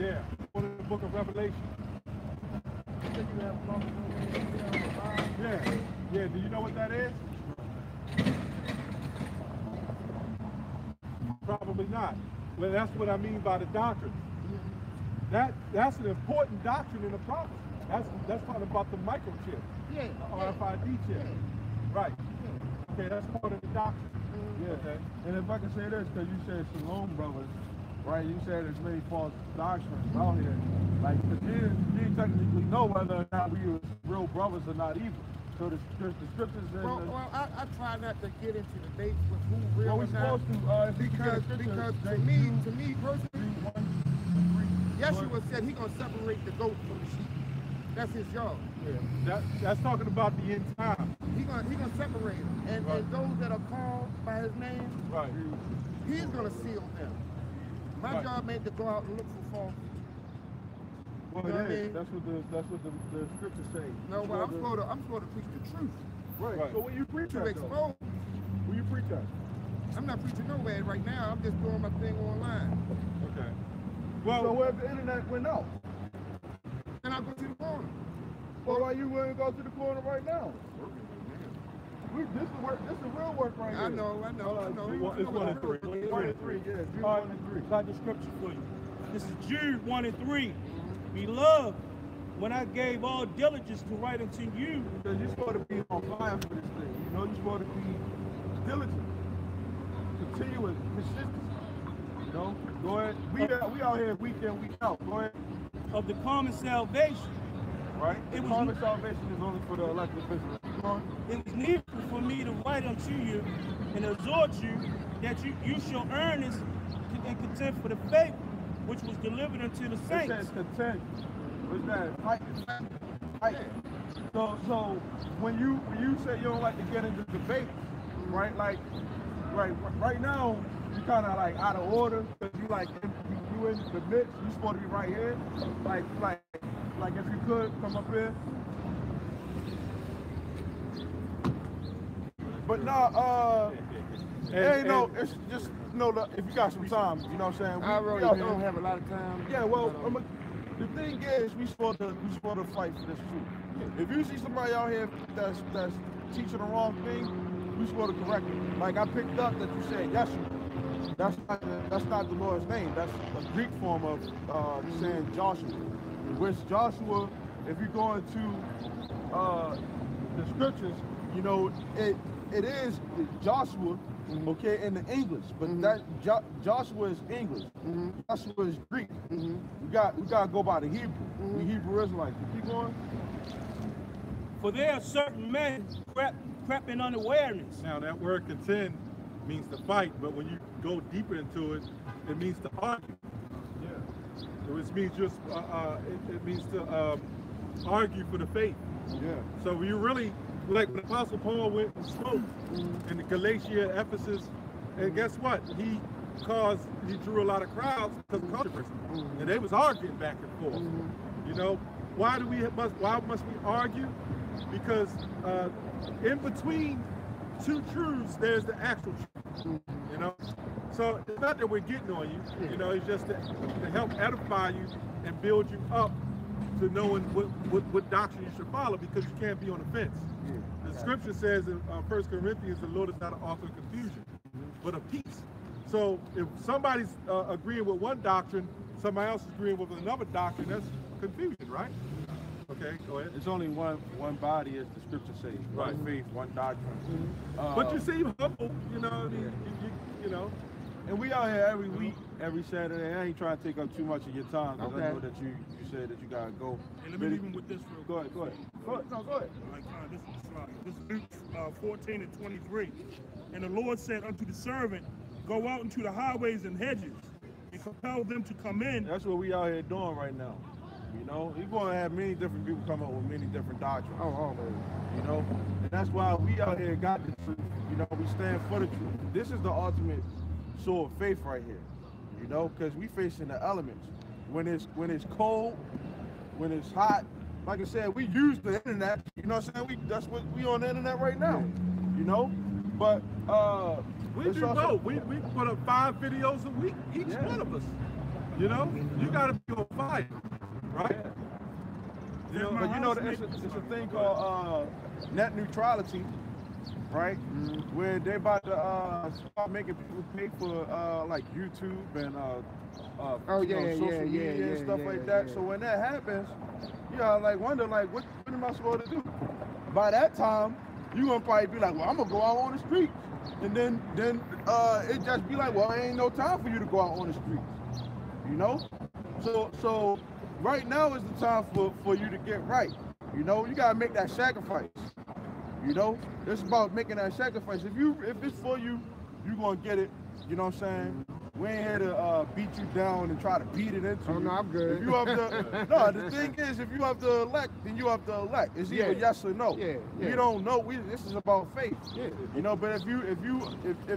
Yeah, go to the book of Revelation. Yeah, yeah. Do you know what that is? Probably not. Well, that's what I mean by the doctrine. That's an important doctrine in the prophecy. That's talking about the microchip, the RFID chip. Yeah. Right. Yeah. Okay, that's part of the doctrine. Yeah. Okay. And if I can say this, because you said Shalom brothers, right? You said there's many false doctrines out here. Like, you didn't technically know whether or not we were real brothers or not either. So the scriptures. Well, I try not to get into debates with who real we're or not. supposed to, because to me personally, Yeshua said he's gonna separate the goat from the sheep. That's his job. Yeah. That's talking about the end time. He's gonna separate them, and those that are called by his name, right, he's gonna seal them. My job ain't to go out and look for false. Well, you know what I mean? That's what the scriptures say. No, well, I'm supposed to preach the truth. Right. So what you preach to expose. What you preach at? I'm not preaching nowhere right now. I'm just doing my thing online. Okay. Well, so where the internet went out? And I go to the corner. Well, why you wouldn't go to the corner right now? This is work. This is real work right here. I know. It's 1 and 3. 1 and 3. Yeah. Jude 1 and 3. Got the scripture for you. This is Jude 1 and 3. Beloved, when I gave all diligence to write unto you, because you're supposed to be on fire for this thing. You know, you're supposed to be diligent, continuous, consistency. You know, go ahead. We out here week in, week out. Go ahead. Of the common salvation. Right? The common salvation is only for the elected officials. It was needful for me to write unto you and exhort you that you shall earnest and contend for the faith which was delivered unto the saints. It says contend. What's that? Fight. So when you say you don't like to get into debate, right? Like right now you kind of like out of order because you in the midst. You supposed to be right here. Like if you could come up here. But no, it's just if you got some time, you know what I'm saying? I really don't have a lot of time. Yeah, well, the thing is, we supposed to fight for this truth. If you see somebody out here that's teaching the wrong thing, we supposed to correct it. Like I picked up that you said Yeshua. That's not the Lord's name. That's a Greek form of saying Joshua. Which Joshua, if you go into the scriptures, you know it is Joshua. Okay, in the English, but that Joshua is English. Joshua is Greek. We got to go by the Hebrew. We Hebrew Israelites. Keep going. For there are certain men creeping unawareness. Now that word contend means to fight, but when you go deeper into it, it means to argue. Yeah. So it means just it means to argue for the faith. Yeah. So you really. Like when Apostle Paul went and spoke in the Galatia, Ephesus, and guess what? He drew a lot of crowds because of controversy, and they was arguing back and forth. You know, why must we argue? Because in between two truths, there's the actual truth. You know, so it's not that we're getting on you. You know, it's just to help edify you and build you up to knowing what doctrine you should follow, because you can't be on the fence. The scripture says in 1 Corinthians, the Lord is not an author of confusion, but of peace. So if somebody's agreeing with one doctrine, somebody else is agreeing with another doctrine, that's confusion, right? Okay, go ahead. It's only one body, as the scripture says. Right. One faith, one doctrine. But you seem humble, you know. You know. And we out here every week, every Saturday. I ain't trying to take up too much of your time, because I know that you said that you gotta go. And let me leave him with this real quick. Go ahead. No, go ahead. This is Luke 14 and 23. And the Lord said unto the servant, go out into the highways and hedges and compel them to come in. That's what we out here doing right now. You know, you're going to have many different people come up with many different doctrines. You know, and that's why we out here got the truth. You know, we stand for the truth. This is the ultimate sword of faith right here. You know, because we facing the elements. When it's cold, when it's hot. Like I said, we use the internet. You know what I'm saying? That's what we on the internet right now. You know, but we do both. We put up 5 videos a week, each one of us. You know, you got to be on fire, right? You know, but you know, it's a thing called net neutrality, right? Where they about to start making people pay for like YouTube and social media and stuff like that. So when that happens, you know, like wonder like what am I supposed to do? By that time, you gonna probably be like, well, I'm gonna go out on the streets, and then it just be like, well, ain't no time for you to go out on the streets, you know. So right now is the time for you to get right. You know, you gotta make that sacrifice. You know, it's about making that sacrifice. If it's for you, you gonna get it. You know what I'm saying? We ain't here to beat you down and try to beat it into you. Oh, no, I'm good. If you have to, no, the thing is, if you have to elect, then you have to elect. It's either yes or no. We don't know. This is about faith. You know, but if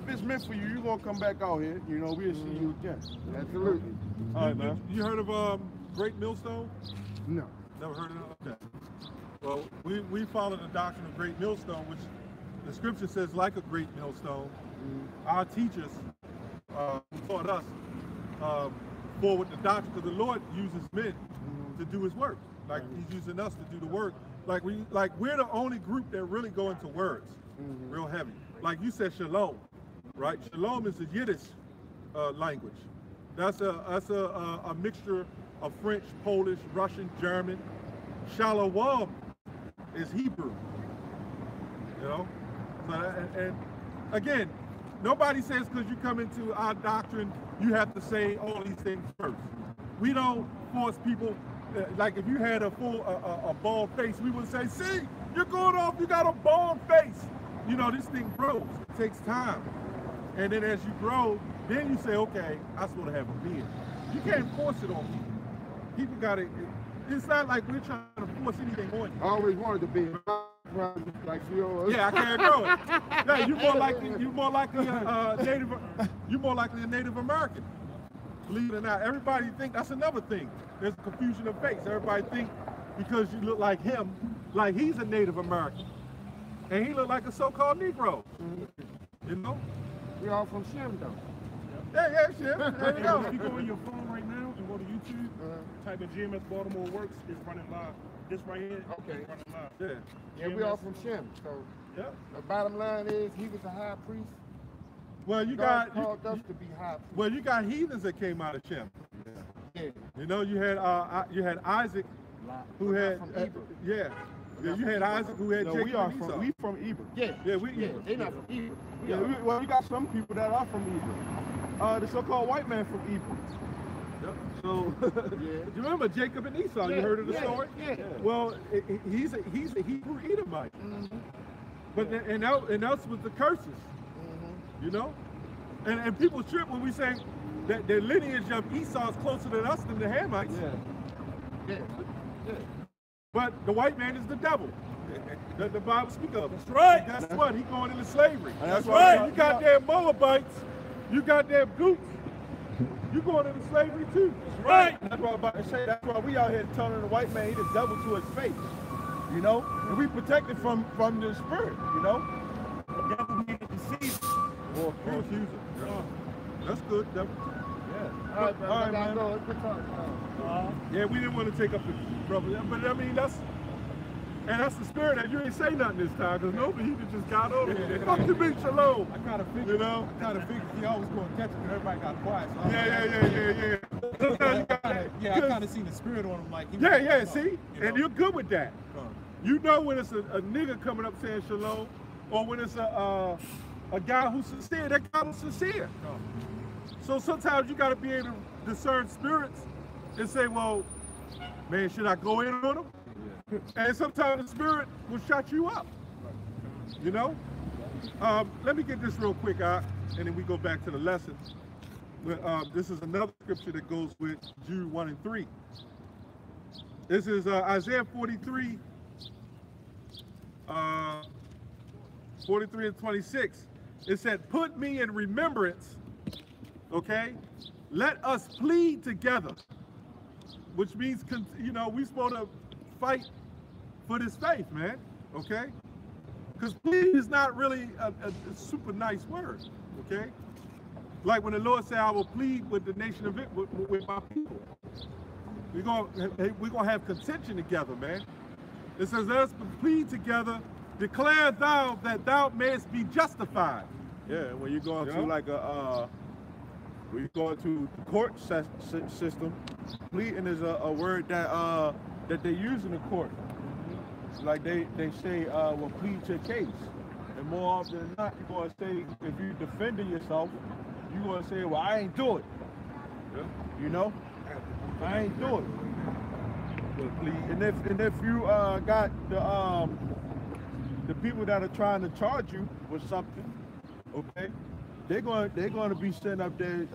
it's meant for you, you're gonna come back out here. You know, we'll see you again. Absolutely. All right, man. You heard of Great Millstone? No. Never heard of it? Okay. Well, we follow the doctrine of Great Millstone, which the scripture says like a great millstone. Our teachers taught us forward the doctrine, because the Lord uses men to do his work. Like he's using us to do the work. Like we're the only group that really go into words real heavy. Like you said, shalom, right? Shalom is the Yiddish language. That's a mixture of French, Polish, Russian, German. Shalom is Hebrew. You know? So, and again, nobody says because you come into our doctrine, you have to say all these things first. We don't force people. Like if you had a bald face, we would say, see, you're going off, you got a bald face. You know, this thing grows. It takes time. And then as you grow, then you say, okay, I'm supposed to have a beard. You can't force it on people. People got it. It's not like we're trying to force anything on you. I always wanted to be like yours. Yeah, I can't grow it. Yeah, you're more likely a Native American. Believe it or not, everybody think that's another thing. There's confusion of face. Everybody think because you look like him, like he's a Native American, and he look like a so-called Negro. You know? We all from Shem though. Yeah, shit. There you go. If you go on your phone right now and go to YouTube, type in Gmsbaltimore Works, it's running live. This right here, Okay. it's running live. Yeah. Yeah, we all from Shem. So Yeah. the bottom line is he was a high priest. Well, you God got called us to be high priests. well, you got heathens that came out of Shem. Yeah. You know, you had Isaac, who had from Eber. yeah. You had Isaac who had No, Jacob we are and Esau. we from Eber. Yeah. Yeah, we Yeah, they not from Eber. Yeah, well, we got some people that are from Eber. The so-called white man from Eber. Yep. So, you remember Jacob and Esau? You heard of the story? Yeah. Well, he's a Hebrew Edomite. But and that's with the curses, you know. And people trip when we say that the lineage of Esau is closer to us than the Hamites. Yeah. But the white man is the devil that the Bible speaks of. That's right. And guess what? He going into slavery. That's right. You got damn Moabites. You got damn Goots. You going into slavery too. That's right. That's why I'm about to say. That's why we out here telling the white man he the devil to his face. You know, and we protected from the spirit. You know. The devil being deceived. Or accuser. Yeah. That's good. Devil. All right, man. All right, I gotta man. go. It's good talk. Yeah, we didn't want to take up the trouble. But I mean, that's the spirit that you ain't say nothing this time, because nobody even just got over it. Fuck you, big shalom. I kind of figured, You know? he always going to catch it, and everybody got quiet. So Yeah. Sometimes you got I kind of seen the spirit on him, like he Yeah, was, see? you know. And you're good with that. You know when it's a nigga coming up saying shalom, or when it's a guy who's sincere, that guy was sincere. So sometimes you got to be able to discern spirits and say, well, man, should I go in on him? And sometimes the spirit will shut you up. You know? Let me get this real quick, and then we go back to the lesson. This is another scripture that goes with Jude 1 and 3. This is Isaiah 43, 43 and 26. It said, put me in remembrance, okay? Let us plead together, which means, you know, we're supposed to fight for this faith, man, okay? Because plead is not really a super nice word, okay? Like when the Lord said, I will plead with the nation of it, with my people. We're gonna have contention together, man. It says, let us plead together, declare thou that thou mayest be justified. Yeah, when you're going to like when you go into the court system, pleading is a word that that they use in the court. Like they say, well, plead your case. And more often than not, you're going to say, if you're defending yourself, you're going to say, well, I ain't do it. Yeah. You know? I ain't do it. But plead. And if you got the people that are trying to charge you with something, okay, they're going to be sitting up there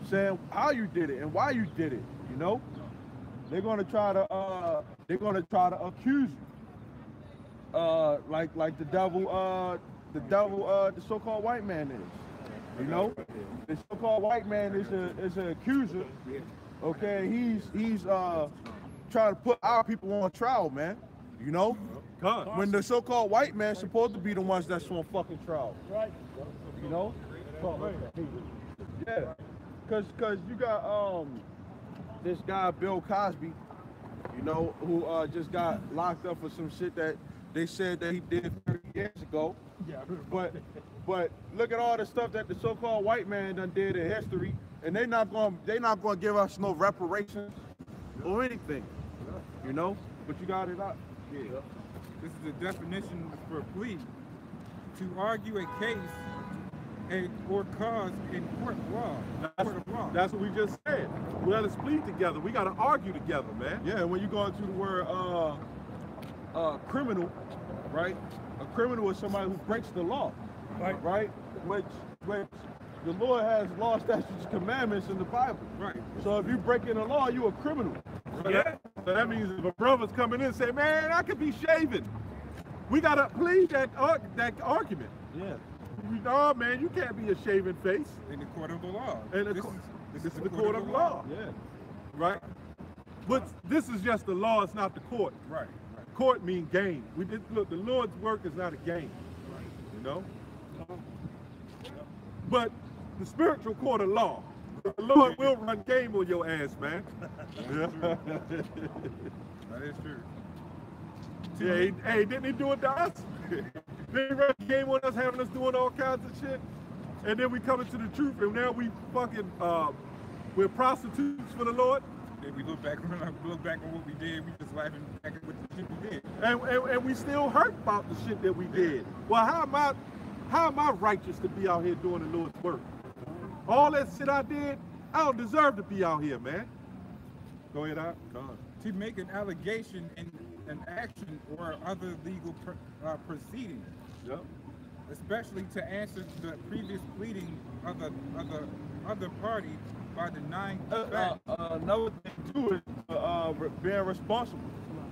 saying how you did it and why you did it. You know, they're going to try to accuse you. Like the devil, the so-called white man is. You know, the so-called white man is an accuser. Okay, he's trying to put our people on trial, man. You know, when the so-called white man's supposed to be the ones that's on fucking trial. Right. You know, yeah, cause you got this guy Bill Cosby, you know, who just got locked up for some shit that they said that he did 30 years ago. Yeah. But look at all the stuff that the so-called white man done did in history, and they not gonna give us no reparations or anything. You know, but you got it out. Yeah. This is the definition for plea: to argue a case or cause in court of law. That's what we just said. Let us plead together. We got to argue together, man. Yeah, when you go into the word criminal, right? A criminal is somebody who breaks the law, right? Which the Lord has law, statutes, and commandments in the Bible. Right. So if you breaking the law, you're a criminal. So that means if a brother's coming in and say, man, I could be shaven, we got to plead that argument. Yeah. No, man, you can't be a shaven face. In the court of the law. And this is the court of law. Yeah. Right? But this is just the law, it's not the court. Right. Court means game. Look, the Lord's work is not a game. Right. You know? But the spiritual court of law, the Lord will run game on your ass, man. That is true. Yeah, hey, didn't he do it to us? Didn't he run game on us, having us doing all kinds of shit? And then we come into the truth, and now we fucking, we're prostitutes for the Lord. Then we look back on what we did, we just laughing back at what the shit we did. And we still hurt about the shit that we did. Well, how am I righteous to be out here doing the Lord's work? All that shit I did, I don't deserve to be out here, man. Go ahead, Al. To make an allegation in an action or other legal proceeding. Yep. Especially to answer the previous pleading of the other party by denying the fact. Another thing too is being responsible.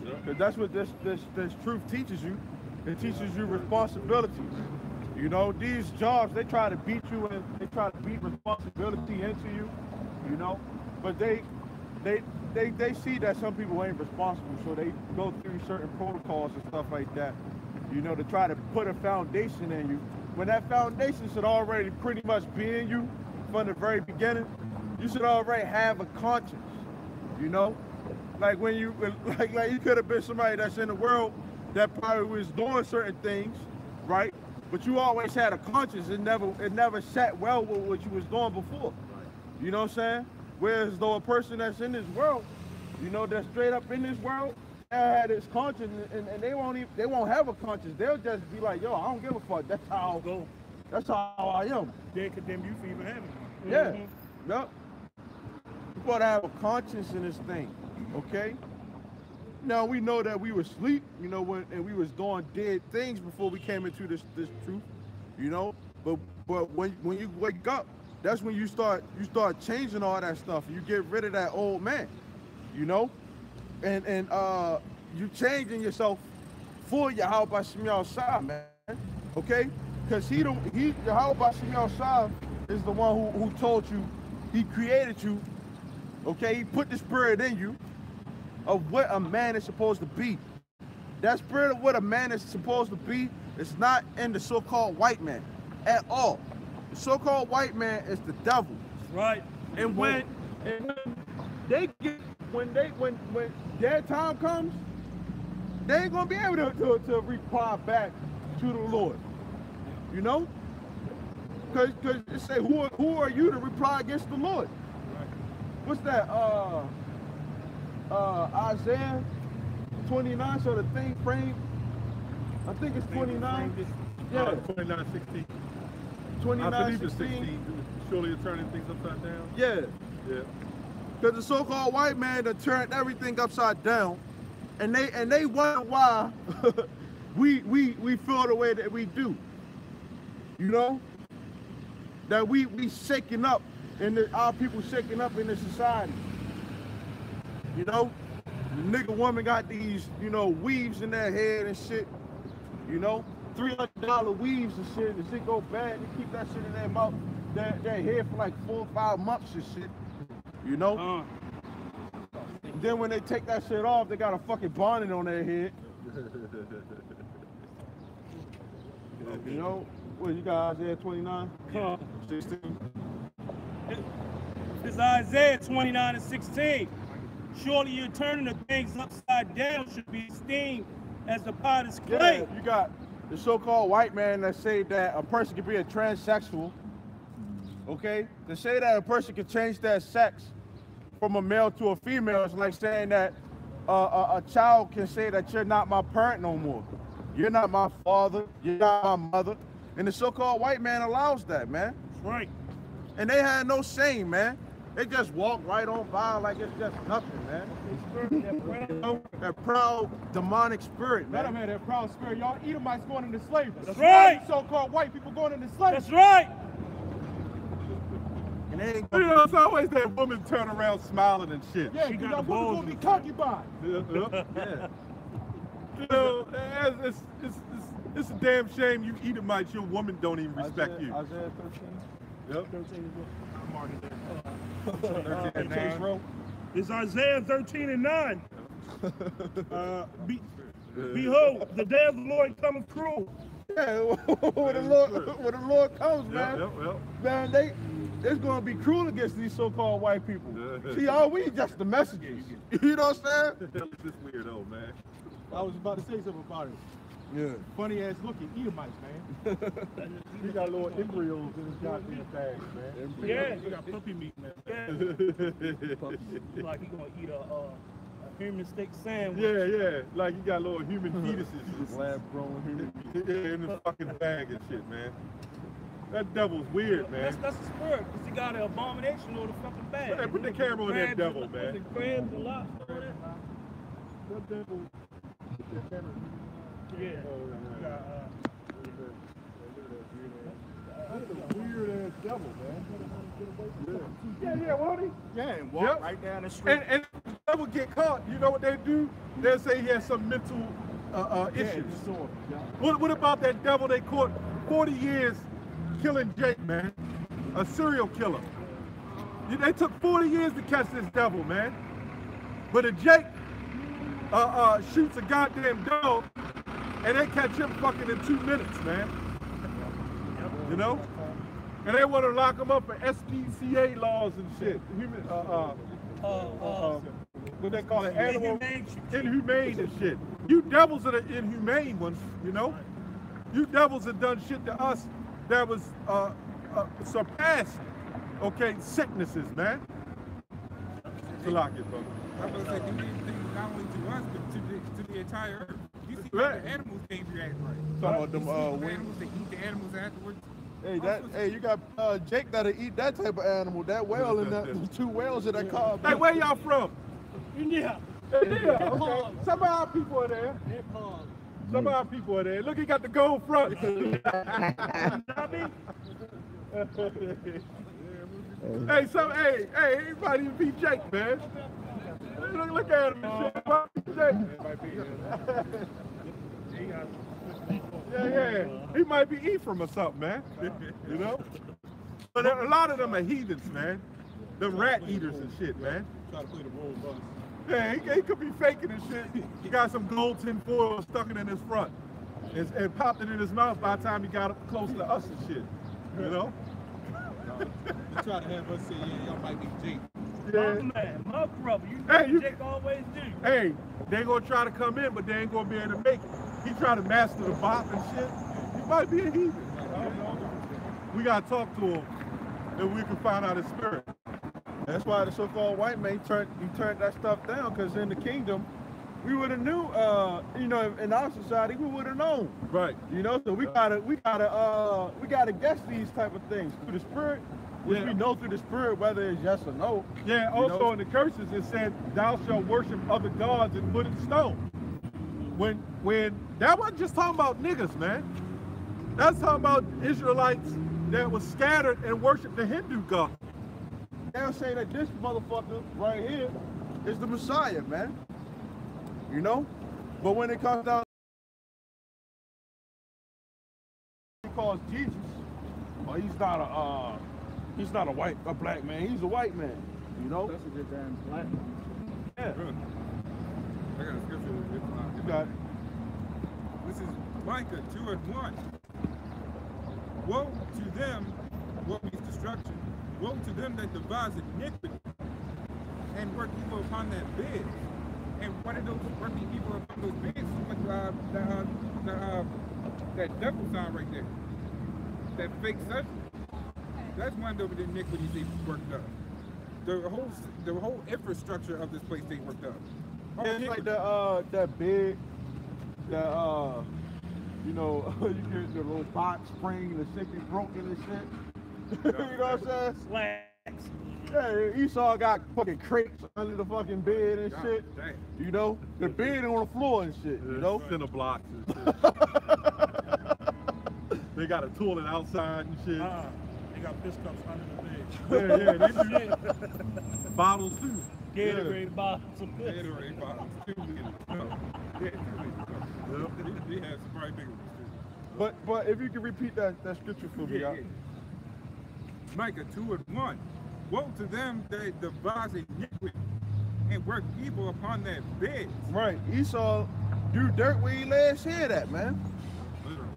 Because that's what this truth teaches you. It teaches you responsibilities. You know, these jobs, they try to beat you and they try to beat responsibility into you, you know, but they see that some people ain't responsible, so they go through certain protocols and stuff like that, you know, to try to put a foundation in you. When that foundation should already pretty much be in you from the very beginning, you should already have a conscience, you know? Like when you, like you could have been somebody that's in the world that probably was doing certain things, right? But you always had a conscience. It never sat well with what you was doing before. You know what I'm saying? Whereas though a person that's in this world, you know, that's straight up in this world, they had this conscience, and they won't have a conscience. They'll just be like, yo, I don't give a fuck. That's how I am. They condemn you for even having one. Yeah. Yep. You gotta have a conscience in this thing, okay? Now we know that we were asleep, you know, and we was doing dead things before we came into this truth, you know. But when you wake up, that's when you start changing all that stuff. You get rid of that old man, you know, and you changing yourself for Yahweh Shemiel Shah, man, okay? Because Yahweh Shemiel Shah is the one who told you, he created you, okay? He put the spirit in you of what a man is supposed to be. That spirit of what a man is supposed to be is not in the so-called white man at all. The so-called white man is the devil. Right. And when they get when their time comes, they ain't gonna be able to reply back to the Lord. You know? Cause it say who are you to reply against the Lord? What's that? Isaiah 29, so the thing framed, I think it's 29. Yeah. 29:16. 29, I believe it's 16. 16. Surely you're turning things upside down. Yeah. Yeah. Because the so-called white man that turned everything upside down, and they wonder why we feel the way that we do. You know? That we shaking up, and our people shaking up in the society. You know? The nigga woman got these, you know, weaves in their head and shit. You know? $300 weaves and shit. The shit go bad, they keep that shit in their mouth, their head for like 4 or 5 months and shit. You know? And then when they take that shit off, they got a fucking bonnet on their head. You know? What, you got Isaiah 29? 16? It's Isaiah 29:16. Surely you're turning the things upside down should be esteemed as the potter's clay. Yeah, you got the so-called white man that say that a person can be a transsexual. Okay? To say that a person can change their sex from a male to a female is like saying that a child can say that you're not my parent no more. You're not my father. You're not my mother. And the so-called white man allows that, man. That's right. And they had no shame, man. They just walk right on by like it's just nothing, man. You know, that proud demonic spirit, Let man. them have that proud spirit. Y'all Edomites going into slavery. That's right. So-called white people going into slavery. That's right. And they ain't You know, it's always that woman turn around smiling and shit. Yeah, She because got y'all the women balls gonna be concubines. Yeah. You know, it's a damn shame you Edomites, your woman don't even respect you. Isaiah 13. Yep. 13 I'm already there. 13 Case row. It's Isaiah 13:9. Behold, the day of the Lord cometh cruel. Yeah, when the Lord comes, man, Yep. man, it's gonna be cruel against these so-called white people. See, all we just the messengers. You know what I'm saying? This weirdo, man. I was about to say something about it. Yeah. Funny ass looking Edomites, man. He got little embryos in his goddamn bag, man. Yeah, you got puppy meat, man. Yeah. Like he gonna eat a human steak sandwich. Yeah. Like you got little human fetuses. Lab-grown human. Yeah, in the fucking bag and shit, man. That devil's weird, man. That's a spirit, because he got an abomination on the fucking bag. Hey, put the camera on that Crabs devil, and- man. the crabs and lobster on it. That devil. That devil. Yeah. That's a weird ass devil, man. Yeah, won't he? Yeah, and walk Yep. right down the street. And if the devil get caught, you know what they do? They'll say he has some mental issues. disorder. Yeah. What about that devil they caught 40 years killing Jake, man? A serial killer. They took 40 years to catch this devil, man. But if Jake shoots a goddamn dog, and they catch him fucking in 2 minutes, man. You know? And they want to lock him up for SPCA laws and shit. What they call it? Animal inhumane and shit. You devils are the inhumane ones, you know? You devils have done shit to us that was surpassed, okay, sicknesses, man. Salaki, brother. I was gonna say, do these things not only to us, but to the entire earth. You see, Right. the animals can't react right. Talking about them You see the wings. animals that eat the animals afterwards. Hey, you got Jake that'll eat that type of animal. That whale and the 2 whales in that car. Hey, where y'all from? Yeah. Yeah, okay. Some of our people are there. Some of our people are there. Look, he got the gold front. Hey, he might even be Jake, man. Look at him and shit. Jake. Yeah. He might be Ephraim or something, man. You know? But a lot of them are heathens, man. Them rat eaters and shit, man. Try to play the role, brother. Yeah, he could be faking and shit. He got some gold tin foil stuck it in his front and popped it in his mouth by the time he got up close to us and shit. You know? They try to have us say, yeah, y'all might be Jake. Yeah. My man, my brother. You know Hey, you- Jake always do. Hey, they gonna try to come in, but they ain't gonna be able to make it. He trying to master the bop and shit. He might be a heathen. We gotta talk to him, and we can find out his spirit. That's why the so-called white man turned that stuff down, because in the kingdom, we would have knew, you know, in our society, we would have known. Right. You know, so we gotta guess these type of things through the spirit, which Yeah. we know through the spirit whether it's yes or no. Yeah, You also know? in the curses it said, thou shalt worship other gods and wood and stone. When that wasn't just talking about niggas, man. That's talking about Israelites that was scattered and worshiped the Hindu god. They'll say that this motherfucker right here is the Messiah, man. You know? But when it comes down, he calls Jesus, well, he's not a black man, he's a white man. You know? That's a good damn black. Yeah. I got a scripture. You got it. This is Micah 2:1. Woe to them, what means destruction? Woe to them that devise iniquity and work evil upon their beds. And what are those working evil upon those beds? That devil sound right there. That fake substance. That's one of the iniquities they worked up. The whole infrastructure of this place they worked up. Yeah, it's like that bed, that you know, you get the little box spring, the shit be broken and shit. You know what I'm saying? Slacks. Yeah, Esau got fucking crates under the fucking bed and God shit. damn. You know, the bed on the floor and shit. You know. Center blocks and shit. They got a toilet outside and shit. They got piss cups under the bed. Yeah, they do. Bottles too. Gatorade bottles of piss. Gatorade bottles, 2 liters. No. Yeah, 2 liters. They have some probably bigger ones too. But if you can repeat that scripture for me, Yeah. Micah 2:1. Woe to them that devise iniquity and work evil upon their beds. right? Esau do dirt where he lay his head at, man. Literally.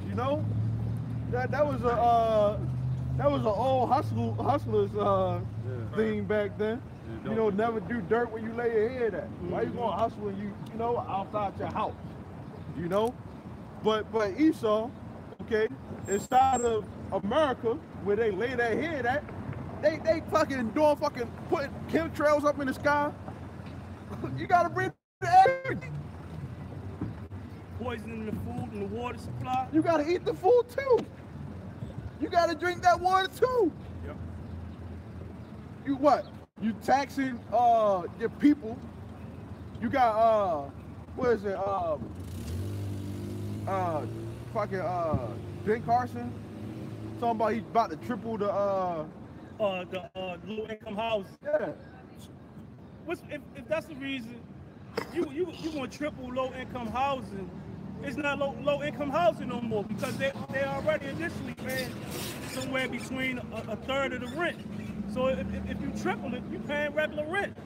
You know, that was an old hustlers thing back then. You know, never do dirt where you lay your head at. Why you gonna hustle when you know, outside your house? You know, but Esau, okay, inside of America where they lay their head at, they fucking doing fucking putting chemtrails up in the sky. You gotta breathe the air. Poisoning the food and the water supply. You gotta eat the food too. You gotta drink that water too. Yep. You what? You taxing your people. You got what is it? Ben Carson talking about he's about to triple the low income housing. yeah. If that's the reason you want to triple low income housing, it's not low income housing no more, because they already initially paying somewhere between a third of the rent. So if you triple it, you're paying regular rent.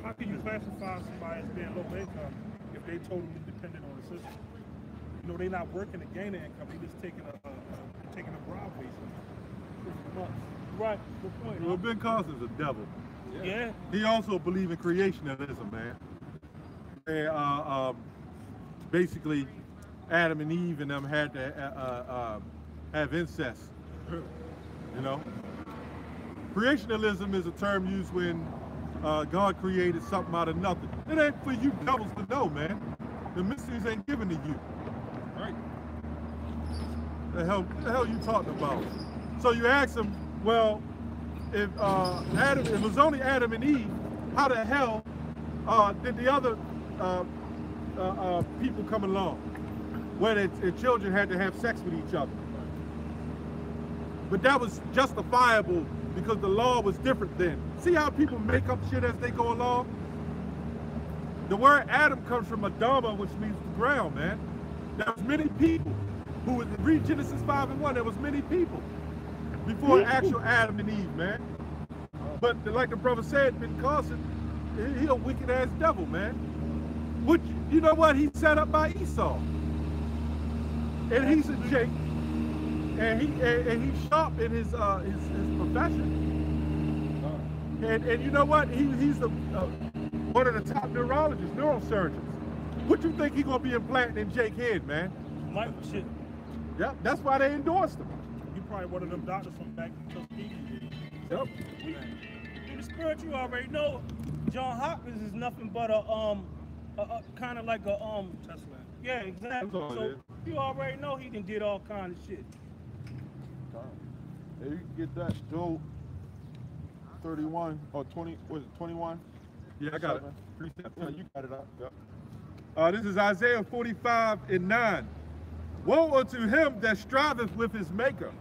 How can you classify somebody as being low income if they totally dependent on the system? You know, they're not working to gain the income; they just taking a bribe basically. Right, good point. Well, Ben Carson's a devil. Yeah. He also believed in creationism, man. And basically, Adam and Eve and them had to have incest. You know, creationism is a term used when God created something out of nothing. It ain't for you devils to know, man. The mysteries ain't given to you. Right. The hell you talking about? So you ask him, well, if it was only Adam and Eve, how the hell did the other people come along where their children had to have sex with each other? But that was justifiable because the law was different then. See how people make up shit as they go along? The word Adam comes from Adama, which means the ground, man. There was many people who would read Genesis 5:1. There was many people before actual Adam and Eve, man. But like the brother said, Ben Carson, he a wicked ass devil, man. Which, you know what? He's set up by Esau. And he's a Jake. and he's sharp in his profession. And you know what? He's one of the top neurologists, neurosurgeons. What you think he gonna be implanting in Jake's head, man? Mike shit. Yeah, that's why they endorsed him. You probably one of them doctors from back in Tuskegee. Yep. In the spirit, you already know John Hopkins is nothing but a kind of like a Tesla. Yeah, exactly. So you already know he did all kind of shit. Hey, you can get that Joe 31 or 20, was it 21? Yeah, I got it. Yeah, you got it out. Yep. This is Isaiah 45:9. Woe unto him that striveth with his maker.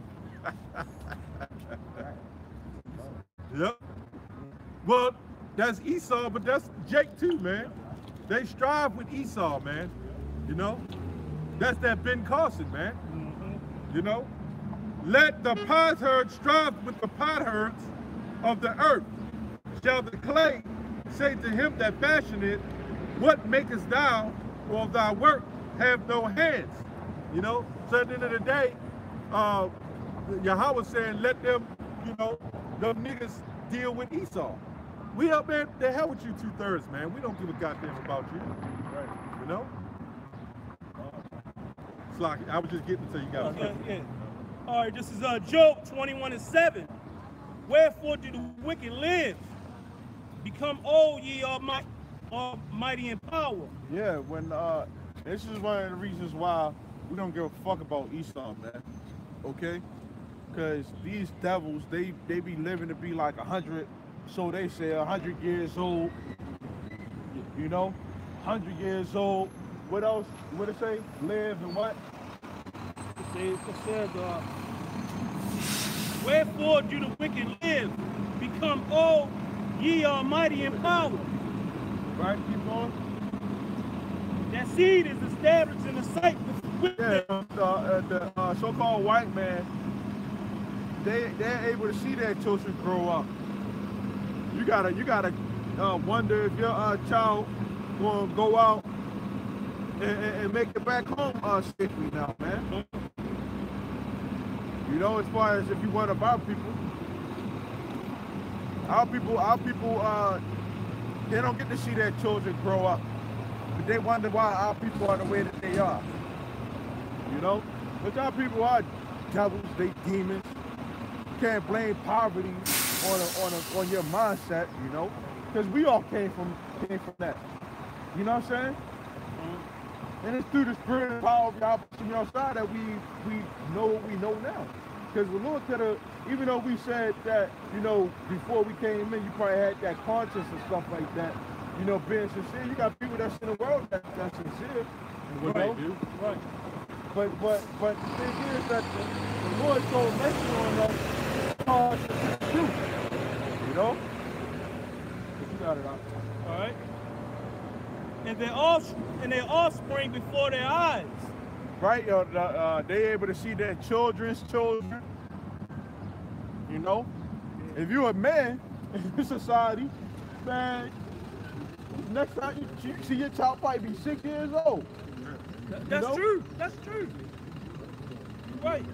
Yep. Well, that's Esau, but that's Jake too, man. They strive with Esau, man. You know? That's that Ben Carson, man. You know? Let the potsherd strive with the potherds of the earth. Shall the clay say to him that fashioned it, what makest thou, or thy work have no hands? You know? So at the end of the day, Yahweh saying, let them, you know, them niggas deal with Esau. We up, man, the hell with you 2/3, man. We don't give a goddamn about you. Right. You know? Slocky, I was just getting to you guys. Yeah. All right, this is Job 21:7. Wherefore do the wicked live? Become old, ye almighty in power. Yeah, when this is one of the reasons why we don't give a fuck about Esau, man. Okay? Because these devils, they be living to be like 100, so they say 100 years old. You know? 100 years old. What else? What it say? Live and what? It says, wherefore do the wicked live? Become old, ye almighty in power. Right? Keep going. That seed is established in the sight of the wicked. Yeah, the so-called white man, they're able to see their children grow up. You gotta wonder if your child gonna go out and make it back home safely now, man. You know, as far as if you want our people, they don't get to see their children grow up. But they wonder why our people are the way that they are. You know? But our people are devils, they demons. You can't blame poverty on your mindset, you know? Because we all came from that. You know what I'm saying? And it's through the spirit and power of God on your side that we know what we know now. Because the Lord could have, even though we said that, you know, before we came in, you probably had that conscience and stuff like that, you know, being sincere. You got people that's in the world that's sincere. You know? Right. But the thing is that the Lord told mention on us conscience is truth. You know? You got it out. All right. And their offspring before their eyes. Right, they able to see their children's children. You know, if you're a man in society, man, next time you see your child probably be 6 years old. That's true. That's true. Right.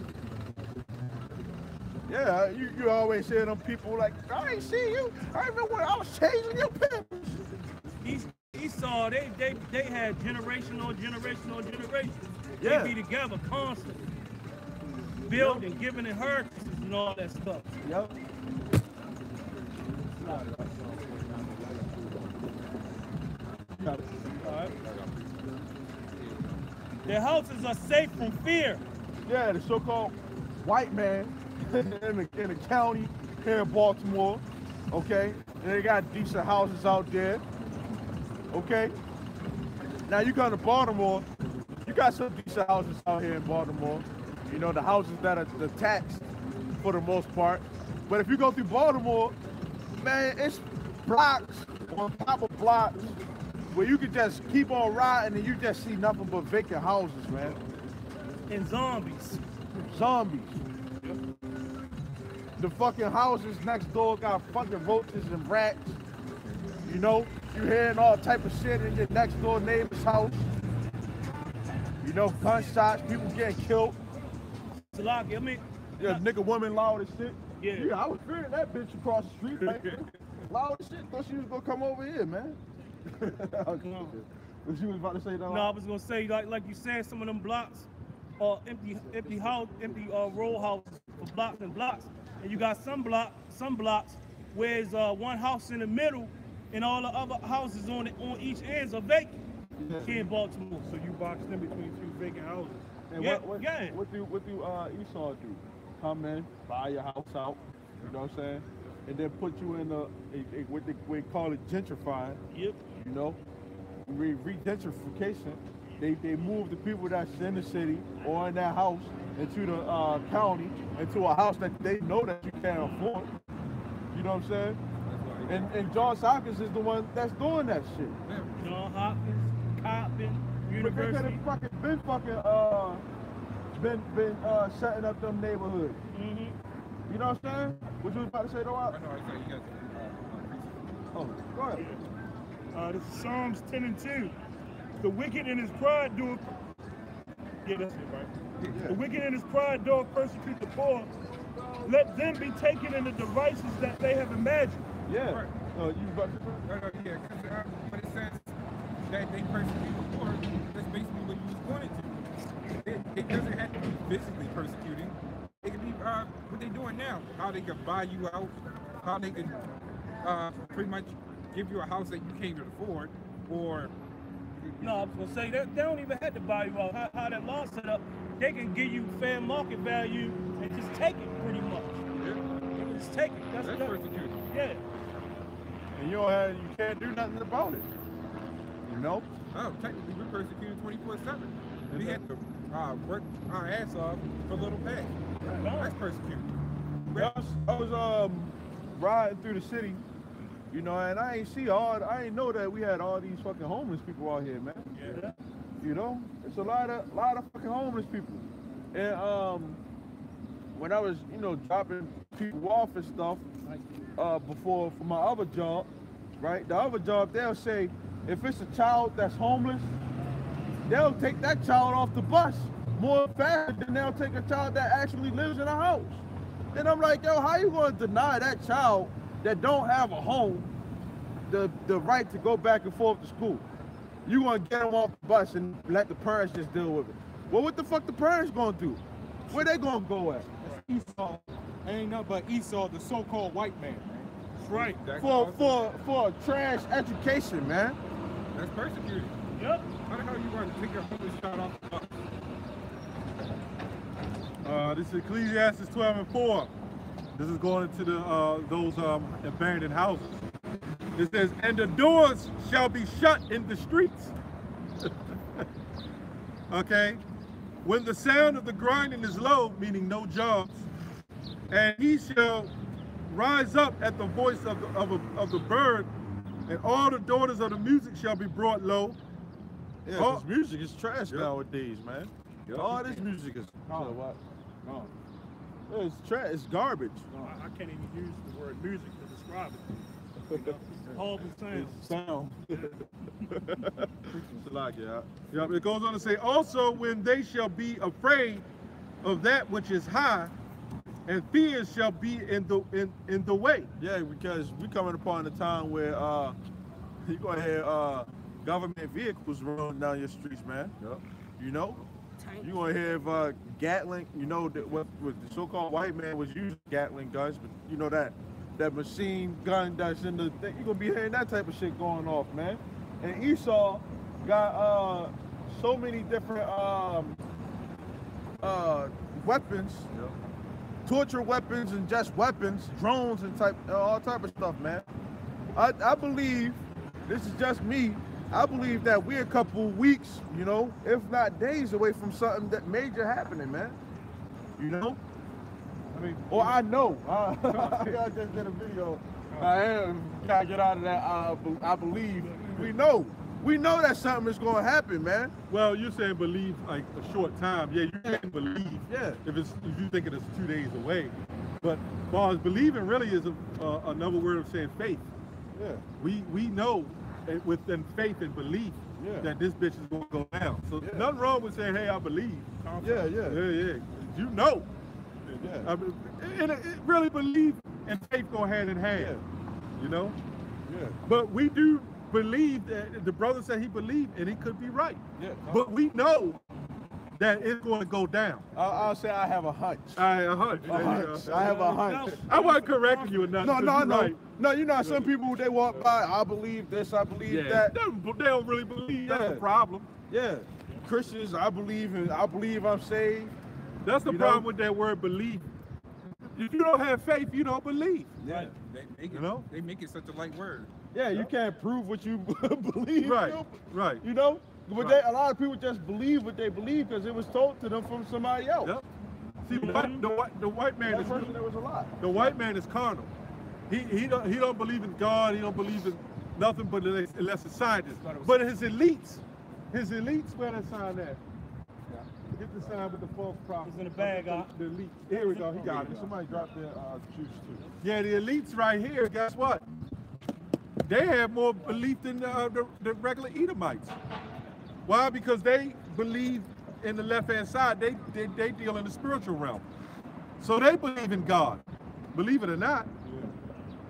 Yeah, you always hear them people like, I ain't see you. I remember when I was changing your pants. Esau, they had generation on generation on generation. Yeah. They be together constantly, building, giving inheritances and all that stuff. Yep. All right. Their houses are safe from fear. Yeah, the so-called white man in the county here in Baltimore, okay? And they got decent houses out there, okay? Now you go to Baltimore, you got some decent houses out here in Baltimore. You know, the houses that are taxed for the most part. But if you go through Baltimore, man, it's blocks on top of blocks where you can just keep on riding and you just see nothing but vacant houses, man. And zombies. Zombies. The fucking houses next door got fucking roaches and rats. You know, you hearing all type of shit in your next door neighbor's house. You know, gunshots, people getting killed. Salaki. I mean, Yeah, nigga woman loud as shit. Yeah. I was fearing that bitch across the street. Like, loud as shit. Thought she was gonna come over here, man. What you was about to say though? no, I was gonna say like you said, some of them blocks are empty row houses for blocks and blocks, and you got some blocks where there's one house in the middle, and all the other houses on each ends are vacant. Here in Baltimore. So you boxed in between two vacant houses. And Yeah, what yeah. do Esau do? Come in, buy your house out, you know what I'm saying? And then put you in what we call it gentrifying. Yep. You know? Re-gentrification. They move the people that's in the city or in that house into the county, into a house that they know that you can't afford. You know what I'm saying? And Johns Hopkins is the one that's doing that shit. Johns Hopkins, Coppin, University. They could have been setting up them neighborhoods. You know what I'm saying? What you was about to say, though? I know, I said you guys. Oh, go ahead. This is Psalms 10 and 2. The wicked in his pride doeth. Yeah, that's it, right? Yeah. The wicked in his pride doeth persecute the poor. Let them be taken in the devices that they have imagined. Yeah. Right. You was about to say? Yeah, because when it says that they persecute the poor, that's basically what you was pointing to. It doesn't have to be physically persecuting. It can be what they're doing now. How they can buy you out, how they can pretty much give you a house that you can't even afford, or... No, I was gonna say they don't even have to buy you out. How that law set up, they can give you fair market value and just take it pretty much. Yeah. They can just take it. That's persecuting. Yeah. And you can't do nothing about it. You know? Oh, technically we're persecuted 24/7. We had to work our ass off for a little pay. That's persecuting. I was riding through the city, you know, and I ain't know that we had all these fucking homeless people out here, man. Yeah. You know, it's a lot of fucking homeless people. And when I was, you know, dropping people off and stuff before for my other job, right? The other job, they'll say if it's a child that's homeless, they'll take that child off the bus more faster than they'll take a child that actually lives in a house. And I'm like, yo, how you gonna deny that child that don't have a home the right to go back and forth to school? You gonna get them off the bus and let the parents just deal with it. Well, what the fuck the parents gonna do? Where they gonna go at? Esau ain't nothing but Esau, the so-called white man. That's right. For a trash education, man. That's persecuting. Yep. How the hell you want to take a homeless child off the bus? This is Ecclesiastes 12 and 4. This is going into those abandoned houses. It says, and the doors shall be shut in the streets. Okay? When the sound of the grinding is low, meaning no jobs, and he shall rise up at the voice of the bird, and all the daughters of the music shall be brought low. Yeah, because music is trash nowadays, man. All this music is what? No. It's trash. It's garbage. I can't even use the word music to describe it. Horrible sound. Yeah, it goes on to say, also when they shall be afraid of that which is high, and fears shall be in the way. Yeah, because we coming upon a time where you're gonna hear government vehicles rolling down your streets, man. Yep. You know? You're gonna hear Gatling, you know, what the so-called white man was using Gatling guns, but you know that machine gun that's in the thing, you're gonna be hearing that type of shit going off, man. And Esau got so many different weapons, torture weapons and just weapons, drones and all type of stuff, man. I believe, this is just me, I believe that we're a couple weeks, you know, if not days away from something that major happening, man. You know? I mean, or I know. I just did a video. Gotta get out of that. I believe. We know that something is gonna happen, man. Well, you're saying believe like a short time. Yeah, you can believe. Yeah. If you think it's 2 days away, but as far as believing really is another word of saying faith. Yeah. We know within faith and belief that this bitch is gonna go down. So nothing wrong with saying, hey, I believe. Yeah. Yeah. You know. Yeah. I mean, and it really believe and faith go hand in hand. Yeah. You know? Yeah. But we do believe that the brother said he believed, and he could be right. Yeah. But we know that it's going to go down. I'll say I have a hunch. A hunch. A hunch. I have a hunch. I wasn't correcting you or nothing. No. Right. No, you know, some people, they walk by, I believe this, I believe that. They don't really believe. That's the problem. Yeah. Christians, I believe I'm saved. That's the problem with that word believe. If you don't have faith, you don't believe. Yeah. They make it such a light word. Yeah, you can't prove what you believe. Right, right. You know? But Right. a lot of people just believe what they believe because it was told to them from somebody else. Yep. See, the white man That is person, there was a lot. the white man is carnal. He don't believe in God. He don't believe in nothing but unless it's scientists. But his elites, where that sign at? Get the sign with the false prophets. It's in the bag, the elites. Here we go. He got it. Somebody dropped their juice too. Yeah, the elites right here. Guess what? They have more belief than the regular Edomites. Why? Because they believe in the left-hand side. They deal in the spiritual realm. So they believe in God. Believe it or not.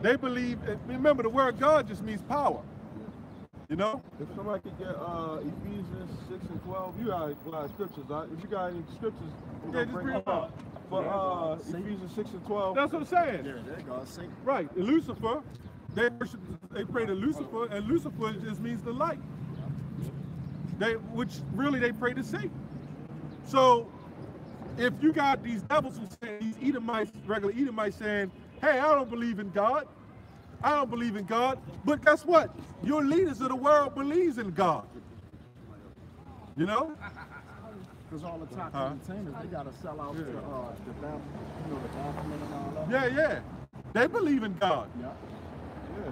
They believe, remember the word God just means power. You know? If somebody could get Ephesians 6 and 12, you got a lot of scriptures. If you got any scriptures, Just bring them up. But Ephesians 6 and 12. That's what I'm saying. There you go. Sing. Right. Lucifer, they pray to Lucifer, and Lucifer just means the light. Which really they pray to Satan. So if you got these devils who say, these Edomites, regular Edomites saying, hey, I don't believe in God. I don't believe in God. But guess what? Your leaders of the world believes in God. You know? Because all the top entertainers, they got to sell out to the bathroom and all that. Yeah. They believe in God. Yeah.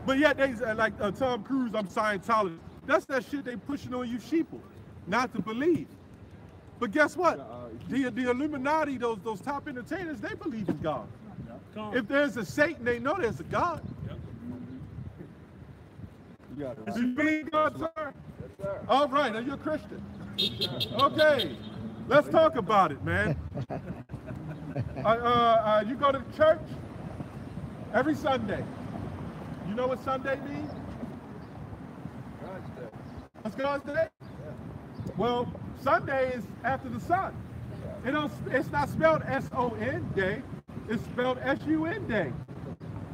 But yet they like Tom Cruise, I'm Scientologist. That's that shit they pushing on you sheeple, not to believe. But guess what? The Illuminati, those top entertainers, they believe in God. If there's a Satan, they know there's a God. You got Do you believe in God, sir? Yes, sir. All right, are you a Christian? Okay, let's talk about it, man. You go to church every Sunday. You know what Sunday means? God's Day. What's God's Day? Yeah. Well, Sunday is after the sun. It's not spelled S-O-N day. It's spelled S-U-N day.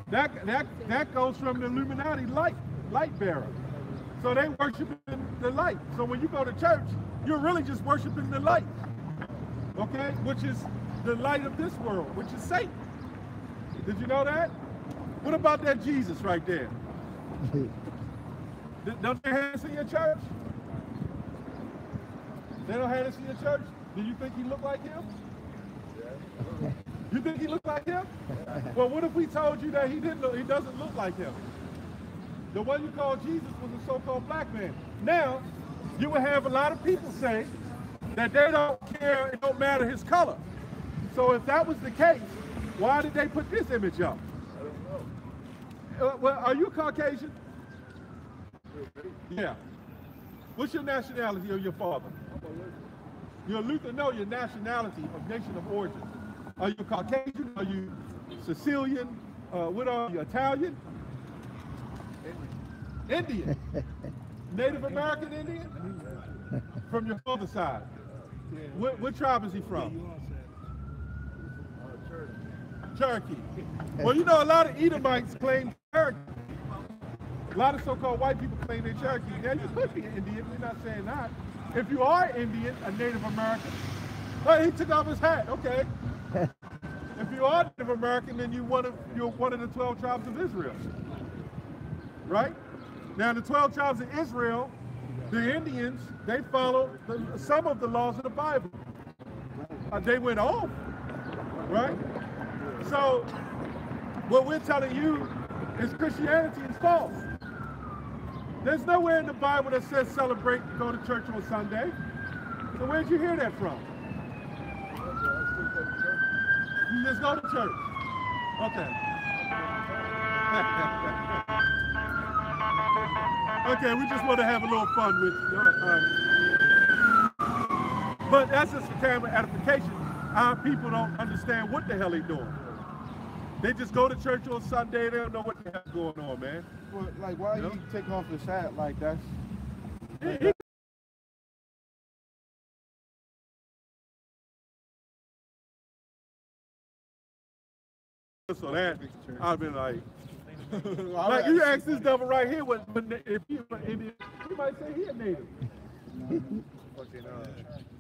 That goes from the Illuminati light bearer. So they worship the light. So when you go to church, you're really just worshiping the light. Okay? Which is the light of this world, which is Satan. Did you know that? What about that Jesus right there? Don't they have this in your church? They don't have this in your church? Do you think he looked like him? You think he looked like him? Well, what if we told you that he doesn't look like him? The one you call Jesus was a so-called black man. Now, you would have a lot of people say that they don't care, it don't matter his color. So if that was the case, why did they put this image up? I don't know. Well, are you Caucasian? Yeah. What's your nationality or your father? You're Lutheran. No, your nationality of nation of origin. Are you Caucasian? Are you Sicilian? What are you, Italian? Indian. Native American Indian? From your father's side. What tribe is he from? Cherokee. Well, you know, a lot of Edomites claim Cherokee. A lot of so-called white people claim they're Cherokee. Now, you could be Indian. We're not saying that. If you are Indian, a Native American, he took off his hat. Okay. If you are Native American, then you're one of the 12 tribes of Israel. Right? Now, the 12 tribes of Israel, the Indians, they follow some of the laws of the Bible. They went off. Right? So, what we're telling you is Christianity is false. There's nowhere in the Bible that says celebrate, go to church on Sunday. So where'd you hear that from? You just go to church. Okay. Okay, we just want to have a little fun with you. But that's just for camera edification. our people don't understand what the hell they doing. They just go to church on Sunday. They don't know what the hell's going on, man. Well, like, why You he take off his hat like that's? So that I've been like you ask this devil right here, if he might say he a native.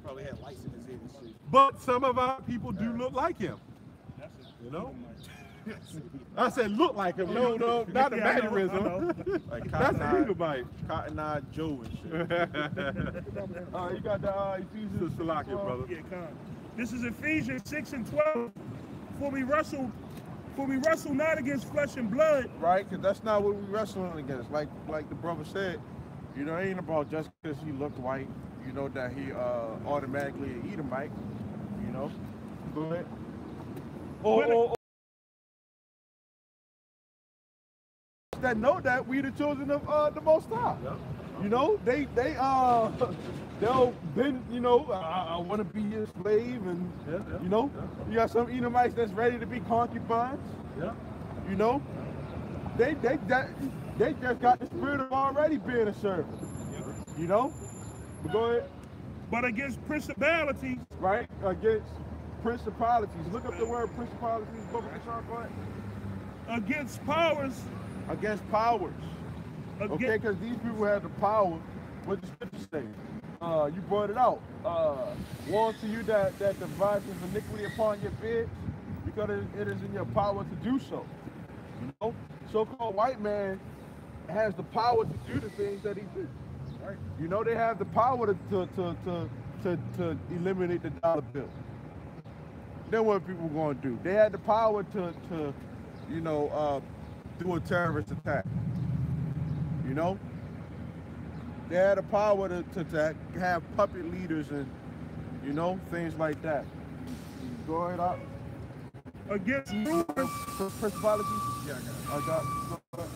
Probably had lice in his head and shit. But some of our people do look like him. You know? I said look like him. No, not a mannerism. Like That's a Edomite. Cotton Eye Joe and shit. You got the Ephesians. Salakia, brother. Yeah, come. This is Ephesians 6 and 12. For we wrestle not against flesh and blood. Right, because that's not what we wrestling against. Like the brother said, you know, it ain't about just because he looked white, you know, that he automatically an Edomite, you know. Go ahead. Or that know that we the children of the Most High. Yep. You know, they'll been, you know, I want to be a slave, and you know, you got some Edomites that's ready to be concubines. Yeah. You know, they just got the spirit of already being a servant. You know, but go ahead. But against principalities, Right, against principalities. Look up the word principalities. Go ahead. against powers, Against powers. Okay, against, because these people have the power. What the scripture say? You brought it out. Woe to you that devises iniquity upon your bed, because it is in your power to do so. You know, so-called white man has the power to do the things that he do. Right? You know, they have the power to eliminate the dollar bill. Then what people going to do? They had the power to you know, do a terrorist attack. You know, they had the power to have puppet leaders and, you know, things like that. Go ahead up. against rulers, Principalities? Yeah, I got it. I got it.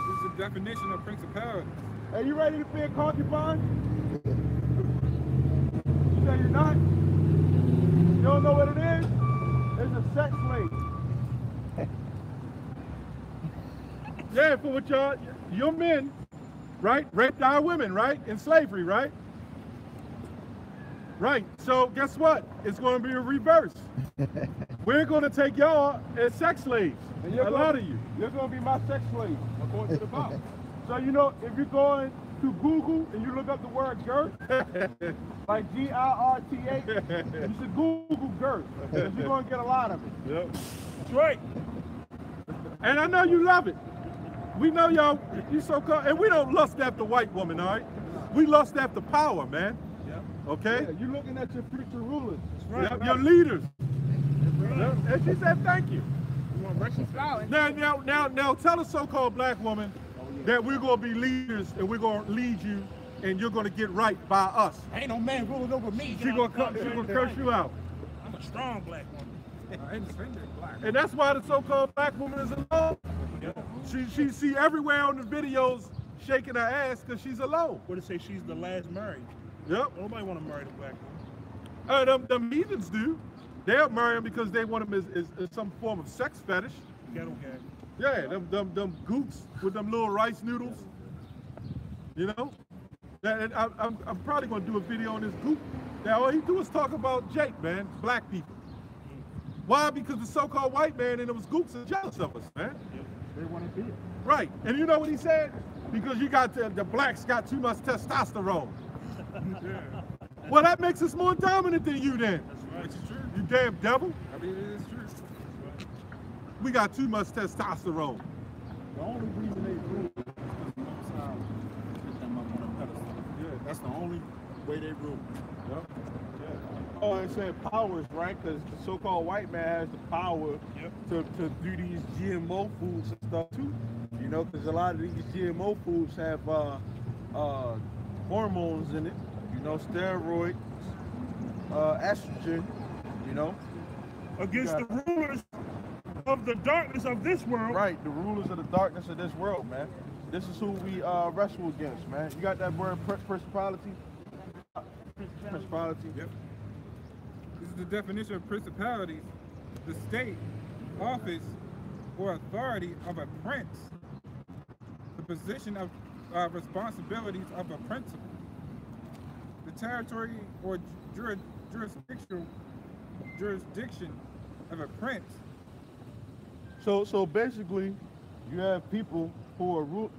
This is the definition of principality. Hey, you ready to be a concubine? You say you're not? You don't know what it is? It's a sex slave. Yeah, for what your men, right, raped our women, right, in slavery, right? Right. So guess what? It's going to be a reverse. We're going to take y'all as sex slaves. And A lot of you. You're going to be my sex slave, according to the Bible. So, you know, if you're going to Google and you look up the word girth, like G-I-R-T-H, you should Google girth, because you're going to get a lot of it. Yep. that's right. And I know you love it. We know y'all, you so-called, and we don't lust after white woman, all right? We lust after power, man. Okay? Yeah, you're looking at your future rulers. Right. Yep, your leaders. Yep. And she said, thank you. You want Russian flour? Now tell a so-called black woman that we're going to be leaders and we're going to lead you and you're going to get right by us. Ain't no man ruling over me. She's going to curse you out. I'm a strong black woman. I ain't saying that black. And that's why the so-called black woman is alone. She see everywhere on the videos shaking her ass because she's alone. What it say? She's the last married. Yep. Nobody want to marry the black woman. Them heathens do. They'll marry him because they want him as some form of sex fetish. Ghetto gang. Yeah, them gooks with them little rice noodles. You know? And I'm probably going to do a video on this gook. Now, all he do is talk about Jake, man, black people. Why? Because the so-called white man and those gooks are jealous of us, man. They want to be it. Right. And you know what he said? Because you got the blacks got too much testosterone. Well, that makes us more dominant than you then. Which is true. You damn devil. I mean, it is true. We got too much testosterone. The only reason they rule is because the Most High put them up on a pedestal. Yeah, That's the only way they rule. Yep. Yeah. Oh, and saying powers, right? Because the so-called white man has the power to do these GMO foods and stuff too. You know, because a lot of these GMO foods have hormones in it. You know, steroids, estrogen. You know. Against the rulers of the darkness of this world. Right, the rulers of the darkness of this world, man. This is who we wrestle against, man. You got that word principality? Principality. Yep. This is the definition of principalities, the state, office, or authority of a prince, the position of responsibilities of a principal, the territory or jurisdiction of a prince. So basically, you have people who are who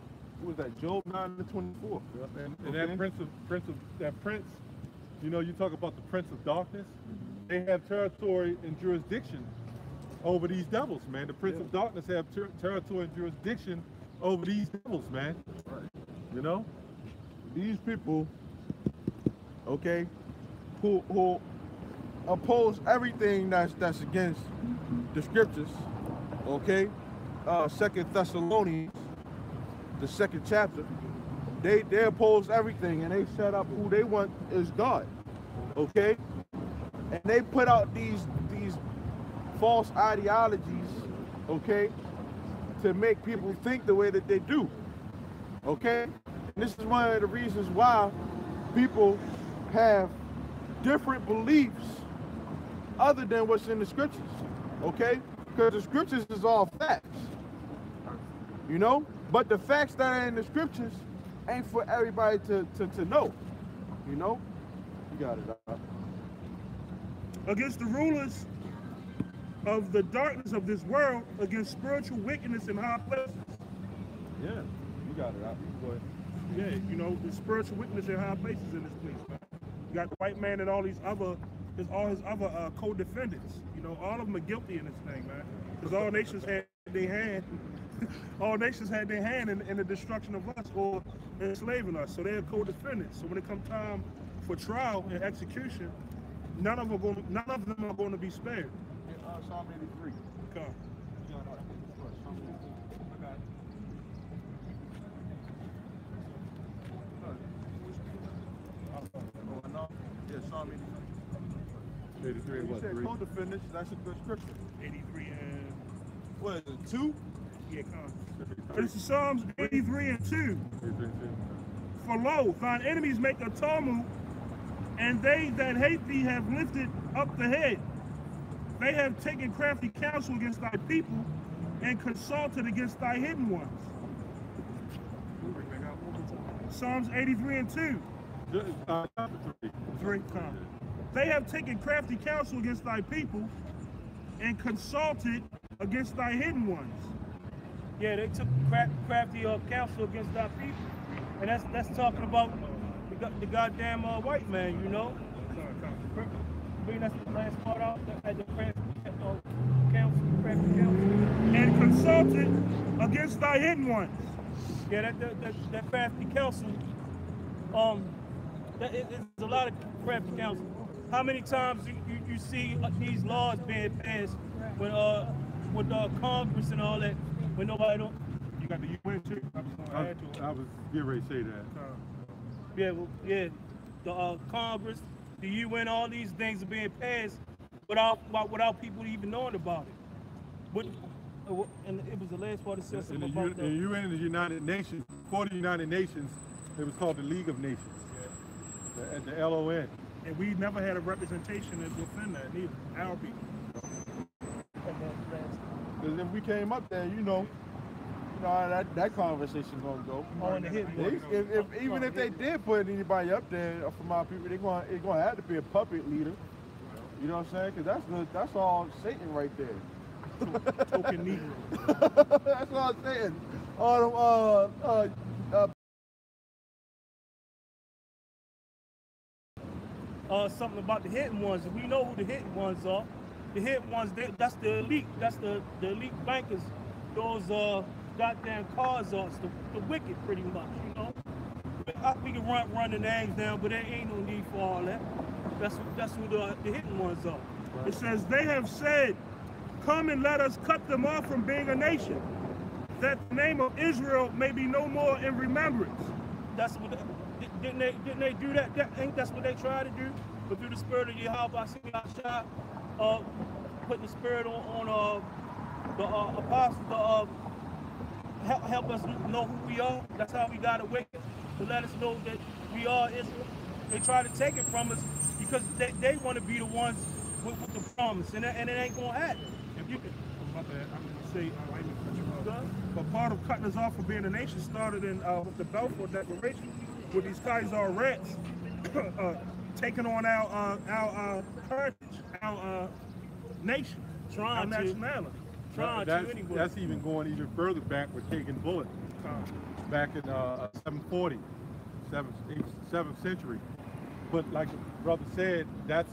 was that, Job 9:24? And that prince, you know, you talk about the prince of darkness. They have territory and jurisdiction over these devils, man. The prince of darkness have territory and jurisdiction over these devils, man. Right. You know, These people, okay, who oppose everything that's against the scriptures, okay. 2 Thessalonians, the 2nd chapter, they oppose everything and they set up who they want is God, okay, and they put out these false ideologies, okay, to make people think the way that they do, okay. And this is one of the reasons why people have different beliefs other than what's in the scriptures, okay, because the scriptures is all facts, you know, but the facts that are in the scriptures ain't for everybody to know, you know. You got it out. Against the rulers of the darkness of this world, against spiritual wickedness in high places. Yeah, you got it out. Go ahead. Yeah, you know, the spiritual wickedness in high places in this place, man. You got the white man and all his other co-defendants. You know, all of them are guilty in this thing, man. Because all nations had their hand, all nations had their hand in the destruction of us or enslaving us. So they're co-defendants. So when it comes time for trial and execution, none of them are going to be spared. Psalm 83. Okay. Yeah, Psalm 83. 83 You what? said 3? co-defendants, that's a good scripture. 83 and What is it, 2? yeah, come. This is Psalms 83 and 2. For lo, thine enemies make a tumult, and they that hate thee have lifted up the head. They have taken crafty counsel against thy people, and consulted against thy hidden ones. Psalms 83 and 2. 3, come. They have taken crafty counsel against thy people, and consulted against thy hidden ones. Yeah, they took crafty counsel against our people, and that's talking about the goddamn white man, you know. Bring that last part out. At the crafty counsel, And consulted against thy hidden ones. yeah, that crafty counsel. It's a lot of crafty counsel. How many times you see these laws being passed with Congress and all that, when nobody don't? You got the UN too. I was getting ready to say that. Yeah, well, yeah, the Congress, the UN, all these things are being passed without people even knowing about it. But and it was the last part that said something about the UN and the United Nations, before the United Nations, it was called the League of Nations, the LON. And we never had a representation within that, neither. Our people. Because if we came up there, you know how that conversation gonna go. Even if they did put anybody up there from our people, it's gonna have to be a puppet leader. You know what I'm saying? Because that's all Satan right there. Token Negro. That's what I'm saying. All something about the hidden ones. We know who the hidden ones are. The hidden ones, that's the elite. That's the elite bankers. Those goddamn cars are the wicked, pretty much. You know, we can run the names down, but there ain't no need for all that. That's who the hidden ones are. It says, they have said, come and let us cut them off from being a nation, that the name of Israel may be no more in remembrance. That's what didn't they do that? Ain't that's what they tried to do? But through the spirit of Yahweh, putting the spirit on the apostles to help us know who we are. That's how we got away, to let us know that we are Israel. They try to take it from us because they want to be the ones with the promise, and it ain't gonna happen. If you could, my bad, I'm gonna say, I ain't gonna cut you off. But part of cutting us off from being a nation started in with the Balfour Declaration, with these Kaiser Reds taking on our heritage, our nation, our nationality. That's even going even further back with taking bullets. Back in 740, 7th century. But like the brother said, that's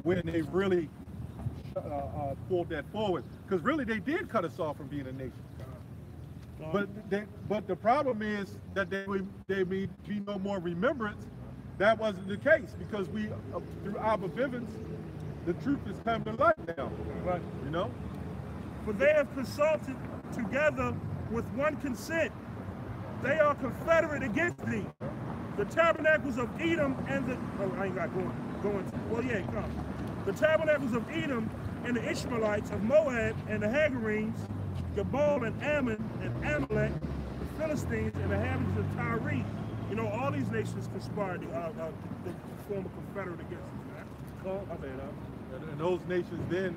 when they really pulled that forward. Because really they did cut us off from being a nation. But the problem is that there may be no more remembrance. That wasn't the case because we, through our vivens, the truth has come to light now. Right. You know? For they have consulted together with one consent. They are confederate against thee. The tabernacles of Edom and the I ain't got going to. Well, yeah, come. The tabernacles of Edom and the Ishmaelites of Moab and the Hagarenes, Gebal and Ammon and Amalek, the Philistines and the inhabitants of Tyre. You know, all these nations conspired to form a confederate against us, man. And those nations then,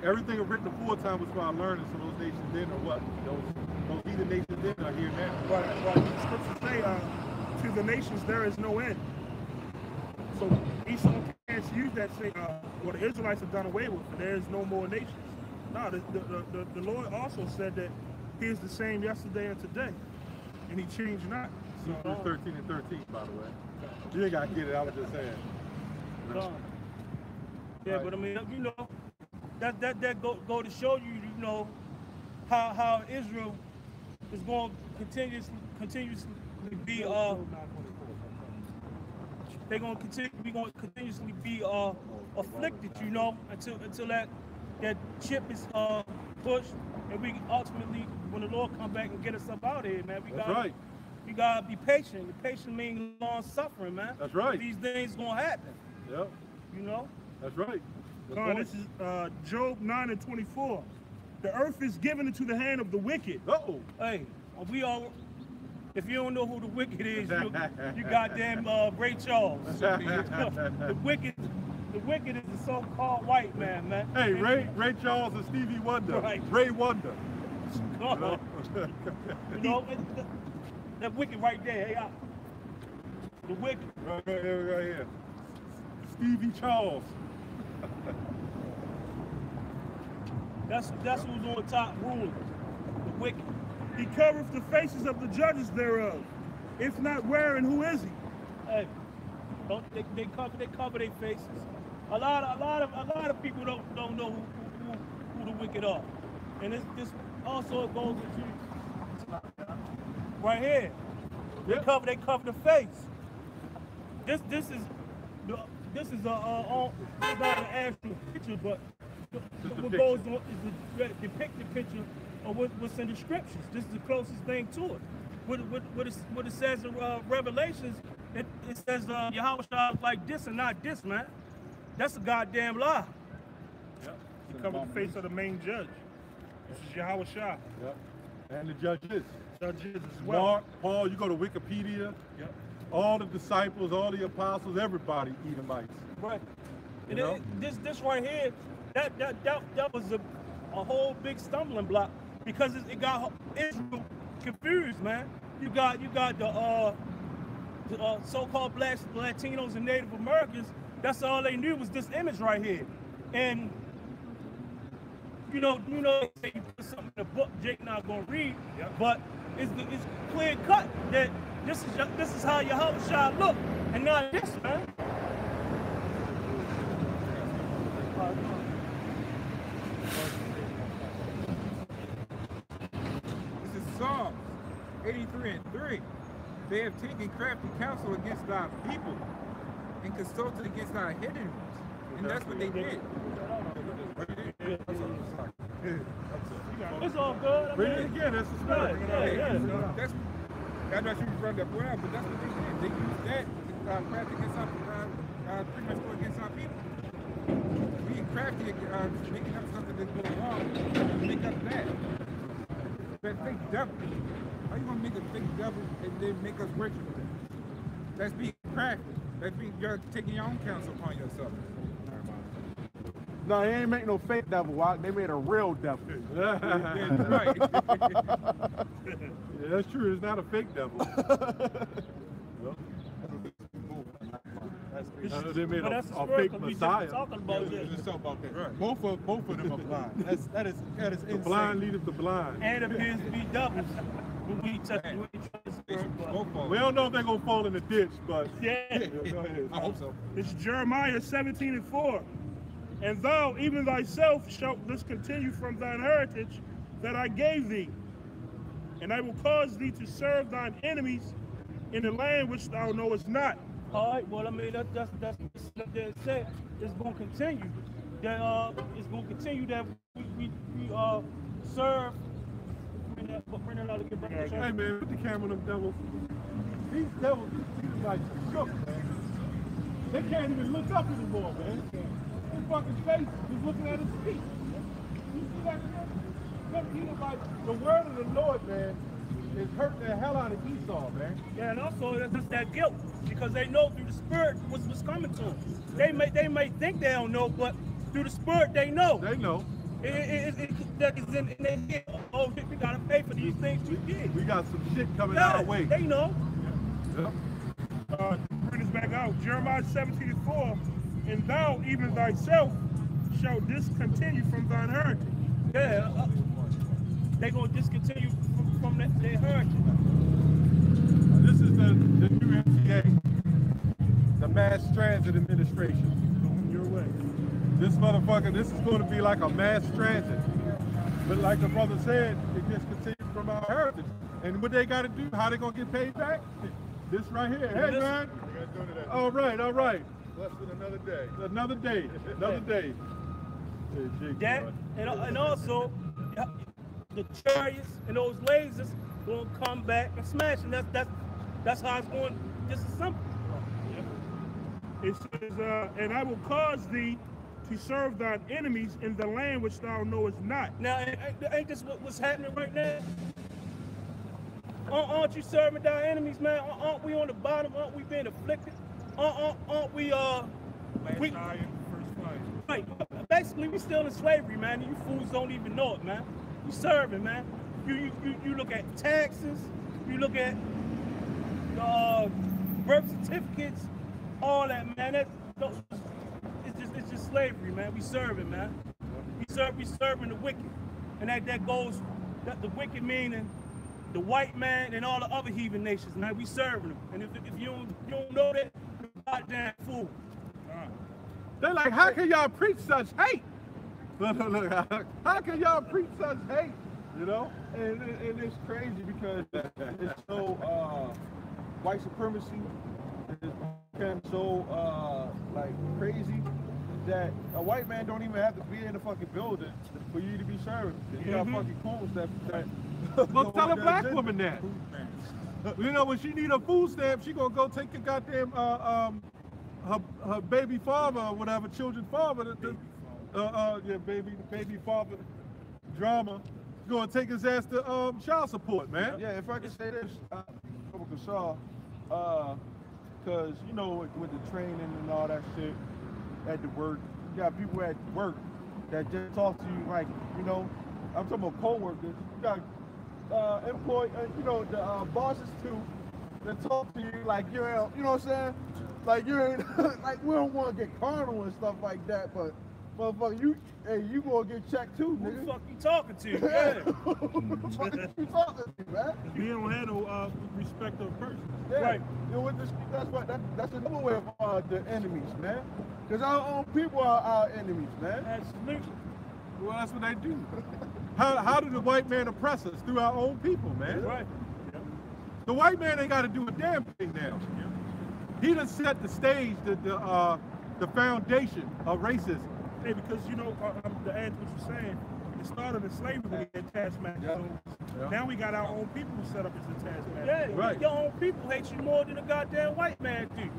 everything written before time was for our learning, so those nations then are what? Those heathen nations then are here now. Right. The scriptures say, to the nations there is no end. So Esau can't use that say, what the Israelites have done away with, and there is no more nations. No, the Lord also said that he is the same yesterday and today, and he changed not. Hebrews 13 and 13, by the way. You ain't got to get it, I was just saying. Yeah, right. But I mean, you know, that go to show you, you know, how Israel is going to continuously be they're going to continuously be afflicted, you know, until that chip is pushed, and we ultimately, when the Lord come back and get us up out of here, man, we gotta be patient. The patient means long suffering, man. That's right. These things gonna happen. Yep. You know. That's right. This is Job 9 and 24. The earth is given into the hand of the wicked. Hey, we all. If you don't know who the wicked is, you goddamn Ray Charles. The wicked is the so-called white man, man. Hey, Ray Charles and Stevie Wonder. Right. Ray Wonder. You know, that wicked right there. Hey, the wicked. Right here. Stevie Charles. That's who's on top ruling. The wicked. He covereth the faces of the judges thereof. If not wherein, who is he? Hey, they cover their faces. A lot of people don't know who the wicked are, and this also goes into right here. They cover the face. This is not an actual picture, but what goes on is to depict the picture of what's in the scriptures. This is the closest thing to it. What it says in Revelations, it says Yahweh shall look like this and not this, man. That's a goddamn lie. Yep. You cover the face of the main judge. This is Yahweh Shah. Yep. And the judges. Judges as well. Mark, Paul, you go to Wikipedia. Yep. All the disciples, all the apostles, everybody Edomites. Right. And this right here, that was a whole big stumbling block because it got Israel confused, man. You got the so-called blacks, Latinos, and Native Americans. That's all they knew was this image right here. And you know, they put something in the book Jake not gonna read, but it's clear cut that this is how Yahweh shall look, and not this, man. This is Psalms 83 and 3. They have taken crafty counsel against thy people and consulted against thy hidden ones. And that's what they did. It's all good. Read it again, that's the spirit. That's I'm not sure you brought that point out, but that's what they did. They used that to craft against our pretty much go against our people. Being crafty, making up something that's going wrong, make up that. That fake devil. How you gonna make a fake devil and then make us worship that? That's being crafty. That's being you're taking your own counsel upon yourself. No, they ain't make no fake devil, Walk. They made a real devil. That's right. Yeah, that's true. It's not a fake devil. They made But a that's the fake spirit, 'cause we just Messiah. talking about this. Let's talk about that. Right. Both of them are blind. That is The insane. blind leadeth the blind. And it appears to be doubles when we touch the spirit. But Both of We them. don't know if they're gonna fall in the ditch, but yeah. go ahead. I hope so. It's Jeremiah 17:4. And thou, even thyself, shalt discontinue from thine heritage that I gave thee. And I will cause thee to serve thine enemies in the land which thou knowest not. All right. Well, I mean that's that said. It's gonna continue. That it's gonna continue that we serve. Bring that out to get back to Hey church. man, put the camera on them devils. These devils, these like shook, man. They can't even look up anymore, man. His fucking face is looking at his feet. You see that, man? Look, he was like, the word of the Lord, man, is hurting the hell out of Esau, man. Yeah, and also that's that guilt because they know through the spirit what's coming to them. They may think they don't know, but through the spirit they know. They know. That is in their head. Oh, we gotta pay for these things we did. We got some shit coming Yeah, our way. they know. Yep. Bring this back out. Jeremiah 17:4. And thou, even thyself, shalt discontinue from thine heritage. Yeah, they gonna discontinue from their heritage. This is the new MTA, the Mass Transit Administration. Your way. This motherfucker, this is going to be like a mass transit. But like the brother said, it just continues from our heritage. And what they got to do, how they going to get paid back? This right here. Hey, man. All right, all right. Less than another day. Another day, another day. Hey, Jake, That and also the chariots and those lasers gonna come back and smash, and that's how it's going. Just as simple. It says, and I will cause thee to serve thine enemies in the land which thou knowest not. Now, ain't this what's happening right now? Aren't you serving thy enemies, man? Aren't we on the bottom? Aren't we being afflicted? Aren't we Last time, first fight. right? Basically, we still in slavery, man. And you fools don't even know it, man. You serving, man. You look at taxes. You look at birth certificates, all that, man. It's just slavery, man. We serving, man. We serving the wicked, and that goes the wicked meaning the white man and all the other heathen nations. Man, we serving them, and if you don't know that, you're a goddamn fool. They're like, how can y'all preach such hate? Look, how can y'all preach such hate? You know? And it's crazy because it's so white supremacy is become so like crazy that a white man don't even have to be in the fucking building for you to be served. You got fucking coons that Well, tell a black woman that. You know, when she need a food stamp, she gonna go take your goddamn her baby father or whatever, children's father, baby father drama. Gonna take his ass to child support, man. Yeah, if I could say this, Shaw, because you know with the training and all that shit at the work, you got people at work that just talk to you like, you know, I'm talking about co-workers. You got the bosses too that talk to you like you're, you know what I'm saying? Like you ain't like we don't want to get carnal and stuff like that, but motherfucker, you gonna get checked too, Who the nigga. fuck you talking to? Yeah. Who the fuck you talking to, man? We don't have no respect of person. Yeah. Right. You know, that's another way of the enemies, man. Because our own people are our enemies, man. Absolutely. Well, that's what they do. How did the white man oppress us? Through our own people, man. Right. The white man ain't got to do a damn thing now. He done set the stage, the foundation of racism. Hey, because you know, to add to what you're saying, it started in slavery when we had taskmasters. So now we got our own people set up as the taskmasters. Yeah, Right. your own people hate you more than a goddamn white man do.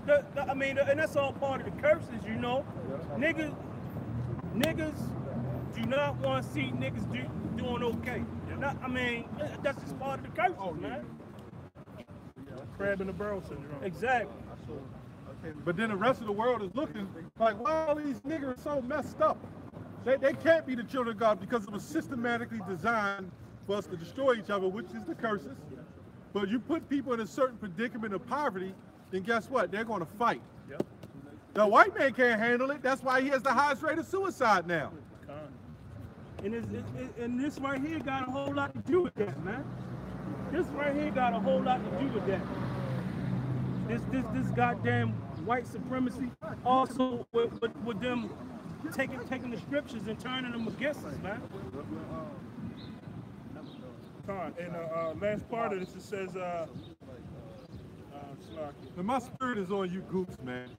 Yep. I mean, and that's all part of the curses, you know. Niggas do not want to see niggas doing okay. I mean, that's just part of the curses, man. Crab in the barrel syndrome. Exactly. But then the rest of the world is looking like, why are all these niggers so messed up? They can't be the children of God because it was systematically designed for us to destroy each other, which is the curses. But you put people in a certain predicament of poverty, then guess what? They're going to fight. Yep. The white man can't handle it. That's why he has the highest rate of suicide now. And this right here got a whole lot to do with that, man. This right here got a whole lot to do with that. This goddamn white supremacy also with them taking the scriptures and turning them against us, man. And last part of this, it says, And my spirit is on you goops, man.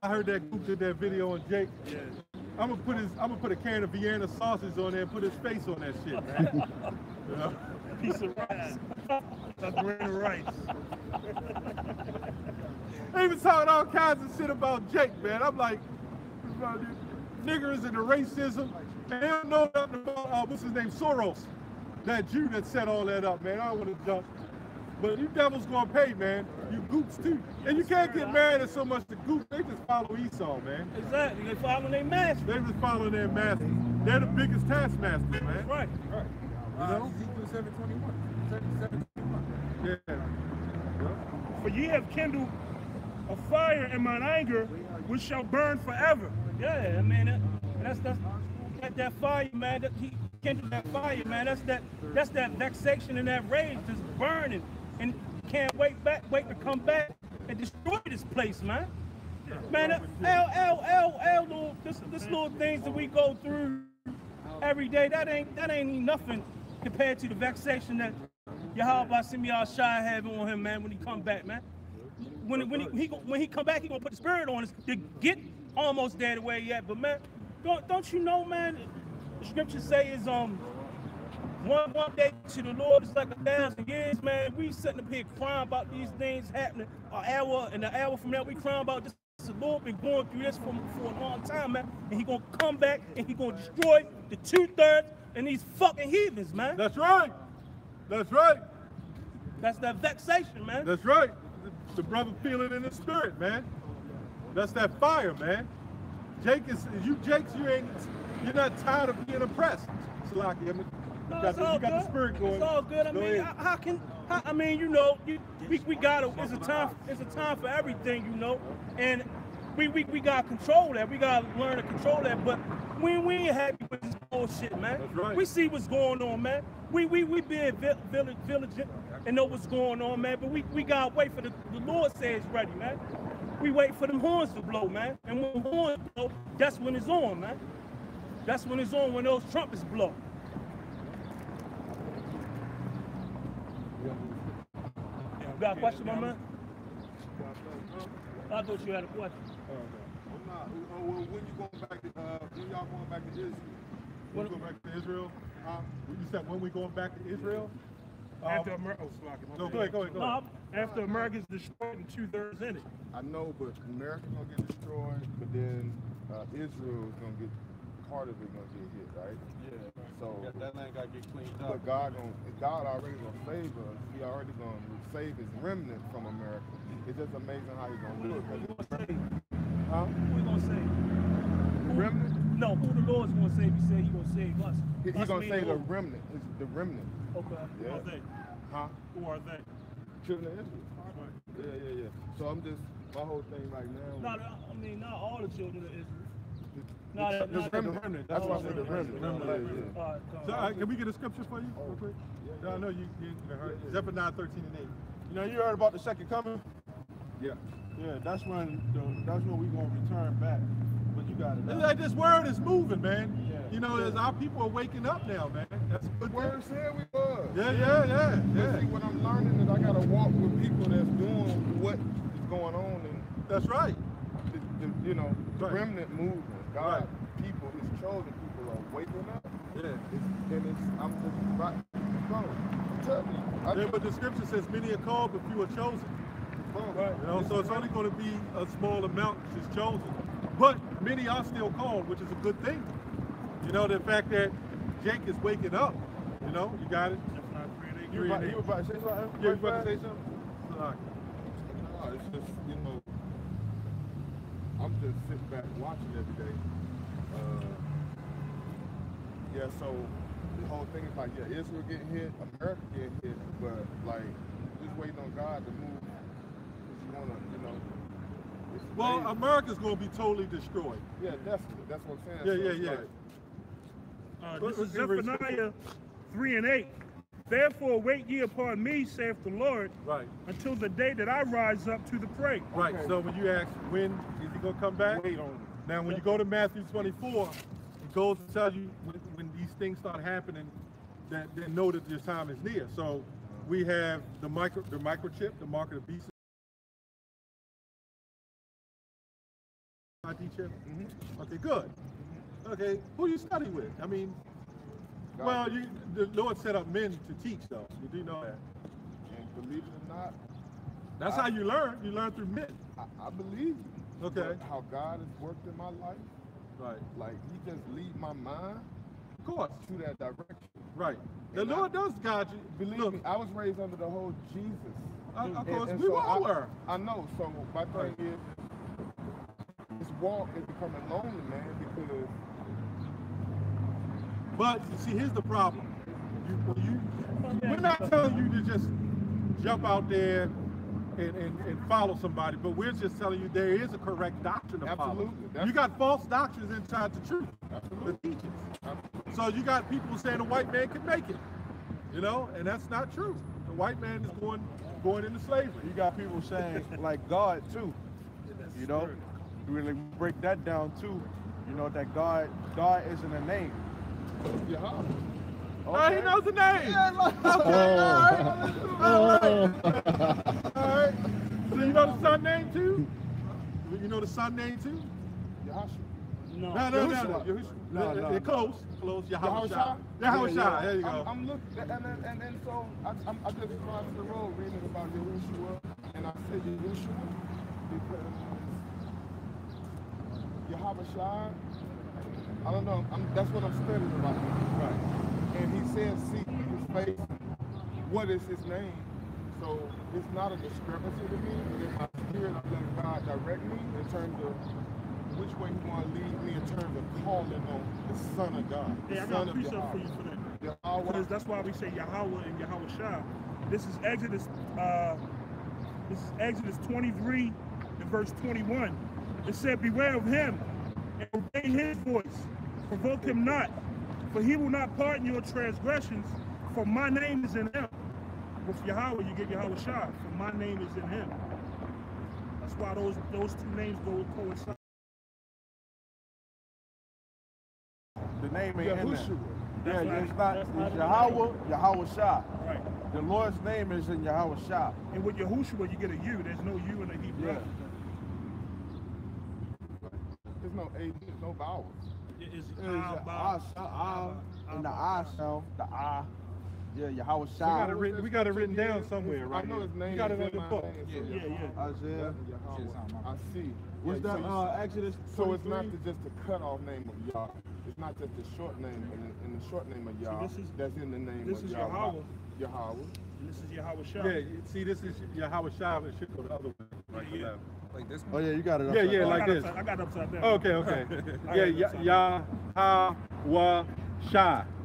I heard that goop did that video on Jake. yeah. I'm gonna put a can of Vienna sausage on there and put his face on that shit, man. You know? Piece of rice. A grain of rice. They was talking all kinds of shit about Jake, man. I'm like, niggers and the racism. And they don't know nothing about, what's his name, Soros. That Jew that set all that up, man. I don't want to jump. But you devils gonna pay, man. You goops too. And you can't get mad at so much the goops. They just follow Esau, man. Exactly. They follow their master. They just follow their masters. They're the biggest taskmasters, man. That's right. Right. You know? Ezekiel 7:21. 7:21. Yeah. For ye have kindled a fire in mine anger, which shall burn forever. Yeah, I mean that's that fire, man. He kindled that fire, man. That's that vexation and that rage just burning, and can't wait to come back and destroy this place, man. Man, this little things that we go through every day, that ain't nothing compared to the vexation that Yahweh Shai have on him, man, when he come back, man. When he come back, he gonna put the spirit on us to get almost there the way he at. But man, don't you know, man? The scriptures say is one day to the Lord is like 1,000 years, man. We sitting up here crying about these things happening. An hour from now, we crying about this. The Lord been going through this for a long time, man. And he gonna come back and he gonna destroy the 2/3 and these fucking heathens, man. That's right. That's right. That's that vexation, man. That's right. The brother feeling in his spirit, man. That's that fire, man. You're not tired of being oppressed. Salaki, No, you got the spirit going. It's all good. I mean, you know, we gotta. It's a time for everything, you know, and we gotta control that. We gotta learn to control that. But we ain't happy with this bullshit, man. That's right. We see what's going on, man. We being vigilant and know what's going on, man. But we gotta wait for the Lord says ready, man. We wait for them horns to blow, man. And when the horns blow, that's when it's on, man. That's when it's on, when those trumpets blow. You got a question, my man? I thought you had a question. I'm not. When you going back to, when y'all going back to Israel? When we go back to Israel? You said when we going back to Israel? After America, No, go ahead. No, after America's destroyed and 2/3 in it. I know, but America's gonna get destroyed, but then Israel is gonna get part of it gonna get hit, right? Yeah. So That land gotta get cleaned but up. God already gonna save us. He already gonna save his remnant from America. It's just amazing how he's gonna do it. who gonna save? Huh? Who we gonna save? The remnant? No, who the Lord's gonna save? He said he gonna save us. He's Us gonna mean save the Lord. remnant. It's the remnant. Okay. Who are they? Huh? Who are they? Children of Israel. Yeah. So my whole thing right now. Not all the children of Israel. The remnant. That's why I said the remnant. Yeah. All right, So, can we get a scripture for you real quick? Yeah, I know you heard. Zephaniah 13:8. You know, you heard about the second coming? Yeah. Yeah, that's when we gonna return back. But you got It's it. like this word is moving, man. Yeah. You know, as our people are waking up now, man. That's a good The word word. said we was. Yeah. But see, what I'm learning is I gotta walk with people that's doing what is going on, and That's right. the Right. remnant movement. God, Right. people, His chosen people are waking up. Yeah. I'm just right. I'm telling you. Yeah, but the scripture says many are called, but few are chosen. You know, so it's only going to be a small amount that's chosen. But many are still called, which is a good thing. You know, the fact that Jake is waking up, you know, you got it. You were about to say something? Yeah, you about to say something? No, it's just, I'm just sitting back watching every day. Yeah, so the whole thing is like, yeah, Israel getting hit, America getting hit, but like, just waiting on God to move. Because you want to, you know. Well, America's going to be totally destroyed. Yeah, definitely. That's what I'm saying. Yeah, So yeah, it's yeah. like, This is Zephaniah 3:8. Therefore wait ye upon me, saith the Lord, Right. until the day that I rise up to the prey. Right. Okay. So when you ask when is he going to come back? wait on it. Now, when you go to Matthew 24, it goes to tell you when these things start happening, that they know that your time is near. So we have the microchip, the mark of the beast. ID chip. Okay, good. Okay, who you study with? I mean, God. well, the Lord set up men to teach, though. You do know that. And believe it or not, That's how you learn. You learn through men. I believe you. Okay. But how God has worked in my life, Right. like he just lead my mind Of course. to that direction. Right. The And Lord does guide you. Believe Look, me, I was raised under the whole Jesus. of course, And we so all were. I know. So my thing is, this walk is becoming lonely, man, because But you see, here's the problem. We're not telling you to just jump out there and follow somebody, but we're just telling you there is a correct doctrine to follow. Absolutely. You got false doctrines inside the truth, Absolutely. the teachings. So you got people saying the white man can make it, you know, and that's not true. The white man is going into slavery. You got people saying like God too. You know, really break that down too. You know that God isn't a name. Yeah. Oh, he knows the name. All right. So you know the son name too? You know the son name too? Yahshua. No. No. Yahushua. They're close. Yahweh. Yahushua? Yahweh. Yeah. There you go. I'm looking, and so I just crossed the road reading about Yahushua, and I said Yahushua because Yahweh, I don't know, that's what I'm studying about. Right. And he says, seek his face. What is his name? So it's not a discrepancy to me, but in my spirit, I'm letting God direct me in terms of which way he want to lead me in terms of calling on the Son of God. The Yeah, I got Son a of precept for you Yahweh. for that. Yahweh. Because that's why we say Yahweh and Yahweh Shah. This is Exodus 23 and verse 21. It said, beware of him and obey his voice. Provoke him not, for he will not pardon your transgressions, for my name is in him. With Yahweh, you get Yahweh Shah, for my name is in him. That's why those two names go coincide. The name ain't in there. Yahushua. Yeah, That's it's right. not. That's It's not in Yahweh Shah. Right. The Lord's name is in Yahweh Shah. And with Yahushua, you get a U. There's no U in the Hebrew. Yeah. There's no A, there's no vowels. It is It's and the I sound, the I. Yeah, Yahweh Shah. We got it written down somewhere, right? I know his name. You got it is in the my book. name, so Yeah. Isaiah. Yahweh. I see. What's Yeah, that? so you- Exodus. So it's not 23? just the cutoff name of Yah. It's not just the short name in the short name of Yah. this is- that's in the name this of is Yahweh. Yahweh. Yahweh. And this is Yahweh Shah. Yeah, see, this is Yahweh Shah. It should go the other way. Right to Yeah. left. Like this Oh one? yeah, you got it. Yeah, upside yeah, down. like this. I got it upside down. Okay. Yeah, Yahweh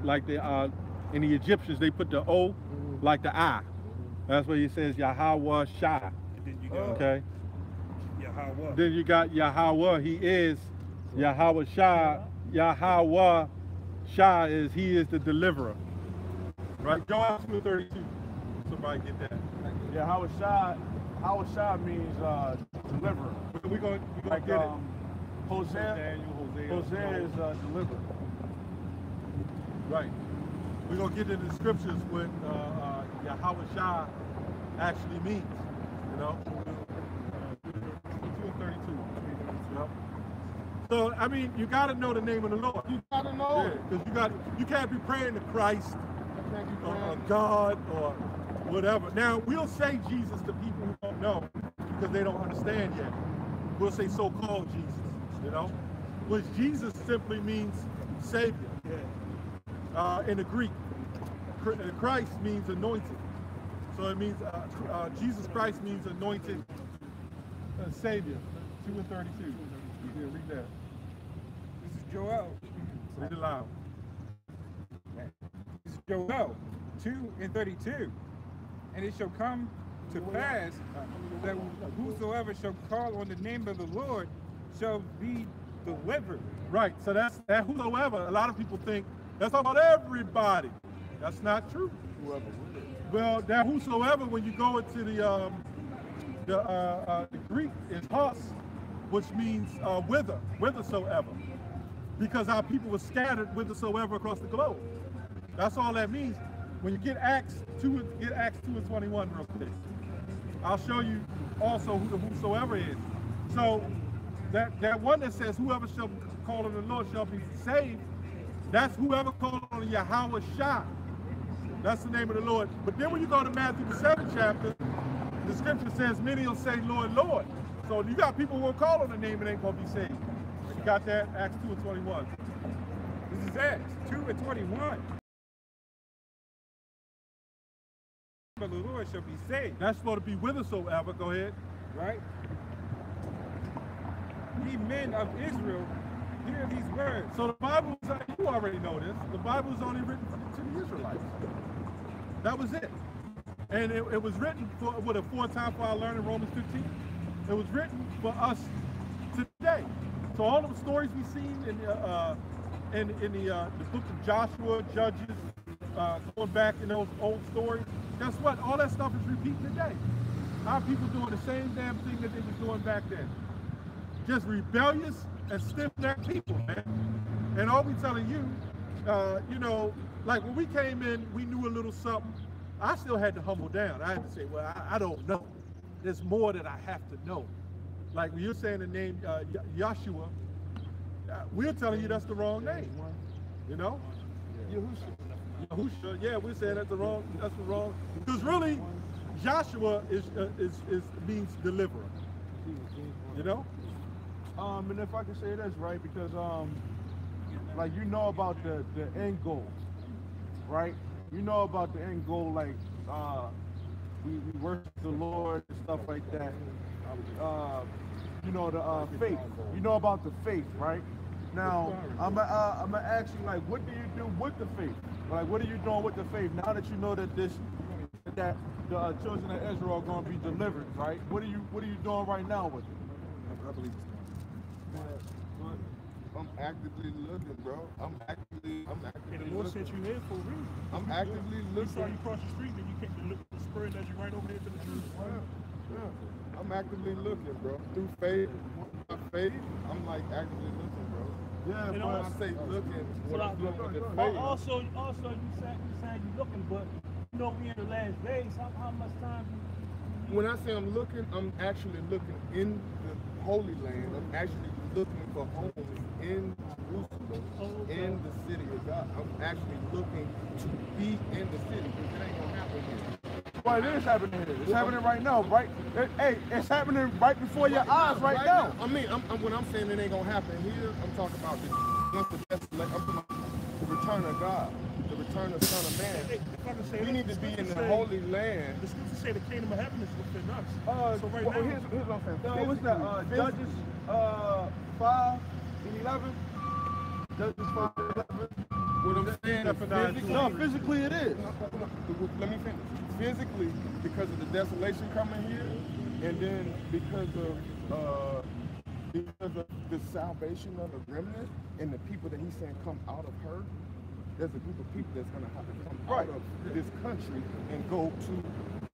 like the in the Egyptians they put the O like the I. That's what he says Yahweh Shah. And then you got Okay. Yahweh. Then you got Yahweh. He is Yahweh Shah. Yahweh Shah is he is the deliverer. Right. Joel 2:32. Somebody get that. Yeah, Yahweh Shah means deliverer. We're gonna Like get it. Hosea. Daniel, Hosea is deliverer. Right. We're going to get into the scriptures what Yahweh Shah actually means, you know? 2 and 32. Yep. So, I mean, you got to know the name of the Lord. You gotta know it. Because you can't be praying to Christ I can't be or praying. God or whatever. Now, we'll say Jesus to people who don't know because they don't understand yet. We'll say so-called Jesus, you know? Which Jesus simply means Savior. In the Greek, Christ means anointed. So it means Jesus Christ means anointed Savior. 2 and 32. Yeah, read that. This is Joel. Read it loud. This is Joel 2:32. And it shall come to pass that whosoever shall call on the name of the Lord shall be delivered. Right, so that's that whosoever. A lot of people think that's about everybody. That's not true. Whoever will. Well, that whosoever, when you go into the Greek, is hos, which means whithersoever, because our people were scattered whithersoever across the globe. That's all that means. When you get Acts 2 and 21 real quick, I'll show you also who the whosoever is. So that one that says whoever shall call on the Lord shall be saved, that's whoever called on Yahweh Shah. That's the name of the Lord. But then when you go to Matthew the 7th chapter, the scripture says many will say, Lord, Lord. So you got people who will call on the name and ain't gonna be saved. You got that? Acts 2 and 21. This is Acts 2:21. But the Lord shall be saved. That's supposed to be whithersoever. Go ahead. Right? Ye men of Israel, hear these words. So the Bible, you already know this, the Bible is only written to the Israelites. That was it. And it was written for, with a foretime for our learning, Romans 15. It was written for us today. So all of the stories we've seen in the book of Joshua, Judges, going back in those old stories, guess what? All that stuff is repeating today. Our people doing the same damn thing that they was doing back then. Just rebellious and stiff-necked people, man. And all we telling you, you know, like when we came in, we knew a little something. I still had to humble down. I had to say, well, I don't know. There's more that I have to know. Like when you're saying the name Yahshua, we're telling you that's the wrong name. You know? Yahusha. Yeah, we're saying that's the wrong. Because really, Joshua means deliverer. You know? And if I can say this, right, because like you know about the end goal, right? You know about the end goal, like we worship the Lord and stuff like that. You know the faith. You know about the faith, right? Now I'm gonna ask you, like, what do you do with the faith? Like, what are you doing with the faith now that you know that the children of Israel are going to be delivered, right? What are you doing right now with it? I believe I'm actively looking, bro. I'm actively And the Lord looking. sent you here for a reason. I'm actively You saw looking. you cross the street, then you can't look at the spirit as you right over there to the truth. Yeah. I'm actively looking, bro. Through faith, my faith, I'm like actively looking, bro. Yeah, You know, When I say looking, what I'm doing with the faith. Also, you said you looking, but you know we in the last days. How much time? When I say I'm looking, I'm actually looking in the Holy Land. I'm actually looking for homes in Jerusalem, in the city of God. I'm actually looking to be in the city because it ain't gonna happen here. Well, it is happening here. It's happening right now, right? Hey, it's happening right before your eyes right now. I mean, when I'm saying it ain't gonna happen here, I'm talking about once the desolation. I'm talking about the return of God, the return of the Son of Man. If I can say We this, need to be in the scriptures say- Holy Land. The scriptures say the kingdom of heaven is within us. So right Well, now, here's what I'm saying. What's that? Judges 5 and 11. Judges 5 and 11. What I'm saying is physically. No, physically it is. Let me finish. Physically, because of the desolation coming here, and then because of the salvation of the remnant and the people that he's saying come out of her, there's a group of people that's going to have to come out of this country and go to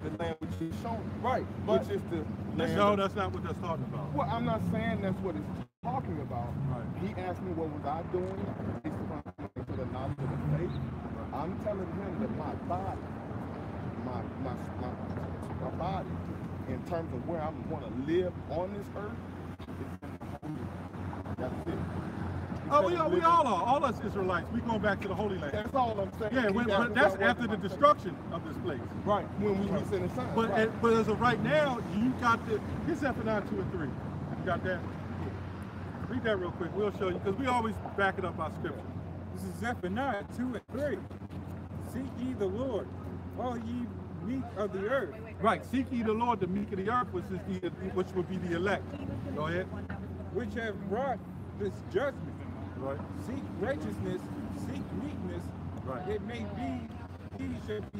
the land which he's shown. Right. Which is the land. No, that's not what that's talking about. Well, I'm not saying that's what it's talking about. Right. He asked me what was I doing based upon to the knowledge of the faith. I'm telling him that my body, my body, in terms of where I'm going to live on this earth, is in the Holy Land. That's it. Oh, we all are. All us Israelites. We going back to the Holy Land. That's all I'm saying. Yeah, but that's after the destruction of this place. Right. When we send a sign. But right. but as of right now, you got the. Here's Zephaniah 2 and 3. You got that? Read that real quick. We'll show you because we always back it up by scripture. This is Zephaniah 2 and 3. Seek ye the Lord, all ye meek of the earth. Right. Seek ye the Lord, the meek of the earth, which would be the elect. Go ahead. which have brought this judgment. Right. Seek righteousness, seek meekness. Right. It may be he should be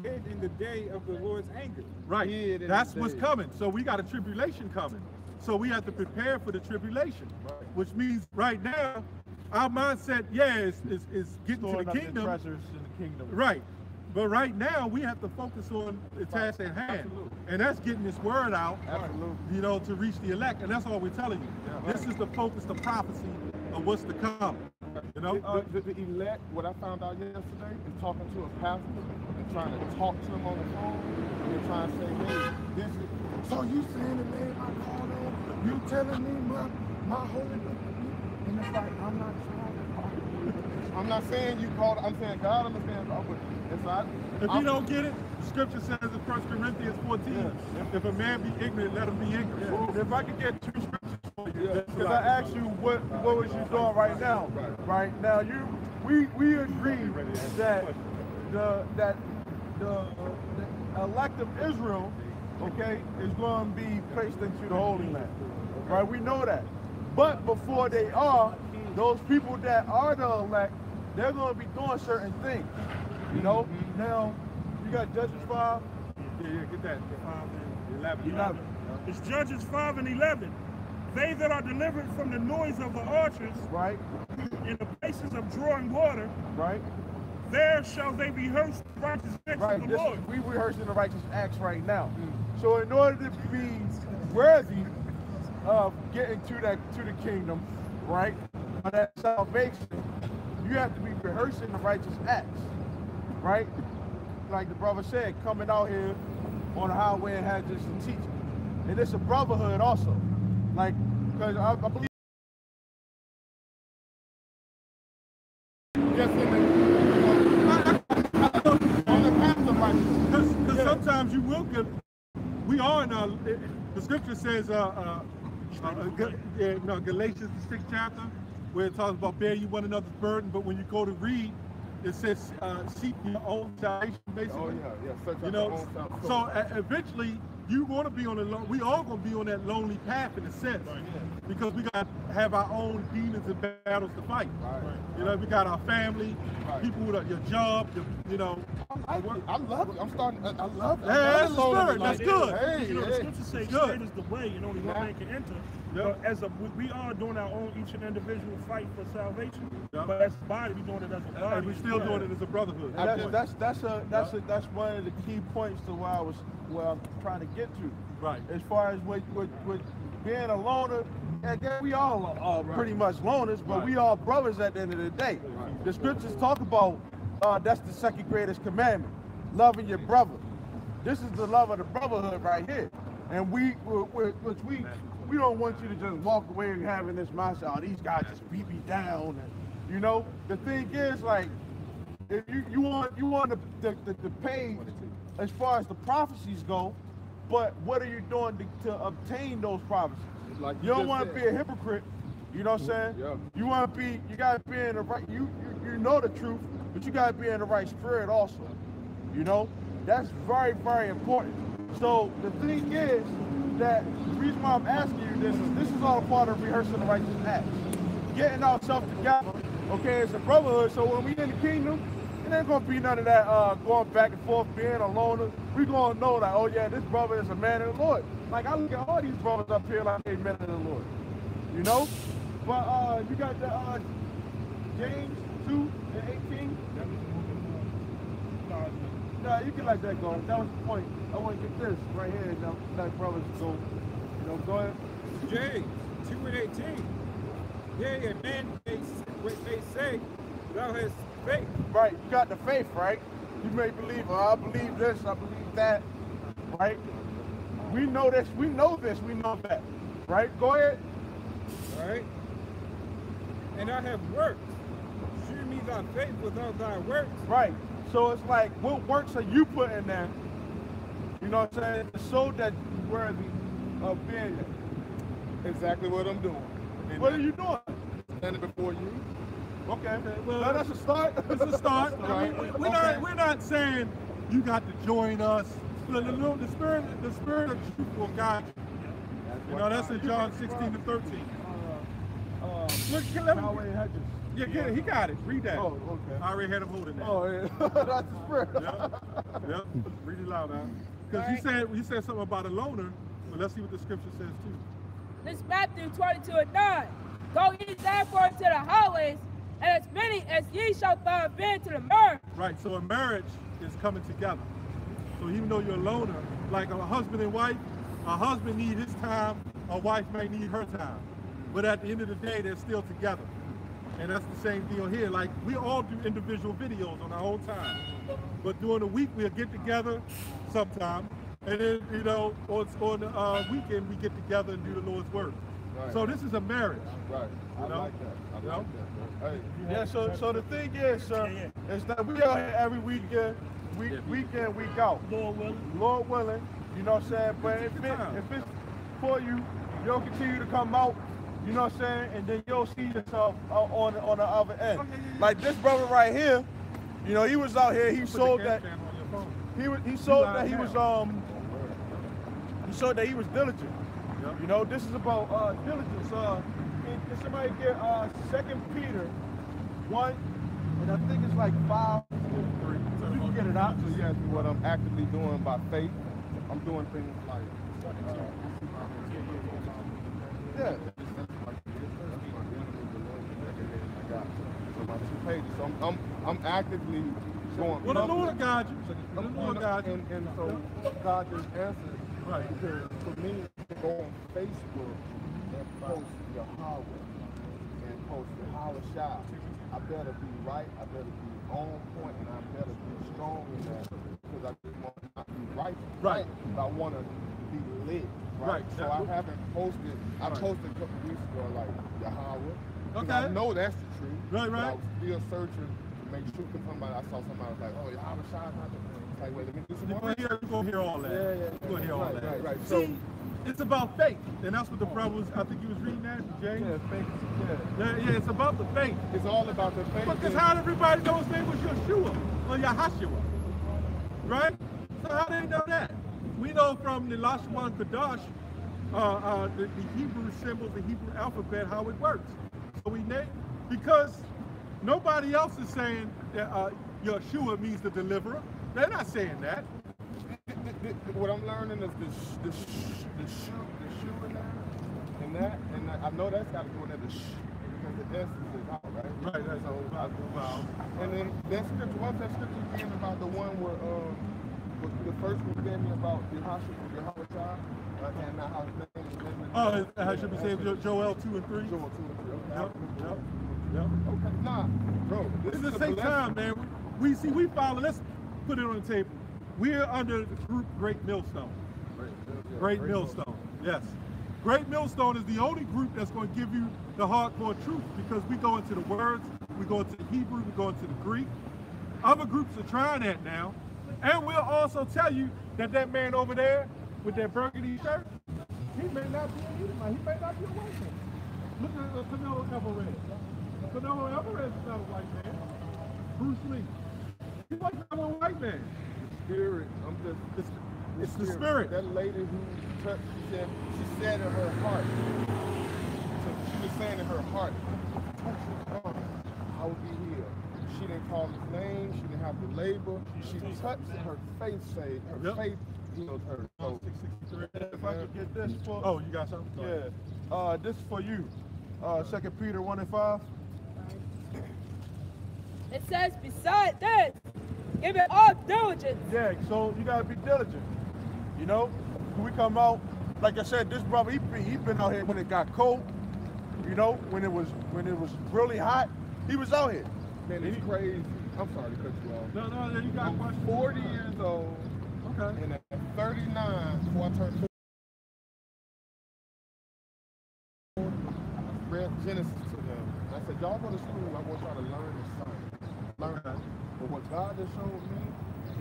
hid in the day of the Lord's anger. Right. Hid in That's the what's day. coming. So we got a tribulation coming. So we have to prepare for the tribulation, which means right now, our mindset, is getting Storing to up the the kingdom. treasures in the kingdom. Right. But right now, we have to focus on the task at hand. Absolutely. And that's getting this word out, Absolutely. to reach the elect. And that's all we're telling you. Yeah. This is the focus, the prophecy of what's to come. The elect, what I found out yesterday is talking to a pastor and trying to talk to him on the phone and trying to say, hey, this is, so you saying the name I called on, you telling me my holy book? And it's like, I'm not trying to call you. I'm not saying you called, I'm saying God understands all, but it's not. If you don't get it, the scripture says in 1 Corinthians 14, if a man be ignorant, let him be ignorant. If I could get 2 scriptures for you, Yeah. because I asked you what was you doing right now. Right now, we agree that the elect of Israel, okay, is going to be placed into the Holy Land. Right, we know that. But before they are, those people that are the elect, they're going to be doing certain things. You know. Now, you got Judges 5. Yeah, get that. 5 and 11. 11. It's Judges 5 and 11. They that are delivered from the noise of the archers Right, in the places of drawing water, right, there shall they rehearse the righteous acts right. of the Lord. We rehearsing the righteous acts right now. So in order to be worthy of getting to the kingdom, right, of that salvation, you have to be rehearsing the righteous acts, right? Like the brother said, coming out here on the highway and had just some teaching. And it's a brotherhood also. Like, because I believe Just in on the path of righteousness. Because sometimes you will get, we are in the scripture says, Galatians, the 6th chapter, where it talks about bear you one another's burden, but when you go to read, it says seek your own salvation, basically. Oh yeah, search out You your know, own self. so eventually you're going to be on we all going to be on that lonely path in a sense, because we got to have our own demons and battles to fight. Right. You know, we got our family, Right. people with your job, I love it. I love it. Yeah, that's the spirit. That's good. Hey, You know, the hey. scriptures say Good. straight is the way, and only one man can enter. Yeah. But we are doing our own, each and individual fight for salvation. Yeah. But as a body, we're doing it as a body. and we're still doing it as a brotherhood. and that's one of the key points to where I'm trying to get to. Right. As far as with being a loner, again, we all are pretty much loners, but we all brothers at the end of the day. The scriptures talk about that's the second greatest commandment, loving your brother. This is the love of the brotherhood right here, and we don't want you to just walk away and having this mindset. Oh, these guys just beat me down, and you know. The thing is, like, if you want the pay as far as the prophecies go, but what are you doing to obtain those prophecies? Like You don't just want to said. be a hypocrite. You know what I'm saying? Yeah. You gotta be in the right. You know the truth, but you gotta be in the right spirit also. You know, that's very, very important. So the thing is that the reason why I'm asking you this is all a part of rehearsing the righteous acts, getting ourselves together. Okay, it's a brotherhood. So when we in the kingdom, it ain't gonna be none of that going back and forth, being a loner. We gonna know that, oh yeah, this brother is a man of the Lord. Like I look at all these brothers up here like they men of the Lord. You know? But you got the James 2 and 18. No, you can let that go. That was the point. I want to get this right here. Now, that brothers go. Go ahead. James 2 and 18. Yea, a man may say, thou hast faith. Right, you got the faith, right? You may believe, oh, I believe this, I believe that, right? We know this, we know that, right? Go ahead. Right? And I have works. Shew me thy faith without thy works. Right. So it's like, what works are you putting there? You know what I'm saying? So that you're worthy of being there. Exactly what I'm doing. And What are you doing? standing before you. Okay. Well, Now that's a start. It's a start. Right. We're not saying you got to join us. The spirit of truth will guide you. You know, that's in John 16 to 13. Look, let me, Highway Hedges. yeah, get it. He got it. Read that. Oh, okay. I already had him holding that. Oh, yeah. That's the spirit. Yep. Read it loud now. Because you said something about a loner, but let's see what the scripture says too. This is Matthew 22:9. Go ye therefore to the highways, and as many as ye shall find bid to the marriage. Right, so a marriage is coming together. So even though you're a loner, like a husband and wife, a husband needs his time, a wife may need her time. But at the end of the day, they're still together. And that's the same deal here. Like, we all do individual videos on our own time. But during the week, we'll get together sometime. And then, you know, on the weekend, we get together and do the Lord's work. Right. So this is a marriage. Right. I You know? like that. I like that, bro. Hey, Yeah, so the thing is, sir, is that we out here every weekend, week in, week out. Lord willing, you know what I'm saying? But if it's for you, you'll continue to come out, you know what I'm saying? And then you'll see yourself on the other end. Like this brother right here, you know, he was out here, he sold that he showed that he was diligent. Yep. You know, this is about diligence. Can somebody get 2 Peter 1, and I think it's like 5, 3. So you can get it out. so you asked me what I'm actively doing by faith. I'm doing things like, yeah. So my 2 pages. So I'm actively going. Well, the Lord guide you. The Lord guide you. And so God just answered. Right. Because for me, to go on Facebook and post Yahweh and post Yahweh Shah, I better be right, I better be on point, and I better be strong in that because I just want to not be right. Right. But I want to be lit. Right. So I haven't posted. I posted a couple weeks ago like Yahweh. Okay. I know that's the truth. Right. But I was still searching to make sure because I saw somebody was like, oh, Yahweh Shah is not the thing. Like, wait, let me do some more. You're going to hear all that. Yeah. You're going to hear all that. Right. See, it's about faith. And that's what the brother was, I think he was reading that, James. Yeah, faith. Yeah, it's about the faith. It's all about the faith. Because how did everybody know his name was Yeshua or Yahashua? Right? So how do they know that? We know from the Lashwan Kadash, the Hebrew symbols, the Hebrew alphabet, how it works. So we name, because nobody else is saying that Yeshua means the deliverer. They're not saying that. What I'm learning is the shoe in there, and I know that's got to go in there, because the S is out, right? Right. So, and then that scripture, what's that scripture again about the one where, the first one gave me about Yahweh Shah, and not how his name is. Oh, how should we say Joel 2 and 3? Joel 2 and 3, okay. Yep. Okay, nah, bro, this It's is the same time, man. We follow, let's put it on the table. We're under the group Great Millstone. Great Millstone, yes. Great Millstone is the only group that's going to give you the hardcore truth because we go into the words, we go into the Hebrew, we go into the Greek. Other groups are trying that now. And we'll also tell you that that man over there with that burgundy shirt, he may not be a Edomite, he may not be a white man. Look at Canelo Alvarez. Canelo Alvarez is not a white man. Bruce Lee. He wasn't a white man. Spirit, It's the spirit. That lady who touched, she said in her heart, so she was saying in her heart, touch his arm, I will be healed. She didn't call his name, she didn't have the label, she touched her faith saved, her faith healed her. So, If I could get this for... Oh, you got something? Yeah. This is for you. 2 Peter 1 and 5. It says, beside this, give it all diligence. Yeah, so you gotta be diligent. You know, when we come out, like I said, this brother, he been out here when it got cold. You know, when it was really hot, he was out here. man, it's crazy. I'm sorry to cut you off. No, you got a I'm question. 40 years old, Okay. and at 39, before I turned 40, I read Genesis to them. I said, y'all go to school, I want y'all to learn the science. Learn that. But what God has showed me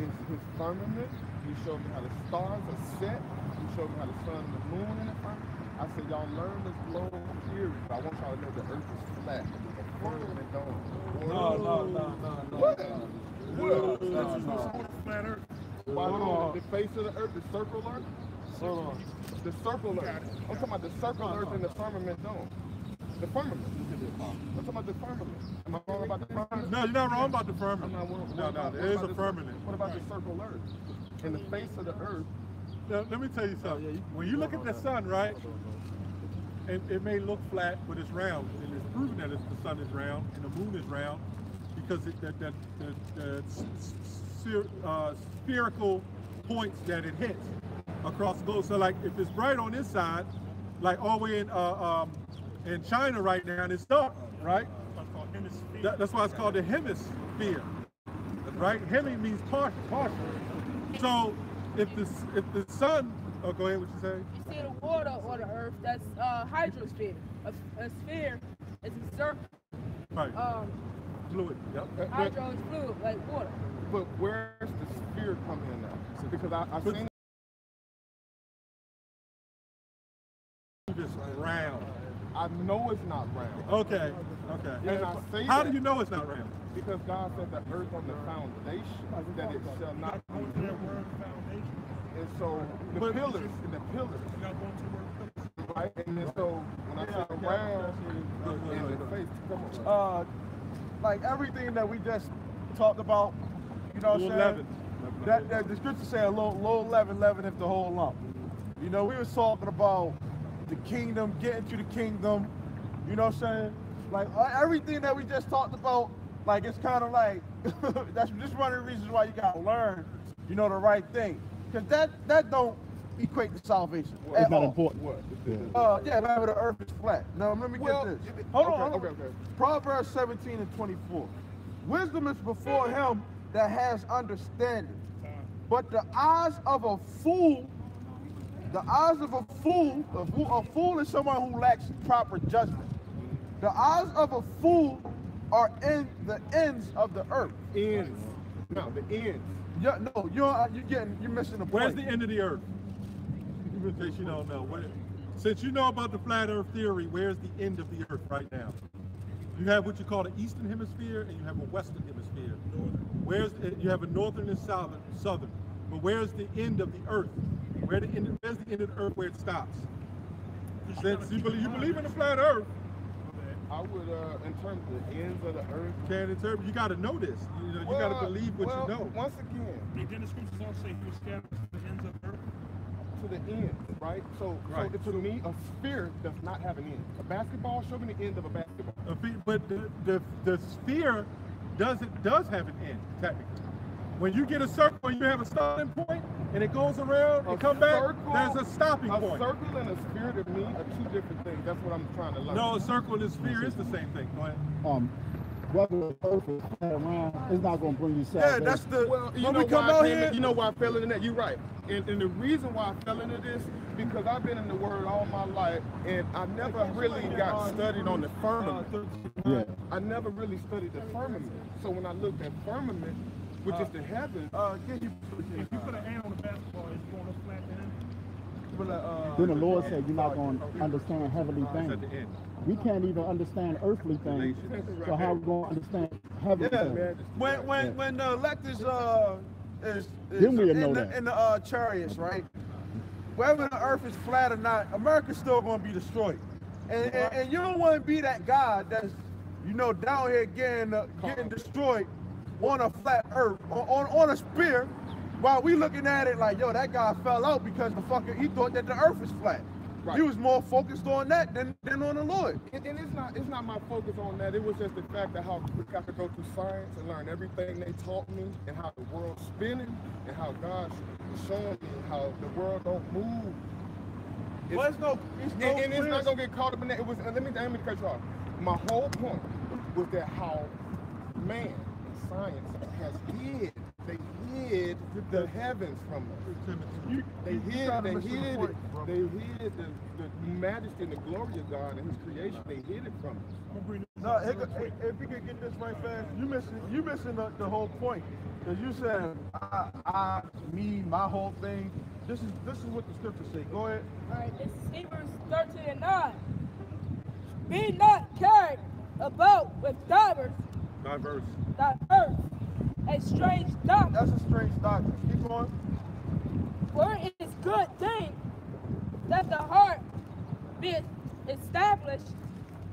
is his firmament. He showed me how the stars are set. He showed me how the sun and the moon in the firmament. I said, y'all learn this globe theory, but I want y'all to know the earth is flat. The firmament don't. No. What? Flat Earth. Why the face of the earth, the circle earth? Hold on. The circle earth. I'm talking about the circle earth and the firmament dome. The firmament. I'm talking about the firmament. Am I wrong about the firmament? No, you're not wrong about the firmament. I'm not wrong. No, there is a firmament. What about the circle earth? In the face of the earth. Now, let me tell you something. When you look at the sun, right, it may look flat, but it's round. And it's proven that the sun is round and the moon is round because the spherical points that it hits across the globe. So like if it's bright on this side, like all the way in China right now, and it's dark, right? That's why it's called the hemisphere, right? Hemi means partial. So if the sun, oh, go ahead, what you say? You see the water or the earth, that's hydrosphere. A sphere is a circle. Right. Fluid. Yep. Hydro is fluid, like water. But where's the sphere come in now? Because I seen It's round. I know it's not round. Okay. And I say How that do you know it's not round? Because God said the earth on the foundation, that it shall not be moved. And so the pillars, right? And then so when I say around in the face, come on. Like everything that we just talked about, you know what I'm saying? That the scripture say a little leaven if the whole lump. You know, we was talking about the kingdom, getting to the kingdom, you know what I'm saying? Like everything that we just talked about, like it's kind of like, that's just one of the reasons why you gotta learn, you know, the right thing. Because that don't equate to salvation. It's not important. Yeah, remember the earth is flat. Now let me get this. Hold on. Okay. Proverbs 17 and 24. Wisdom is before him that has understanding. But the eyes of a fool is someone who lacks proper judgment. The eyes of a fool are in the ends of the earth. Ends. No, the ends. Yeah, no, you're missing the point. Where's the end of the earth? In case you don't know. Since you know about the flat earth theory, where's the end of the earth right now? You have what you call the eastern hemisphere and you have a western hemisphere. You have a northern and southern. But where's the end of the earth? Where's the end of the earth where it stops? Since you believe in the flat earth, I would, in terms of the ends of the earth. You got to know this. You got to believe what you know. Once again, Then the scriptures don't say he was scattered to the ends of the earth. to the ends, right? So to me, a sphere does not have an end. A basketball, show me the end of a basketball. But the sphere does have an end, technically. When you get a circle, you have a starting point, and it goes around and come back, there's a stopping point. A circle and a sphere to me are two different things. That's what I'm trying to learn. No, a circle and a sphere is the same thing. Go ahead. Whether the earth is flat around, it's not going to bring you salvation. Yeah, that's the. Well, when we come out here, you know why I fell into that? You're right. And the reason why I fell into this, because I've been in the Word all my life, and I never really got studied on the firmament. Yeah. I never really studied the firmament. So when I looked at firmament, which is the heaven, If you put an ant on the basketball, it's going to flat end. Then the Lord said you're not going to understand heavenly It's at things. the end. We can't even understand earthly things. So how are we going to understand heavenly things? when the elect is Then we'll know in that. the chariots, right? Whether the earth is flat or not, America's still going to be destroyed. And you don't want to be that God that's, down here getting destroyed on a flat earth, on a spear, while we looking at it like, yo, that guy fell out because he thought that the earth was flat. Right. He was more focused on that than on the Lord. and it's not my focus on that. It was just the fact that how quick I could go through science and learn everything they taught me, and how the world's spinning, and how God's showing me how the world don't move. It's not gonna get caught up in that. It was. Let me cut you off. My whole point was that how man and science has hid. They hid the heavens from us. They hid the majesty and the glory of God and His creation. They hid it from us. No, if we could get this right fast, you missing the whole point. Because you said me, my whole thing. This is what the scriptures say. Go ahead. All right, this is Hebrews 13:9. Be not carried about with diverse, a strange doctrine. That's a strange doctrine. Keep going. For it is good thing that the heart be established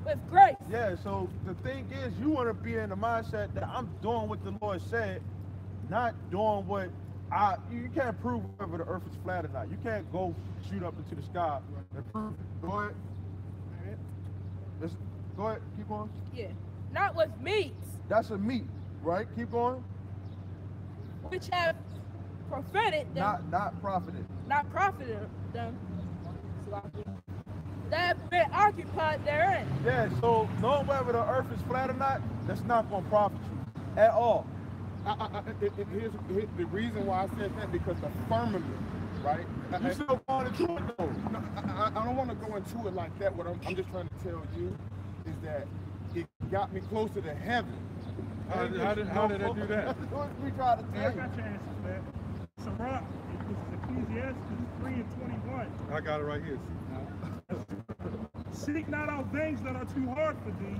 with grace. Yeah, so the thing is, you want to be in the mindset that I'm doing what the Lord said, not doing what you can't prove whether the earth is flat or not. You can't go shoot up into the sky and prove it. Go ahead. Go ahead, keep going. Yeah. Not with meats, That's a meat, right? Keep going. which have profited them, Not profited. not profited them, that have been occupied therein. Yeah, so knowing whether the earth is flat or not, that's not going to profit you at all. Here's the reason why I said that, because the firmament, right? You still going into it though. No, I don't want to go into it like that. What I'm just trying to tell you is that it got me closer to heaven. How did I do that? That's what we try to I tell you. got your answers, man. Sirach, this is Ecclesiastes 3:21. I got it right here. Seek not out things that are too hard for thee,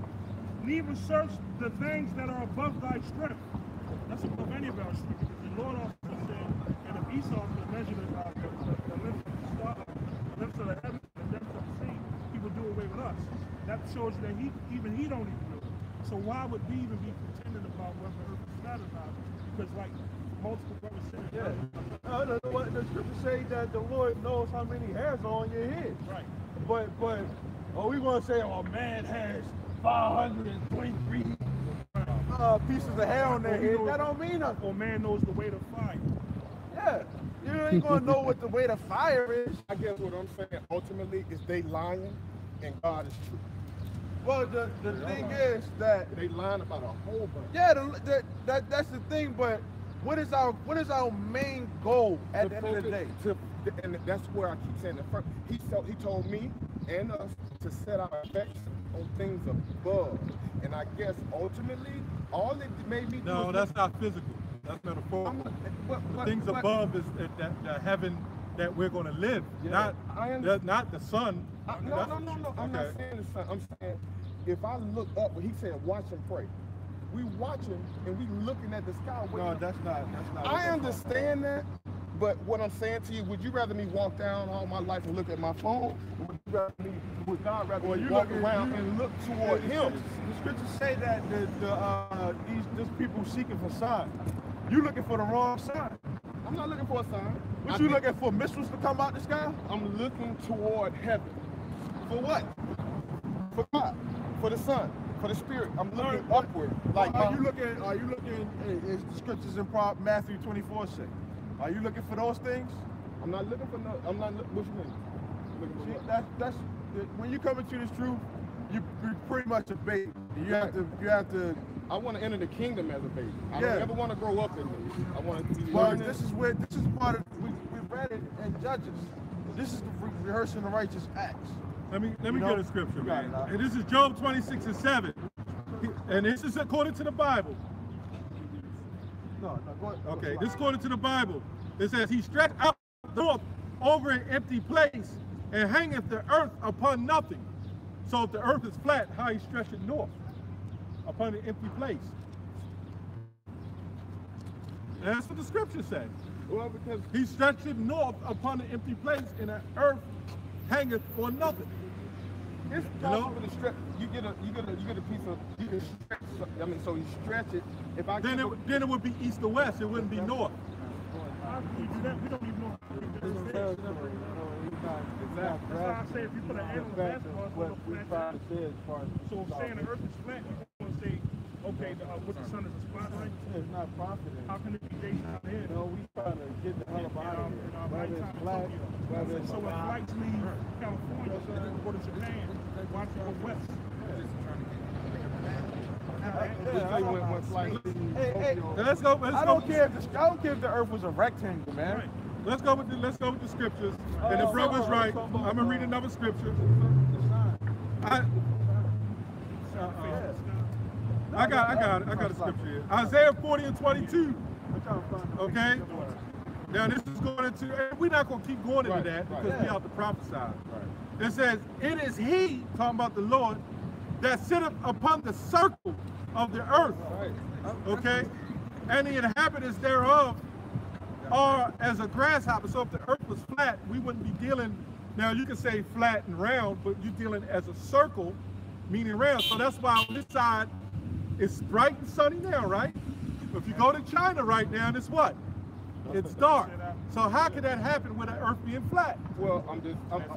neither search the things that are above thy strength. That's above any of our strength. Because the Lord also said, and if Esau could measure the length of the heaven, the depth of the sea, he would do away with us. That shows that he don't even know. So why would we even be contending about whether the earth is flat or not? Because like multiple brothers said, The scriptures say that the Lord knows how many hairs are on your head. right. But we want to say, oh, man has 523 pieces of hair on their head. That don't mean nothing. Or man knows the weight of fire. Yeah, you ain't gonna know what the weight of fire is. I guess what I'm saying ultimately is they lying and God is true. Well, the thing is that They lying about a whole bunch. yeah, that's the thing. But what is our main goal at the end of the day? And that's where I keep saying the first. He told me and us to set our affection on things above. And I guess ultimately, all it made me do No, was that's not physical. That's metaphorical. Things above is the heaven that we're going to live, not the sun. No. I'm not saying the sun. I'm saying if I look up, he said, watch and pray. We watching and we looking at the sky. No, that's not. I understand that, but what I'm saying to you, would you rather me walk down all my life and look at my phone, or would God rather me walk around and look toward Him? The scriptures say that these people seeking for signs. You looking for the wrong sign. I'm not looking for a sign. What you looking for? Missiles to come out the sky? I'm looking toward heaven. For what? For God. For the Son. For the Spirit. I'm looking upward. Like Are you looking? Is the scriptures in Matthew 24 say? Are you looking for those things? I'm not looking for no. I'm not. What you mean? Looking for See, what? that's when you come into this truth, you're pretty much a baby. You have to. I want to enter the kingdom as a baby. I Yeah. don't ever want to grow up in this. I want to be Well, learning. this is part of we read it in Judges. This is the rehearsing the righteous acts. Let me You get know? a scripture, You got man. it, Doc. And this is Job 26:7. And this is according to the Bible. No, go ahead. Okay, this is according to the Bible. It says, he stretched out north over an empty place and hangeth the earth upon nothing. So if the earth is flat, how he stretched it north upon an empty place? And that's what the scripture says. Well, because He stretched it north upon an empty place, and the earth hangeth on nothing. it's possible to stretch. You get a piece of. You can stretch. I mean, so you stretch it. If I Then it would be east or west. It wouldn't be north. How can you do that? We don't even know. That's why I say if you put an animal basketball, it's gonna flat. So if saying the earth is flat, you're gonna say, okay, what the sun is a spotlight. It's not profiting. How can it be daytime out here? No, we trying to get the hell up out of here. Whether it's flat, whether it's So when flights leave California, they go to Japan, watch it go west. Hey, Let's go. I don't care if the earth was a rectangle, man. Right. Let's go with the scriptures. And the brother's right. I'm gonna read another scripture. I got a scripture here. Isaiah 40:22. Okay. Now this is going into, and we're not gonna keep going into that because we have to prophesy. It says, it is he, talking about the Lord, that sitteth upon the circle of the earth. Okay? And the inhabitants thereof are as a grasshopper. So if the earth was flat, we wouldn't be dealing, now you can say flat and round, but you're dealing as a circle, meaning round. So that's why on this side, it's bright and sunny now, right? If you go to China right now, it's what? It's dark. So how can that happen with the Earth being flat? Well,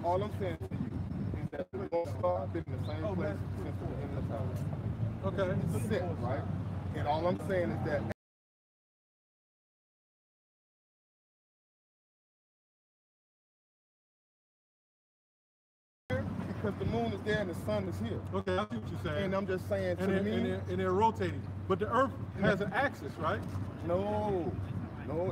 all I'm saying to you is that the North Star been in the same place since the beginning of time. Okay. It's a set, right? And all I'm saying is that because the moon is there and the sun is here. Okay, I see what you're saying. And I'm just saying to and me, they're rotating. But the Earth has an axis, right? no,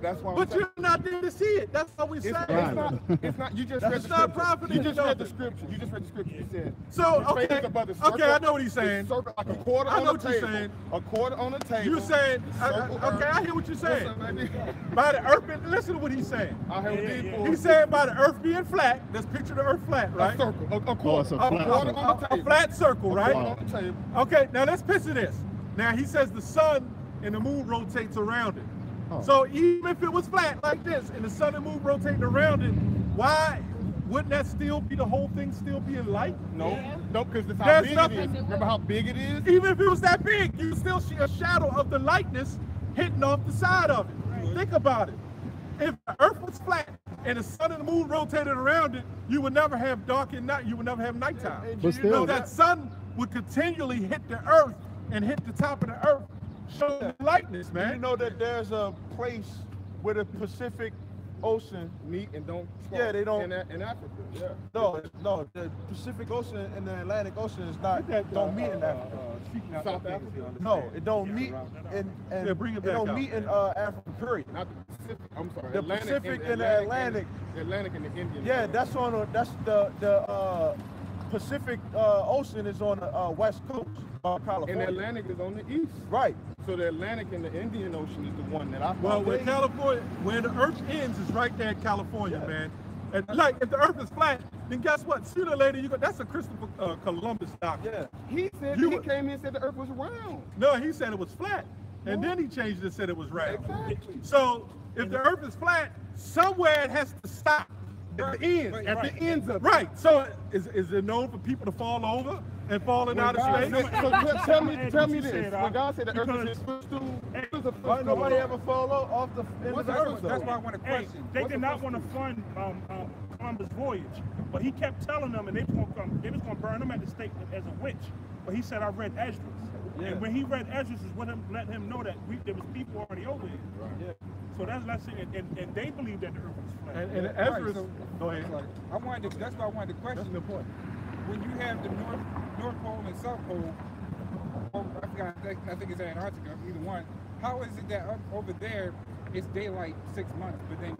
that's why. But you're not there to see it. That's what we say. It's not. You just That's read the not scripture. prophet. You just read the scripture. You just read the scripture. You said. So his face okay, is above the circle, okay, I know what he's saying. Circle, like a quarter I on know the what you're table. saying. A quarter on the table. You're saying, circle okay, earth. I hear what you're saying. What's up, baby? By the Earth, listen to what he's saying. I have a He's saying by the Earth being flat. Let's picture the Earth flat, right? A circle, a quarter, it's a a flat quarter circle. on the A table. flat circle, A right? quarter on the table. Okay, now let's picture this. Now he says the sun and the moon rotates around it. Oh. So even if it was flat like this and the sun and moon rotating around it, why wouldn't that still be the whole thing still be in light? No, because it's how There's big nothing- it is. Remember how big it is? Even if it was that big, you still see a shadow of the lightness hitting off the side of it. Think about it. If the Earth was flat and the sun and the moon rotated around it, you would never have dark and night. You would never have nighttime. But still, that sun would continually hit the Earth and hit the top of the Earth, showing the lightness, man. You know that there's a place where the Pacific Ocean Meet and don't. Yeah, they don't- In Africa. Yeah. No, the Pacific Ocean and the Atlantic Ocean is not don't meet in Africa. South Africa. No, it don't meet in Yeah, bring it it back don't out. meet in Africa. Period. Not the Pacific. I'm sorry. The Pacific and the Atlantic. The Atlantic and the Indian. Yeah, Ocean. that's on that's the Pacific Ocean is on the west coast of And California. the Atlantic is on the east. Right. So the Atlantic and the Indian Ocean is the one that I Well, found. where California, where the Earth ends is right there in California, man. And like, if the Earth is flat, then guess what? Sooner or later, that's a Christopher Columbus doctrine. Yeah. He said You he would- came in and said the Earth was round. No, he said it was flat, and then he changed it and said it was round. Exactly. So if the Earth is flat, somewhere it has to stop. At the ends. At the ends of it. Right. So is it known for people to fall over and falling out of God space? said- so tell me you this. said, When God said the Earth because- is a footstool, it was a Why footstool. nobody ever fall off the end What's of the the earth Earth? though? That's why I want to Hey, question. they What's did the not want to fund Columbus' voyage, but he kept telling them, and they was gonna burn him at the stake as a witch. But he said, "I read Esdras," and when he read Esdras, is what let him know that there was people already over here. Yeah. So that's it, and they believe that the earth was flat. And Right, Ezra, so- go ahead. I wanted to, that's why I wanted to question. That's the point. When you have the North Pole and South Pole, I forgot, I think it's Antarctica, either one. How is it that up over there it's daylight 6 months, but then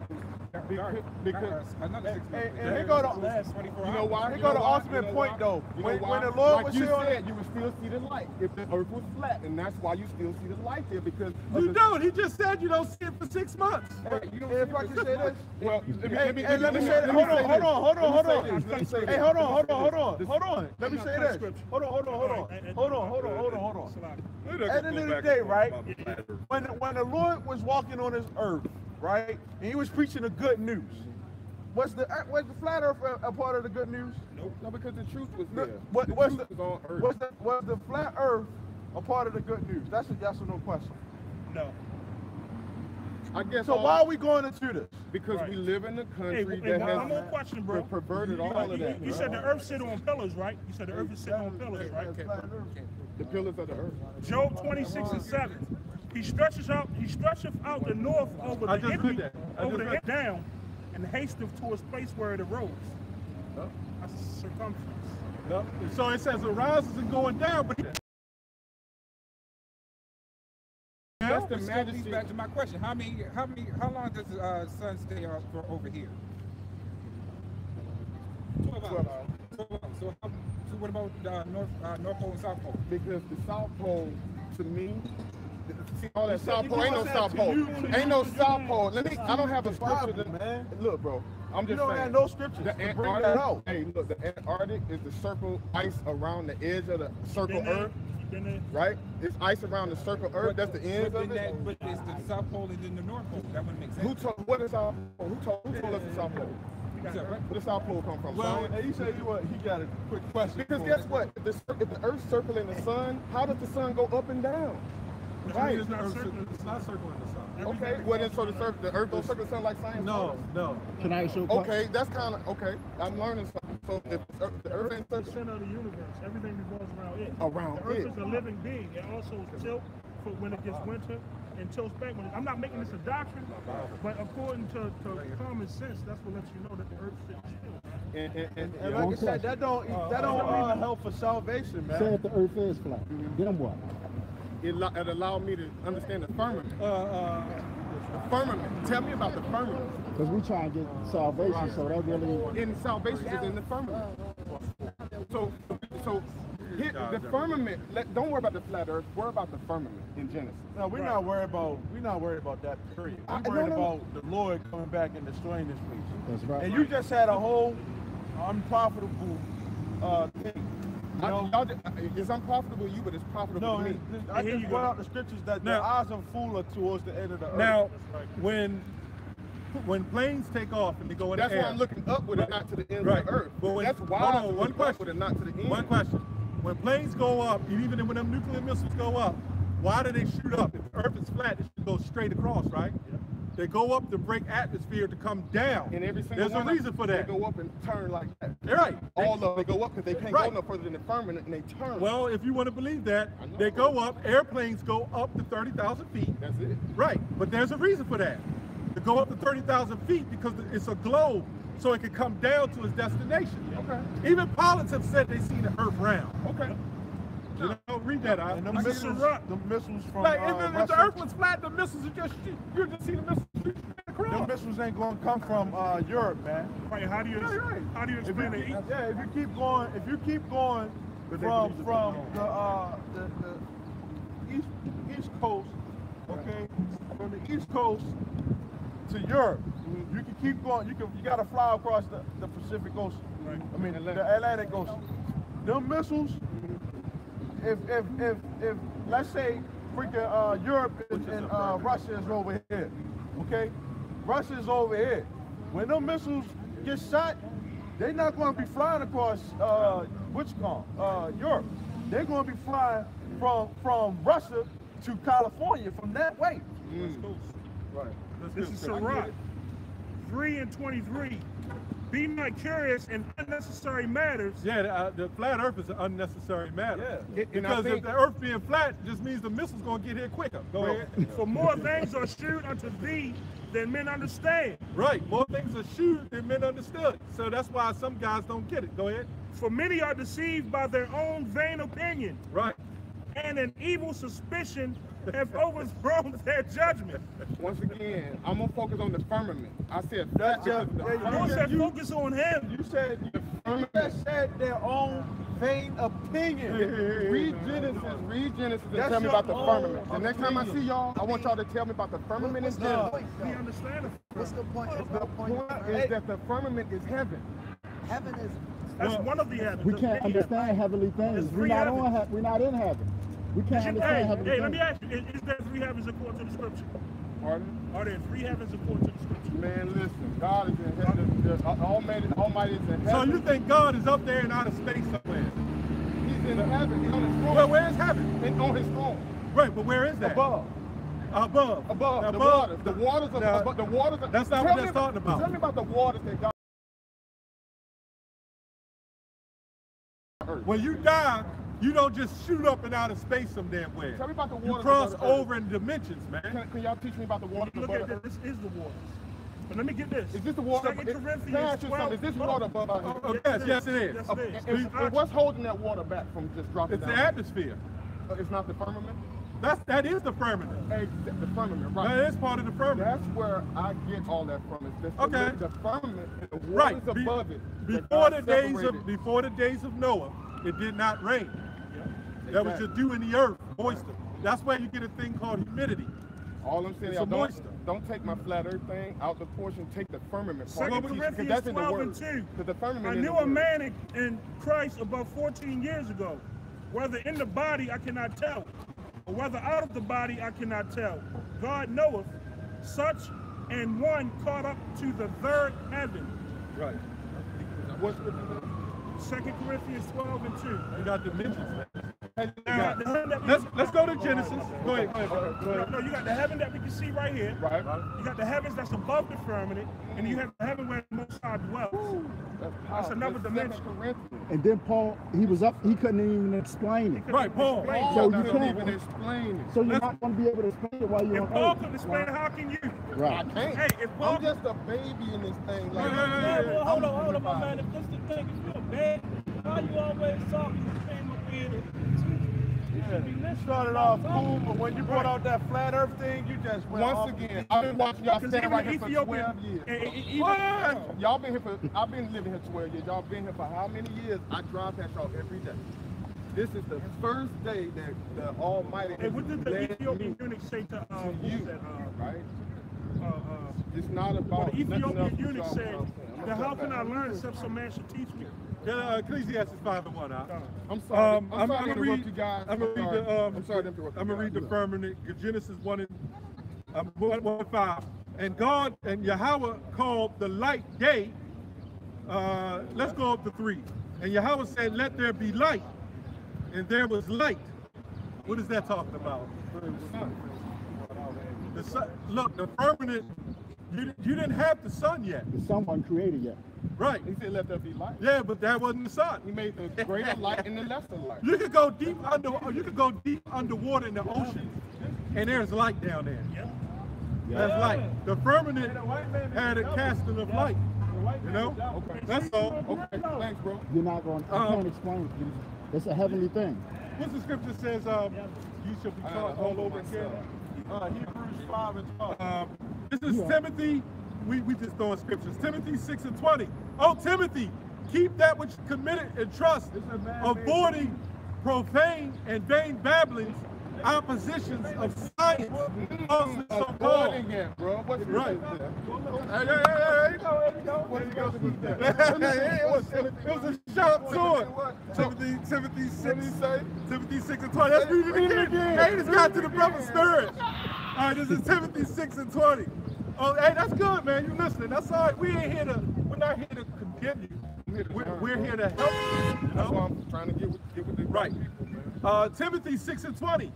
it's dark Because- another 6 months? and here go the- last 24 You know hours. why? Here You go know the why? ultimate You know point why? though. You know When why? the Lord like was you here on said, you would still see the light if the Earth was flat, and that's why you still see the light there because of You the- don't. He just said you don't see it for 6 months. You don't If see I it can for say 6 this. months. Well, Hey, let me say that. Hold on. Hey, hold on. Hold on. Let me say this. Hold on. At the end of the day, right? When the Lord was walking on this earth, right, and he was preaching the good news, was the flat earth a part of the good news? No, because the truth was there. Was The truth was on Earth. the flat earth a part of the good news? That's a yes or no question. No. I guess So why are we going into this? Because Right. we live in a country Hey, that one more has question, bro. perverted all of that. You said the earth sit on pillars, right? You said the earth is sitting on pillars, right? The pillars of the earth. Job 26:7. He stretcheth out the north over I the just read that. I over just the read down, and hasteth to his place where it arose. No. That's circumference. No. So it says it rises and going down, but That's the Which still leads majesty. back to my question. How long does the sun stay up for over here? 12 hours. 12 hours. So what about North Pole and South Pole? Because the South Pole, to me, see all that South you Pole, ain't no said South to Pole. you, Ain't no South Pole. I don't have a scripture Bible, man. Look, bro, I'm You just don't saying. have no scriptures The to bring that out. Antarctic, hey, look, the Antarctic is the circle ice around the edge of the circle Been there? Earth, You been there? right? It's ice around the circle Earth. That's the ends But of then it. but it's the South Pole and then the North Pole. That wouldn't make sense. Who told what is South Pole? Who told us the South Pole? got Earth. Where the South Pole come from? Well, Science? and he said he got a quick question. Because guess what? If the Earth's circling the sun, how does the sun go up and down? Right. It's not circling. It's not circling the sun. Okay, well then so the Earth don't circle the sun like science No, does? no. Can I ask you a question? Okay, that's kind of, okay, I'm learning something. So if the Earth ain't The circling center of the universe. Everything revolves around it. around The Earth it. is a living being. It also tilts for when it gets winter and tilts back. I'm not making this a doctrine, but according to common sense, that's what lets you know that the Earth sits still. And like I said, that don't help for salvation, man. Say if the earth is flat. Then what? It allowed me to understand the firmament. The firmament. Tell me about the firmament. Because we try and get salvation, so that really... And salvation is in the firmament. So here, the firmament. Don't worry about the flat Earth. Worry about the firmament in Genesis. No, we're not worried about that period. We're worried about the Lord coming back and destroying this place. That's right. And you just had a whole unprofitable thing. You know? It's unprofitable to you, but it's profitable No, to me. I just brought out the scriptures that the eyes of fool are towards the end of the earth. Now, when planes take off and they go in That's the air. why I'm looking upward and not to the end Right. of the earth. But when, That's why hold I'm on, one looking question. upward and not to the end. One question. When planes go up, and even when them nuclear missiles go up, why do they shoot up? If the earth is flat, it should go straight across, right? Yeah. They go up to break atmosphere to come down. And every single There's a one reason for that. They go up and turn like that. They're right. All of them they go up because they can't Right. go no further than the firmament, and they turn. Well, if you want to believe that, they go up. Airplanes go up to 30,000 feet. That's it. Right. But there's a reason for that. To go up to 30,000 feet because it's a globe, so it can come down to its destination. Okay. Even pilots have said they've seen the Earth round. Okay. You know, read that out. And the missiles from Like if the Russia, Earth was flat, the missiles would just shoot. You'd just see the missiles shoot across. them missiles ain't gonna come from Europe, man. Right? How do you explain it? If you keep going from the east coast, okay, from the east coast to Europe, you can keep going. You gotta fly across the Pacific Ocean. Right. I mean the Atlantic Ocean. Them missiles, if let's say freaking Europe and Russia is over here, okay? Russia is over here. When them missiles get shot, they're not going to be flying across Europe. They're going to be flying from Russia to California from that way. Right. This is Sirach 3:23. Be not curious in unnecessary matters. Yeah, the flat Earth is an unnecessary matter. Yeah. Because if the Earth being flat just means the missile's going to get here quicker. Go ahead. For more things are shewed unto thee than men understand. Right. More things are shewed than men understood. So that's why some guys don't get it. Go ahead. For many are deceived by their own vain opinion, Right. and an evil suspicion have overthrown their judgment. Once again, I'm gonna focus on the firmament. I said That's flat. just- The Lord said focus on him. You just said their own vain opinion. Read Genesis and That's tell me your about the own firmament. The next time I see y'all, I want y'all to tell me about the firmament in Genesis. We understand it. What's the point? The point is that the firmament is heaven. Heaven is That's one of the heavens. We can't understand heavenly things. There's We're three not heavens. we're not in heaven. We can't understand heavenly Hey, let me things. ask you, is there three heavens according to the scripture? Pardon? Are there three heavens according to the scripture? Man, listen, God is in heaven. The Almighty is in heaven. So you think God is up there in outer space somewhere? He's in heaven. He's on his throne. Well, where is heaven? And on his throne. Right, but where is that? Above. Above. The waters. The waters of Now, the waters. that's not Tell what me that's talking about. Tell me about the waters that God. When you die, you don't just shoot up and out of space some damn way. Tell me about the You waters. cross above the earth. over in dimensions, man. Can y'all teach me about the waters Look above at the earth? this. This is the waters. But let me get this. Is this the water? 2 Can I ask Corinthians you something? 12. Is this water above our head? Oh, yes, it is. Yes, it is. And what's holding that water back from just dropping It's down? the atmosphere. It's not the firmament? That is the firmament. The firmament, right. That is part of the firmament. That's where I get all that from. It's Okay. The firmament and the Right. waters above it. that Before God the separated. before the days of Noah, it did not rain. That was just dew in the earth, moisture. That's why you get a thing called humidity. All I'm saying It's a is moisture. don't take my flat earth thing out the portion. Take the firmament part. 2 Because Corinthians that's in the 12 word. and 2. Because the firmament I in knew the a word. man in Christ about 14 years ago. Whether in the body, I cannot tell. Or whether out of the body, I cannot tell. God knoweth, such and one caught up to the third heaven, Right. What scripture is that? 2 Corinthians 12 and 2. You got dimensions, man. Now, the heaven that we Let's go to Genesis. Go ahead. No, you got the heaven that we can see right here. Right. You got the heavens that's above the firmament, and you have the heaven where the Most High dwells. That's another dimension. And then Paul, he couldn't even explain it. Right, Paul. So you couldn't can't even explain it. So you're not going to be able to explain it while you're If on Paul earth. couldn't explain it, how can you? Right. I can't. Hey, if Paul I'm just a baby in this thing. Like, Well, hold on, my man. If this is the thing, if you're bad, why you always talking the same way? You started off cool, but when you brought out that flat earth thing, you just went once off. again, I've been watching y'all Because stand even right the here for Ethiopian, 12 years. even, Y'all been here for, I've been living here 12 years. Y'all been here for how many years? I drive past y'all every day. This is the first day that the Almighty and what did the led Ethiopian me eunuch say to you, that, right? It's not about the nothing else Ethiopian that eunuch y'all said, want to say. now how can I learn except some man should teach me? Ecclesiastes 5:1. I'm sorry. I'm I'm sorry to gonna interrupt read. you guys. I'm gonna read the. I'm sorry to interrupt you I'm gonna read the firmament. Genesis 1:5. And God and Yahweh called the light day. Let's go up to 3. And Yahweh said, "Let there be light," and there was light. What is that talking about? The sun. Look, the firmament. You didn't have the sun yet. The sun wasn't created yet. Right. He said, let there be light. Yeah, but that wasn't the sun. He made the greater light and the lesser light. You could go deep underwater in the ocean, and there's light down there. There's light. The firmament had a casting of light. You know? Okay. That's all. Okay, thanks, bro. You're not going to, I can't explain it. It's a heavenly thing. What's the scripture says? You shall be taught all over again. Hebrews 5 and 12. This is Timothy. We just throwing scriptures. Timothy 6:20. Oh, Timothy, keep that which is committed and trust, avoiding profane and vain babblings, oppositions of science, falsely so-called. Again, bro. What's Right. There you go. What you got to do there? It was a sharp sword. Timothy 6:20. Let's read it again. Hey, this got to the brother spirit. All right, this is Timothy 6:20. Oh, hey, that's good, man. You listening? That's all right. We're not here to condemn you. We're here to help you. That's why I'm trying to get with the Right. people, man. Timothy 6:20.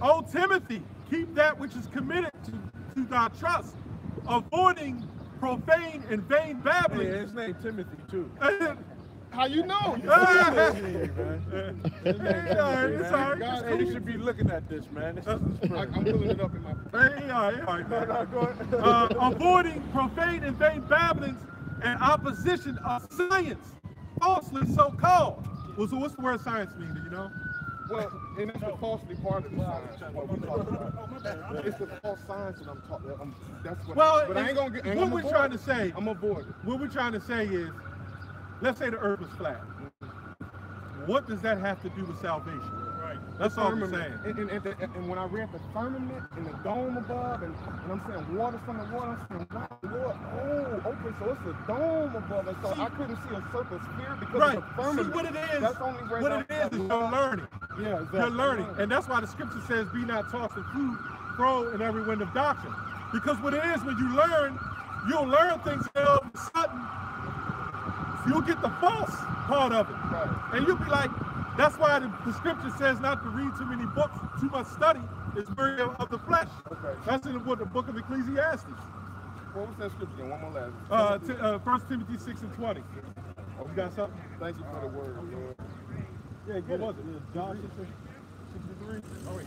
Oh, Timothy, keep that which is committed to thy trust, avoiding profane and vain babbling. Yeah, his name Timothy too. How you know? It's all right. Hey, you should be looking at this, man. This is I'm pulling it up in my. Hey, all right, man. Avoiding profane and vain babblings and opposition of science, falsely so called. Well, so what's the word science mean? Do you know? Well, and it's the falsely part of the science. What we talking about. It's the false science that I'm talking. That's what. Well, but I ain't gonna get. What we're trying to say. I'm avoiding. What we're trying to say is, let's say the earth is flat. What does that have to do with salvation? Right. That's all we're saying. And when I read the firmament and the dome above, and I'm saying water from the water, I'm saying, wow, Lord, oh, okay, so it's a dome above us. So I couldn't see a circle sphere because Right. of the firmament. See what it is? That's only way What it is you're learning. Yeah, exactly. You're learning. And that's why the scripture says, be not tossed and thrown in every wind of doctrine. Because what it is, when you learn, you'll learn things, and all of a sudden, you'll get the false part of it. Right. And you'll be like, that's why the scripture says not to read too many books, too much study is weary of the flesh. Okay. That's in the book of Ecclesiastes. What was that scripture again? One more last. 1 Timothy 6:20. Oh, you got something? Thank you for the word, Lord. Yeah, what was it? John 6:63? Oh, wait.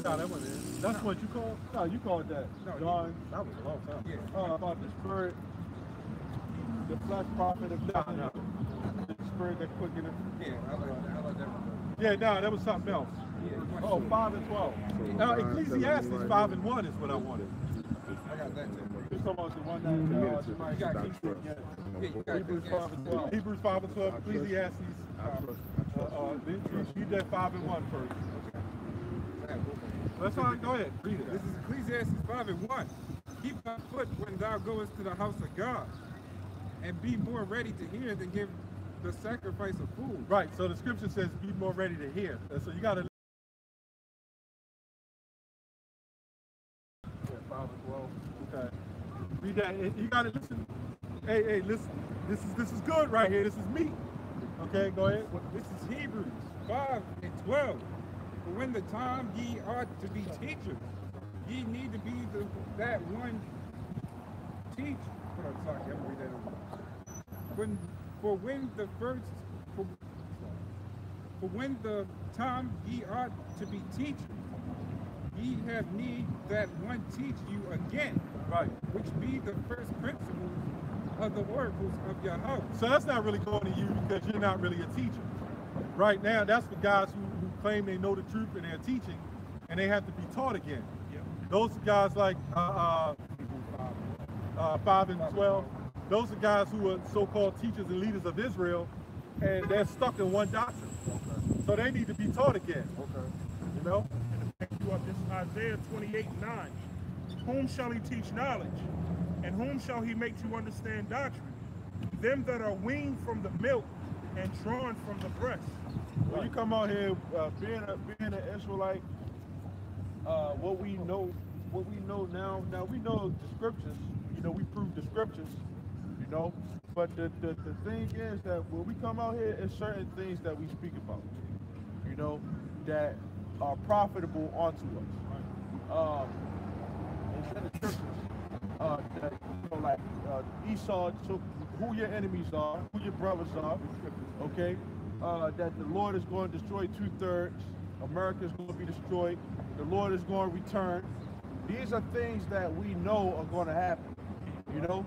No, that wasn't it. That's what you called? No, you called that. No, John. that was a long time. Yeah. About the spirit, the flesh prophet of death. No. The spirit that quickeneth. Yeah, I like that. Yeah, no, that was something else. Oh, 5 and 12. Ecclesiastes 5:1 is what I wanted. I got that too. You're talking about the one that somebody got keep it. Yeah, you got Hebrews 5 and 12. Hebrews 5 and 12, Ecclesiastes. Read that 5:1 first. That's all right, go ahead, read it. This is Ecclesiastes 5:1. Keep thy foot when thou goest to the house of God, and be more ready to hear than give the sacrifice of fools. Right, so the scripture says be more ready to hear. So you got to. Yeah, 5 and 12. Okay. Read that. You got to listen. Hey, listen. This is good right here. This is meat. Okay, go ahead. This is Hebrews 5 and 12. For when the time ye ought to be teachers, ye need to be that one teach. Hold on, sorry, I'm read that over. For when the time ye ought to be teachers, ye have need that one teach you again, Right. which be the first principles of the oracles of your house. So that's not really going to you because you're not really a teacher. Right now, that's for guys who claim they know the truth and they're teaching, and they have to be taught again. Yep. Those are guys like 5 and 12. Those are guys who are so-called teachers and leaders of Israel, and they're stuck in one doctrine. So they need to be taught again. Okay. You know? Back you up, this is Isaiah 28:9. Whom shall he teach knowledge? And whom shall he make to understand doctrine? Them that are weaned from the milk and drawn from the breast. When you come out here, being an Israelite, what we know now we know the scriptures. You know, we prove the scriptures. You know, but the thing is that when we come out here, it's certain things that we speak about. You know, that are profitable unto us. It's in the scriptures. That, you know, like Esau took who your enemies are, who your brothers are. Okay. That the Lord is going to destroy 2/3. America is going to be destroyed. The Lord is going to return. These are things that we know are going to happen. You know.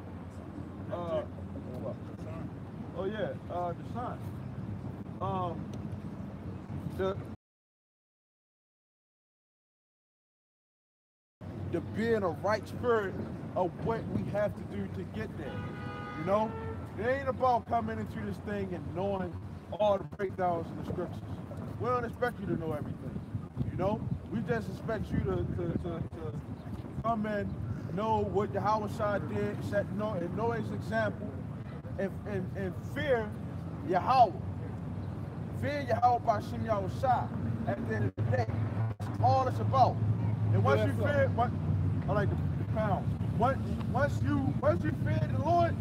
Oh yeah, the sign. The being a right spirit of what we have to do to get there. You know, it ain't about coming into this thing and knowing all the breakdowns in the scriptures. We don't expect you to know everything. You know, we just expect you to come in, know what the Yahweh did, and know his example, and fear Yahweh. Fear Yahweh by Shem Yahushua at the end of the day. That's all it's about. And once you fear, I like the pound. Once you fear the Lord,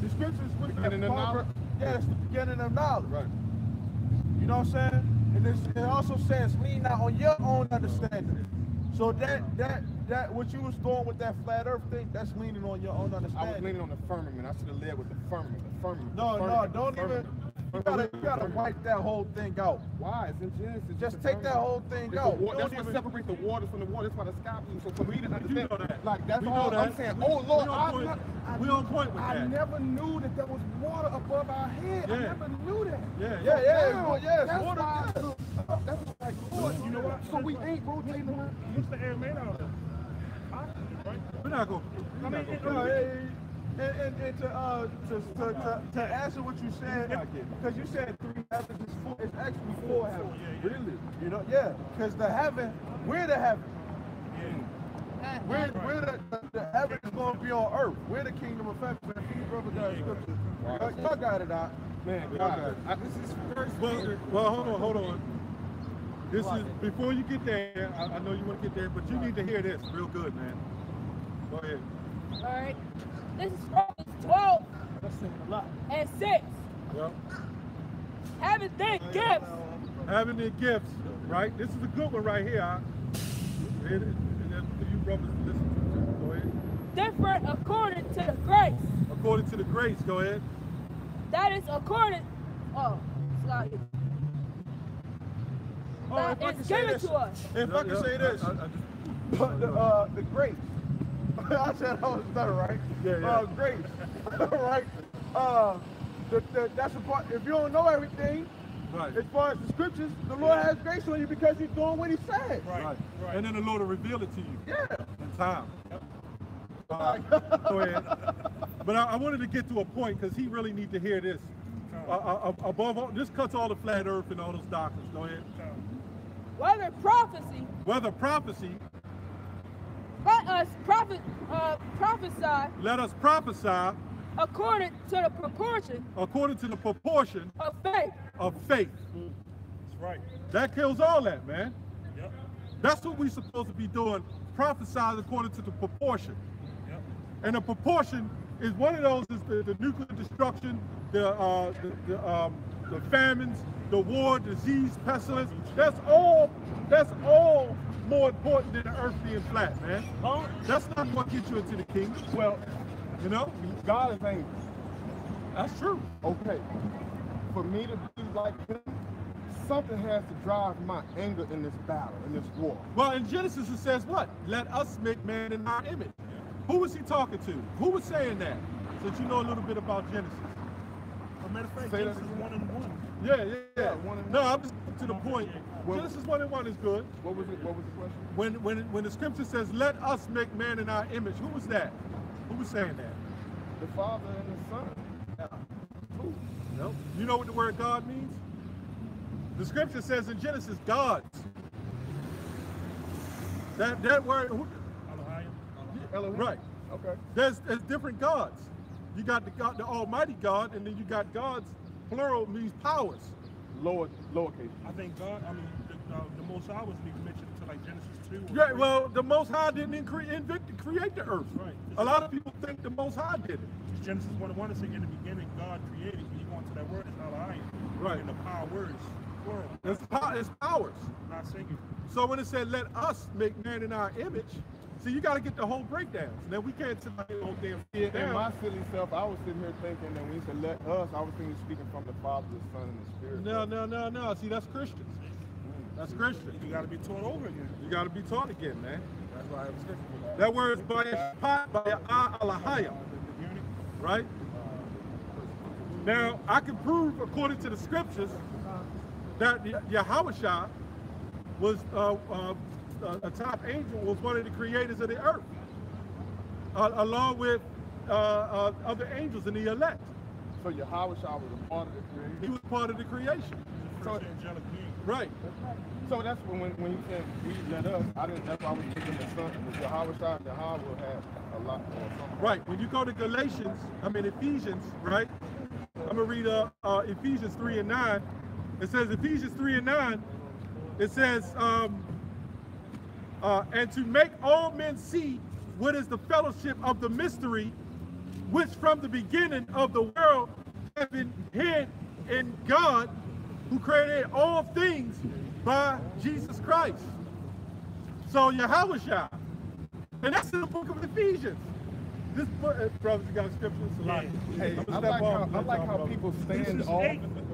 the scriptures with Beginning of knowledge. Yeah, it's the beginning of knowledge. Right. You know what I'm saying? And it also says lean not on your own understanding. So that what you was doing with that flat earth thing, that's leaning on your own understanding. I was leaning on the firmament. I should have led with the firmament. No, don't even. You gotta wipe that whole thing out. Why? It's in Genesis. Just take that whole thing out. That's what separates the waters from the water. That's why the sky blue. So for me to understand, know that. like that's We all know I'm that. saying. Oh Lord, We on point with I that. never knew that there was water above our head. I Yeah. never knew that. It's water. That's like Lord, you know what? So we ain't rotating around. What's the air made out of? Oxygen, right? We're not going. To answer what you said, because you said 3 heavens is 4, it's actually 4 heavens. Really? You know, yeah, because the heaven, we're the heaven. We're the heaven is going to be on earth. We're the kingdom of heaven. Man, you brother got scripture. Y'all got it out. Man, God. This is first. Well, hold on. This is before you get there. I know you want to get there, but you need to hear this real good, man. Go ahead. All right. This is Romans 12 and 6. Yep. Having their gifts. Having their gifts, right? This is a good one right here. And for you brothers to listen to. Go ahead. Different according to the grace. According to the grace, go ahead. That is according. Oh, sorry. That is given to us. If I can say this, the grace. I said I was better, right? Grace. Right? That's the part. If you don't know everything, right. As far as the scriptures, the Lord has grace on you because you're doing what He said. Right. And then the Lord will reveal it to you. Yeah. In time. Go ahead. But I wanted to get to a point because he really needs to hear this. Above all, this cuts all the flat earth and all those doctrines. Go ahead. Whether prophecy. Let us prophesy. Let us prophesy. According to the proportion. Of faith. That's right. That kills all that, man. Yep. That's what we're supposed to be doing. Prophesy according to the proportion. Yep. And the proportion is one of those is the nuclear destruction, the famines, the war, disease, pestilence. That's all more important than the earth being flat, man. That's not what gets you into the kingdom. Well, You know? God is angry. That's true. Okay. For me to be like him, something has to drive my anger in this battle, in this war. Well, in Genesis it says what? Let us make man in our image. Who was he talking to? Who was saying that? Since you know a little bit about Genesis. As a matter of fact, Say that Genesis 1 and 1. Yeah. 1 and No, 1. I'm just to the point. Well, Genesis 1 and 1 is good. What was it? What was the question? When the scripture says, let us make man in our image, who was that? Who was saying that? The Father and the Son. Who? No. You know what the word God means? The scripture says in Genesis, gods. That word, Elohim. right. Okay. There's different gods. You got the Almighty God, and then you got gods, plural means powers. Lowercase. I think God, the Most High was mentioned to like Genesis 2. Yeah, well, the Most High didn't create the earth. Right. A lot of people think the Most High did it. Genesis 1 and 1 is saying in the beginning God created. When you go into that word, it's Elohim. Right. And the power words, plural, It's powers. not singular. So when it said, let us make man in our image, see, you got to get the whole breakdown. Now, we can't sit like whole damn shit In down. my silly self, I was sitting here thinking that when he said let us, I was thinking speaking from the Father, the Son, and the Spirit. No. See, that's Christians. That's Christian. You got to be taught over again. You got to be taught again, man. That's why I was scripture. That word is by Alahaya, right? Now, I can prove, according to the scriptures, that Yahweh was a top angel, was one of the creators of the earth, along with other angels in the elect. So Yahweh was a part of the creation. He was part of the creation. First angelic being. Right. So that's when he said we let us. That's why I was thinking the Son, the Yahweh will have a lot more. Right. When you go to Ephesians, right? I'm gonna read Ephesians 3 and 9. It says Ephesians 3 and 9. It says, and to make all men see what is the fellowship of the mystery, which from the beginning of the world have been hid in God, who created all things by Jesus Christ. So Yahweh Shah. And that's in the book of Ephesians. This book, brothers, you got scriptures? Hey, I like how people stand off.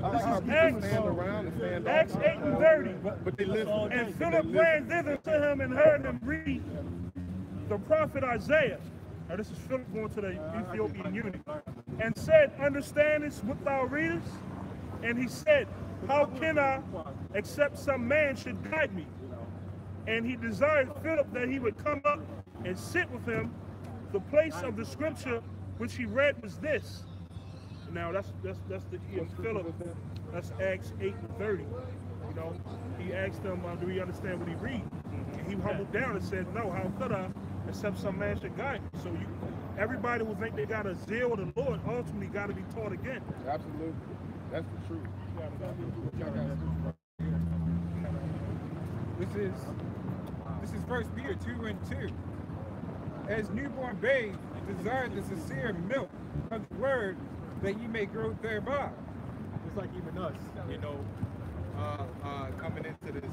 I like how people stand around and stand off. Acts 8 and 30. But they listen. And Philip ran thither to him and heard him read the prophet Isaiah. Now this is Philip going to the Ethiopian eunuch. And said, understandest what thou readest? And he said, how can I, except some man should guide me? And he desired Philip that he would come up and sit with him. The place of the scripture which he read was this. Now that's the key of Philip. That's Acts 8 and 30. You know, he asked him, do we understand what he read? And he humbled down and said, no, how could I, except some man should guide me? So everybody will think they got a zeal of the Lord, ultimately got to be taught again. Absolutely. That's the truth. This is 1 Peter 2 and 2. As newborn babes, desire the sincere milk of the word, that ye may grow thereby. It's like even us, you know, coming into this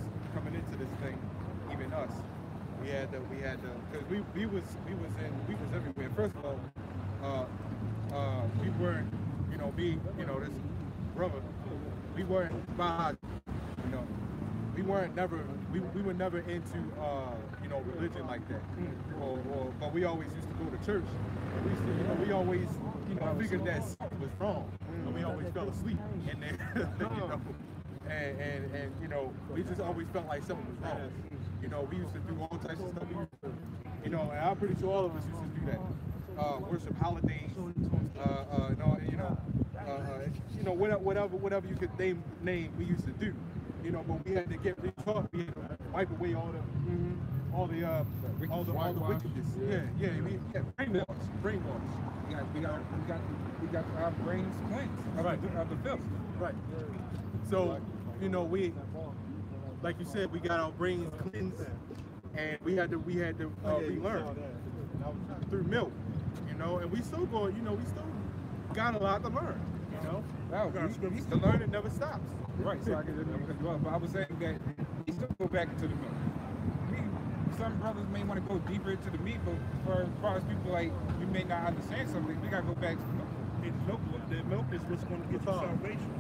thing, even us, we had to, because we was everywhere. First of all, we weren't, this brother, we weren't by, we were never into religion like that, but we always used to go to church. We always figured that something was wrong, and we always fell asleep in there, and we just always felt like something was wrong. We used to do all types of stuff. And I'm pretty sure all of us used to do that. Worship holidays, whatever you could name, we used to do. But we had to get retaught. We had to wipe away all the wickedness. Yeah. Brainwash. We got our brains cleansed of the filth. Right. So, we, like you said, we got our brains cleansed, and we had to relearn through milk. know, and we still going, you know, we still got a lot to learn, you know. Wow, The learning never stops. Right, so I could, well, but I was saying that we still go back into the milk. Some brothers may want to go deeper into the meat, but for as far as people like, you may not understand something, we got to go back to the milk. The milk is what's going to get you salvation.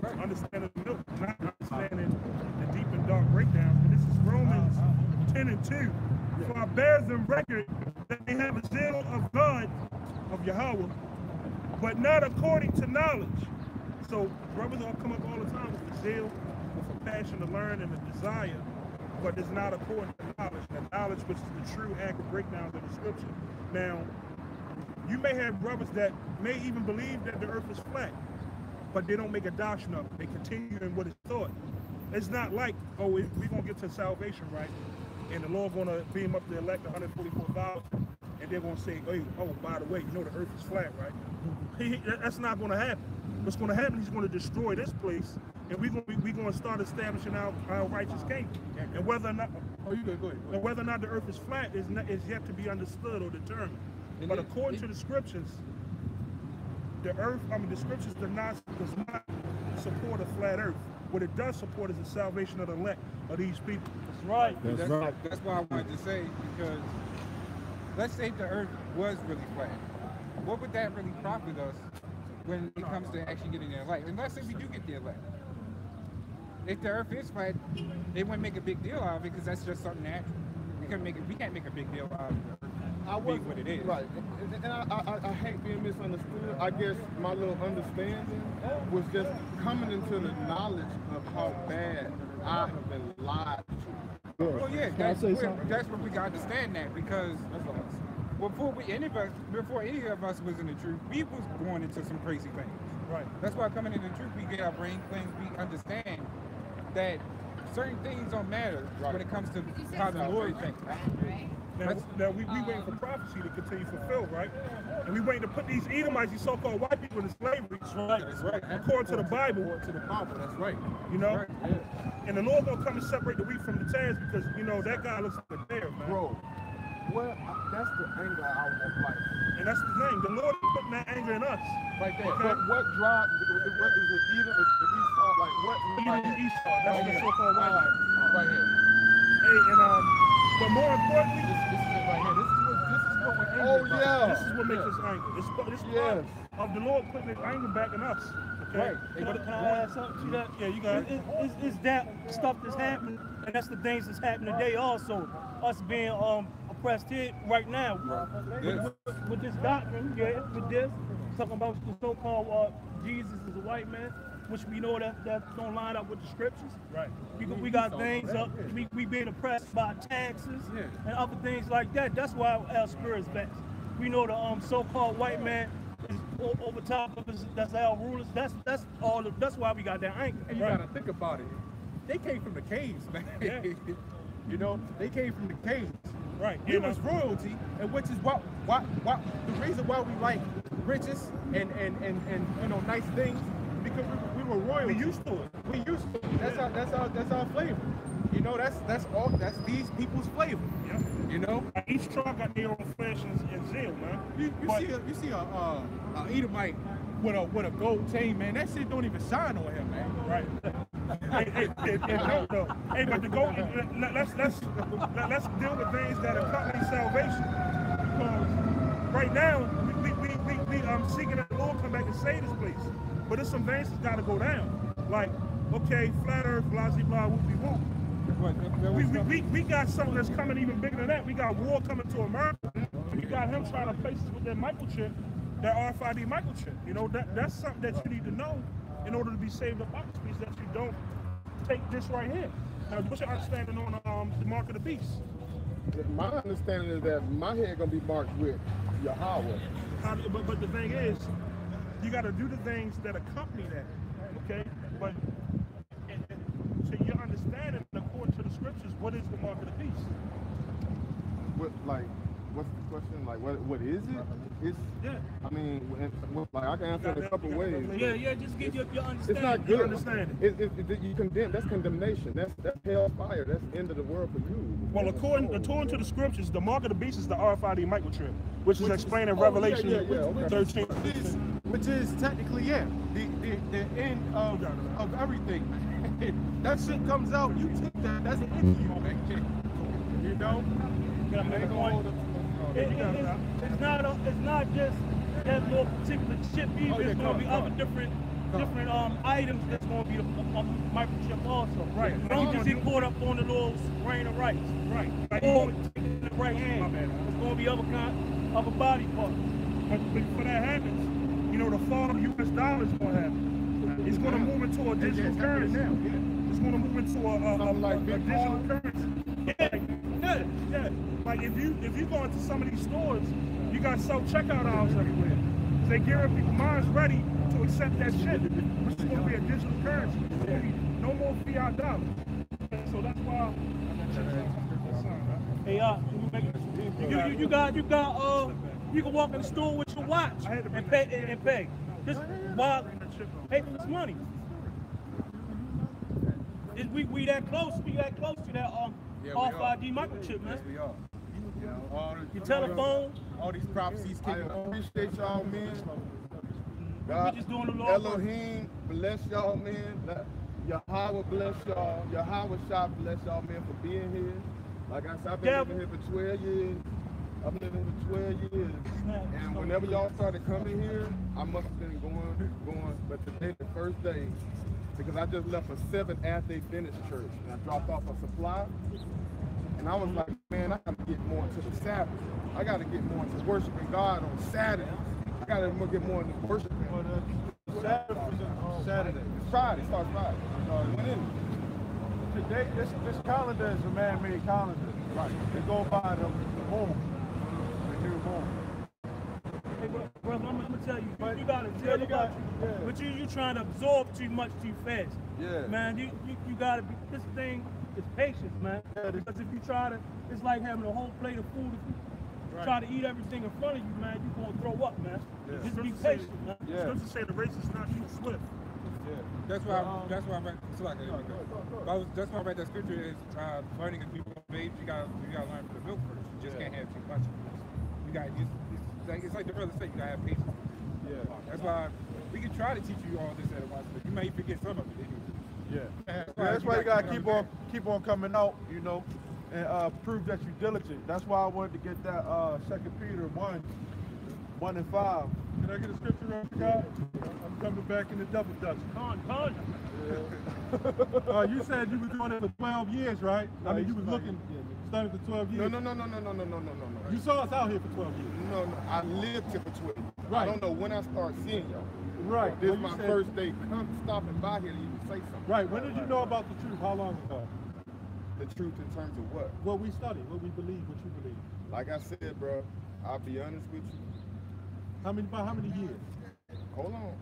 Right. Understanding the milk, not understanding the deep and dark breakdowns. But this is Romans 10 and 2. For I bears them record that they have a zeal of God, of Yahweh, but not according to knowledge. So brothers all come up all the time with the zeal, with a passion to learn and a desire, but it's not according to knowledge. The knowledge which is the true accurate breakdowns of the scripture. Now, you may have brothers that may even believe that the earth is flat, but they don't make a doctrine of it. They continue in what is taught. It's not like, oh, we're going to get to salvation, right? And the Lord going to beam up the elect 144,000, and they're going to say, hey, oh, by the way, you know the earth is flat, right? That's not going to happen. What's going to happen, he's going to destroy this place, and we're going to start establishing our righteous kingdom. And whether or not, Oh, you good, go ahead. and whether or not the earth is flat is yet to be understood or determined. But according to the scriptures, the scriptures does not support a flat earth. What it does support is the salvation of the elect of these people. That's right. That's right. That's why I wanted to say, because let's say the earth was really flat. What would that really profit us when it comes to actually getting the elect? And let's say we do get the elect. If the earth is flat, they wouldn't make a big deal out of it because that's just something natural. We can't make a big deal out of the earth being what it is. Right, and I hate being misunderstood. I guess my little understanding was just coming into the knowledge of how bad I have been lied to. Well, yeah, Can I say something? that's what we got to understand that, because before any of us was in the truth, we was going into some crazy things. Right. That's why coming into the truth, we get our brain cleansed. We understand that certain things don't matter when it comes to how the Lord thinks. Now we waiting for prophecy to continue to fulfill, right? And we waiting to put these Edomites, these so-called white people, in slavery. That's right. According to the Bible. According to the Bible, that's right. You know? And the Lord gonna come and separate the wheat from the tares, because, you know, that guy looks like a bear, man. Bro, that's the anger I want, like. And that's the thing. The Lord is putting that anger in us. Right there. But what drive, what is it, Edom, the Esau, like what? Edom and Esau, that's the so-called white Right, right here. Hey, and but more importantly, This is it right here. This is what we're angry oh about. yeah, this is what makes us angry. This Yes. part of the Lord putting his anger back in us. Okay? Right. Can I add something to that? Yeah, you got it. It's that stuff that's happening, and that's the things that's happening today also. Us being oppressed here right now. With this doctrine, with this, talking about the so-called Jesus is a white man, which we know that don't line up with the scriptures. Right. We got things up. We being oppressed by taxes and other things like that. That's why our spirit is vexed. We know the so-called white man is over top of us. That's our rulers. That's why we got that anger. And you gotta think about it. They came from the caves, man. Yeah. You know, they came from the caves. Right. We was royalty, and which is why the reason why we like riches and you know, nice things, because we were royalty. We used to it. We used to it. That's our flavor. You know, that's these people's flavor. Yeah. You know, Each tribe got their own flesh and zeal, man. you see a Edomite with a gold chain, man. That shit don't even shine on him, man. Right. Hey, but to go, let's deal with things that accompany salvation. Because right now, we seeking that the Lord come back and save this place. But there's some things that's got to go down. Like, okay, flat earth, blah, blah, blah, whoop-de-whoop. We got something that's coming even bigger than that. We got war coming to America. We got him trying to place us with that microchip, that RFID microchip. You know, that's something that you need to know in order to be saved up out this piece, that you don't take this right here. Now, what's your understanding on the mark of the beast? My understanding is that my head gonna be marked with Yahweh. But the thing is, you got to do the things that accompany that, okay? But so your understanding, according to the scriptures, what is the mark of the beast? What what's the question? Like, what is it? It's, Yeah. I mean, like I can answer it a couple ways. Yeah, just give your understanding. It's not good. Understanding. You condemn. That's condemnation. That's hellfire. That's the end of the world for you. Well, according to the scriptures, the mark of the beast is the RFID microchip, which is explained in Revelation 13. Which is technically, yeah, the end of everything. That shit comes out, you take that, that's the end of you. You know? Gotta make a point. It's not just that little particular chip either. It's gonna be other different items that's gonna be a microchip also. Right. Don't just get caught up on the little grain of rice. Right. Or taking the right hand. It's gonna be other body parts. But before that happens, you know, the fall of the U.S. dollar is going to happen. It's going to move into a digital currency. It's going to move into a digital currency. Yeah. Like if you go into some of these stores, you got self-checkout aisles everywhere. They gearing people minds ready to accept that shit, which is going to be a digital currency. No more fiat dollars. So that's why. Hey, you can walk in the store with your watch and pay. Just while pay for this money. We that close. We that close to that RFID microchip, man. Yes, we are. You know, Your telephone. all these prophecies I came appreciate y'all, man. We just doing the Lord. Elohim bless y'all, man. Yahweh bless y'all. Yahweh Shah bless y'all, man, for being here. Like I said, I've been living here for 12 years. I've been living for 12 years. And whenever y'all started coming here, I must have been going. But today, the first day, because I just left a 7th after they finished church. And I dropped off a supply. And I was like, man, I got to get more into the Sabbath. I got to get more into worshiping God on Saturdays. I got to get more into worshiping. Saturday. It's Friday. It starts Friday. When is it? Today, this calendar is a man-made calendar. Right. They go by the moon, the new moon. Hey, brother, I'm gonna tell you, you gotta tell about you. But you trying to absorb too much too fast. Yeah. Man, you gotta be. This thing is patience, man. Because if you try to, it's like having a whole plate of food. If you try to eat everything in front of you, man, you're gonna throw up, man. Yeah. Just be patient, man. Yeah. Scripture say the race is not too swift. Yeah. That's why I'm at. That's why I read that scripture is learning as people age. You gotta learn from the milk first. You just can't have too much. You got it's like the brother said. You gotta have patience. Yeah. That's why we can try to teach you all this at once, but you may forget some of it. Yeah. That's why you gotta keep on coming out, you know, and prove that you're diligent. That's why I wanted to get that 2 Peter 1 and 5. Can I get a scripture right, God? I'm coming back in the double dutch. You said you were doing it for 12 years, right? I mean, you was started for 12 years. No. You saw us out here for 12 years. No. I lived here for 12 years. Right. I don't know when I start seeing y'all. Right. This is my first day stopping by here to even say something. Right. When did you know about the truth? How long ago? The truth in terms of what? What we study, what we believe, what you believe. Like I said, bro, I'll be honest with you. By how many years? Hold on.